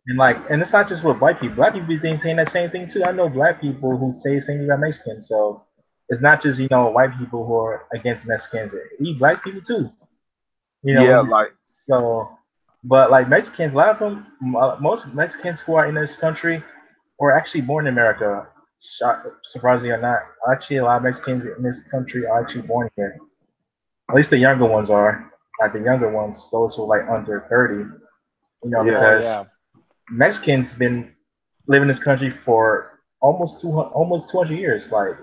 And it's not just with white people. Black people be saying that same thing too. I know black people who say the same thing about Mexicans. So it's not just, white people who are against Mexicans. We black people too. yeah, We like, so but like Mexicans, a lot of them most Mexicans who are in this country were actually born in America. Surprisingly or not. Actually a lot of Mexicans in this country are actually born here. At least the younger ones are. Like the younger ones, those who are like under 30, yeah. Oh because yeah, Mexicans been living in this country for almost 200 years. Like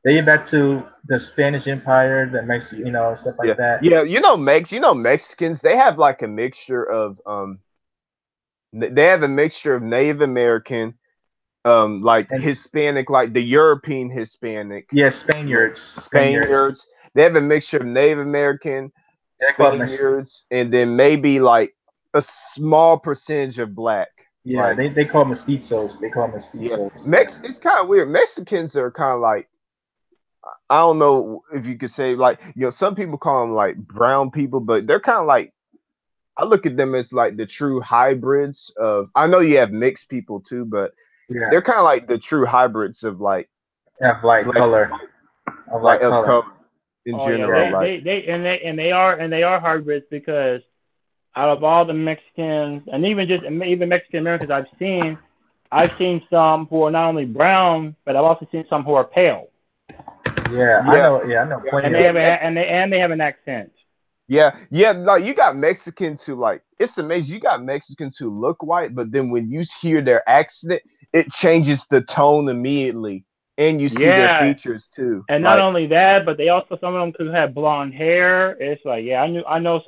they get back to the Spanish Empire, the Mexico, stuff Yeah, like that. yeah. Mexicans, they have like a mixture of They have a mixture of Native American, like and Hispanic, like the European Hispanic, yeah, like Spaniards. Spaniards. They have a mixture of Native American, They're called Mex. Spaniards, and then maybe like a small percentage of black. Yeah, Like, they call mestizos. They call yeah, mestizos. It's kind of weird. Mexicans are kind of like, I don't know if you could say, like, some people call them like brown people, but they're kind of like, I look at them as like the true hybrids of. I know you have mixed people too, but Yeah, they're kind of like the true hybrids of like have light black, color. Of like light of color. color in Oh yeah, general. Yeah, Like, they are hybrids because out of all the Mexicans and even Mexican Americans I've seen some who are not only brown, but I've also seen some who are pale, yeah, I yeah, know. Yeah, I know and plenty they of. have they have an accent. yeah. Like you got Mexicans who like it's amazing. You got Mexicans who look white, but then when you hear their accent, it changes the tone immediately, and you see their Yeah, features too. and not Like, only that, but they also some of them could have blonde hair. It's like yeah, I know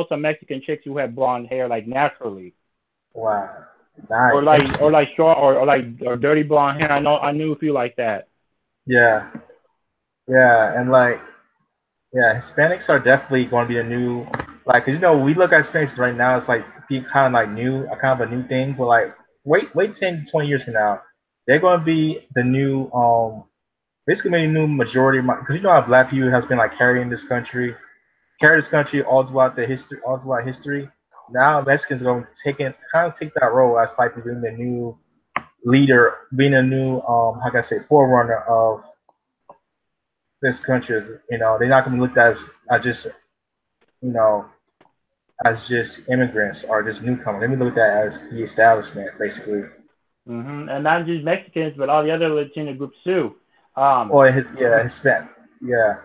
some Mexican chicks who have blonde hair like naturally, Wow, nice, interesting. like short or dirty blonde hair. I knew a few like that. Yeah, yeah, and like yeah, Hispanics are definitely going to be a new like 'cause, we look at Hispanics right now. It's like being kind of like new, a kind of a new thing. But like wait 10 to 20 years from now, they're going to be the new basically a new majority because how black people has been like carry this country all throughout history. Now Mexicans are going to take that role as like being the new leader, being a new how can I say forerunner of this country. They're not going to be looked at as just you know just immigrants or just newcomers. They're going to be looked at as the establishment basically, And not just Mexicans, but all the other Latino groups too. Um, or his yeah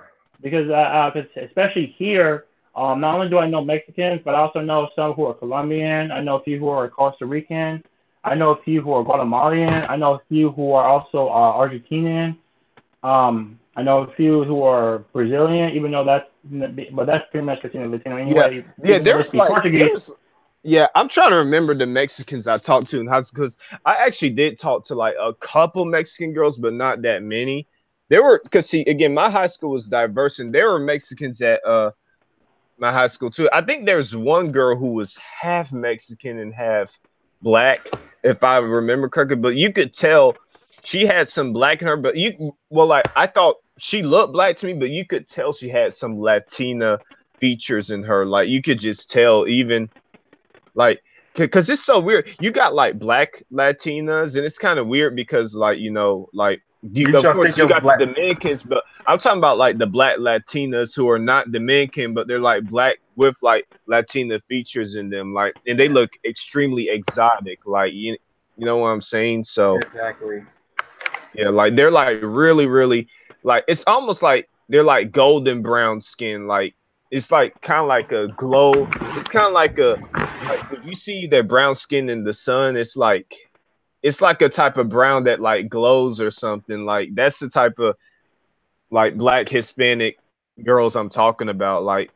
because especially here, not only do I know Mexicans, but I also know some who are Colombian. I know a few who are Costa Rican. I know a few who are Guatemalan. I know a few who are also Argentinian. I know a few who are Brazilian, even though that's pretty much Latino yeah, anyway. yeah. Even though they speak Portuguese. Yeah, I'm trying to remember the Mexicans I talked to in high school because I actually did talk to like a couple Mexican girls, but not that many. There were because see again, my high school was diverse, and there were Mexicans at my high school too. I think there's one girl who was half Mexican and half black, if I remember correctly. But you could tell she had some black in her. But like I thought she looked black to me, but you could tell she had some Latina features in her. Like you could just tell even like because it's so weird. You got like black Latinas, and it's kind of weird because like like you you of should think course you of got the black Dominicans, but I'm talking about like the black Latinas who are not Dominican, but they're like black with like Latina features in them, like and they look extremely exotic, like you know what I'm saying? So exactly yeah, like they're like really like it's almost like they're like golden brown skin, like it's like kind of like a glow. It's kind of like if you see their brown skin in the sun, it's like a type of brown that like glows or something. Like that's the type of like black Hispanic girls I'm talking about. Like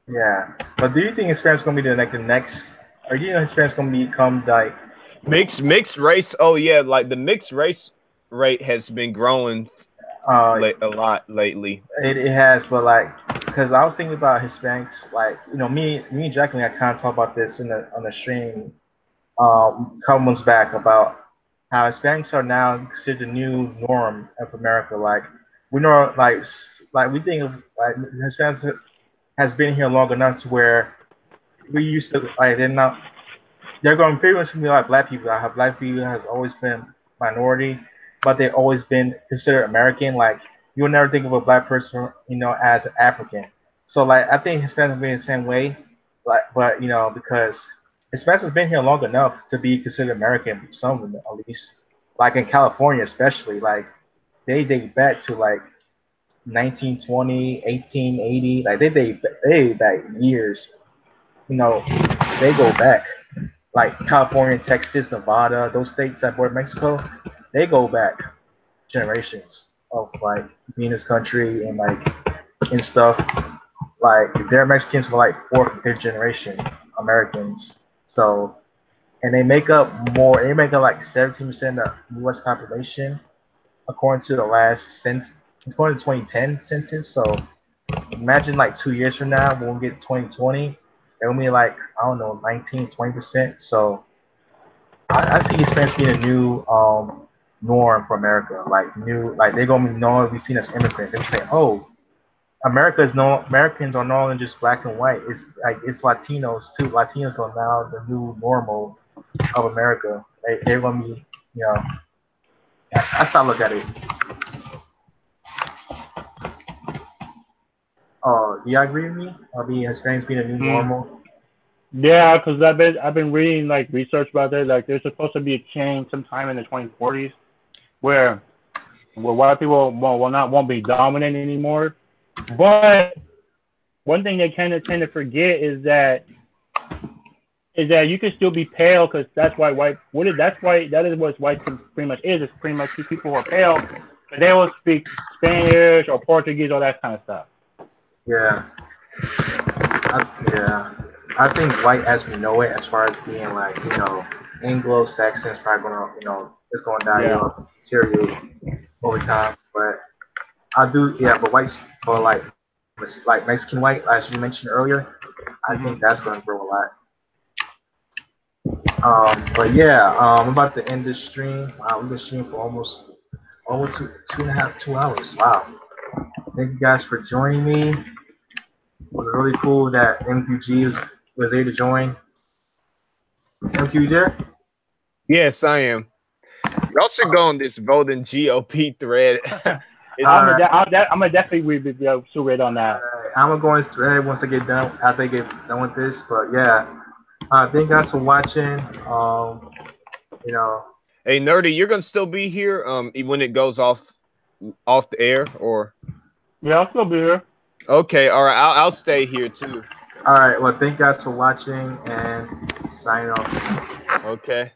yeah. But do you think Hispanics going to be the next? Or do you know Hispanics going to become like mixed race. Oh yeah, like the mixed race rate has been growing uh a lot lately. it has, but like, because I was thinking about Hispanics, like me and Jacqueline, I kind of talked about this in the on the stream a couple months back about how Hispanics are now considered the new norm of America. Like we know, like we think of like Hispanics has been here long enough to where we used to like they're going pretty much be like black people. How black people has always been minority, but they've always been considered American. Like you'll never think of a black person, as African. So like I think Hispanics have been the same way, but because Hispanics has been here long enough to be considered American, some of them at least. Like in California, especially, like they date back to like 1920, 1880. Like they date back years. You know, they go back like California, Texas, Nevada, those states that border Mexico, they go back generations of like being this country and stuff. Like they're Mexicans for like fourth, fifth generation Americans. So and they make up more. They make up like 17% of the U.S. population, according to the last census, according to 2010 census. So imagine like 2 years from now when we get 2020, it'll be like I don't know 19-20%. So I see Hispanics being a new norm for America. Like new, like they're gonna be known, be seen as immigrants. They say, oh, Americans are no longer just black and white. It's like it's Latinos too. Latinos are now the new normal of America. They're gonna be, you know, that's how I look at it. Do you agree with me? Being Hispanics being a new Mm. normal. Yeah, because I've been reading like research about this. Like, there's supposed to be a change sometime in the 2040s where white people won't be dominant anymore. But one thing they tend to forget is that you can still be pale, because that's why white what is that's why that is what white pretty much is. It's pretty much people who are pale, but they will speak Spanish or Portuguese or that kind of stuff. Yeah, yeah. I think white as we know it, as far as being like Anglo-Saxon, is probably gonna it's gonna die Yeah. off, deteriorate over time. But I do, yeah. But whites, or like Mexican white, as you mentioned earlier, I think Hmm. that's gonna grow a lot. But yeah, I'm about to end this stream. We've been streaming for almost two and a half, 2 hours. Wow. Thank you guys for joining me. It was really cool that MQG was able to join. MQG there? Yes, I am. Y'all should go on this voting GOP thread. It's Alright, I'm gonna definitely be super read on that. I'm gonna go in thread once I get done after I get done with this. But yeah, thank you guys for watching. You know, hey Nerdy, you're gonna still be here when it goes off the air, or Yeah, I'll still be here. okay, all right, I'll stay here too. all right. Well, thank you guys for watching and sign off. Okay.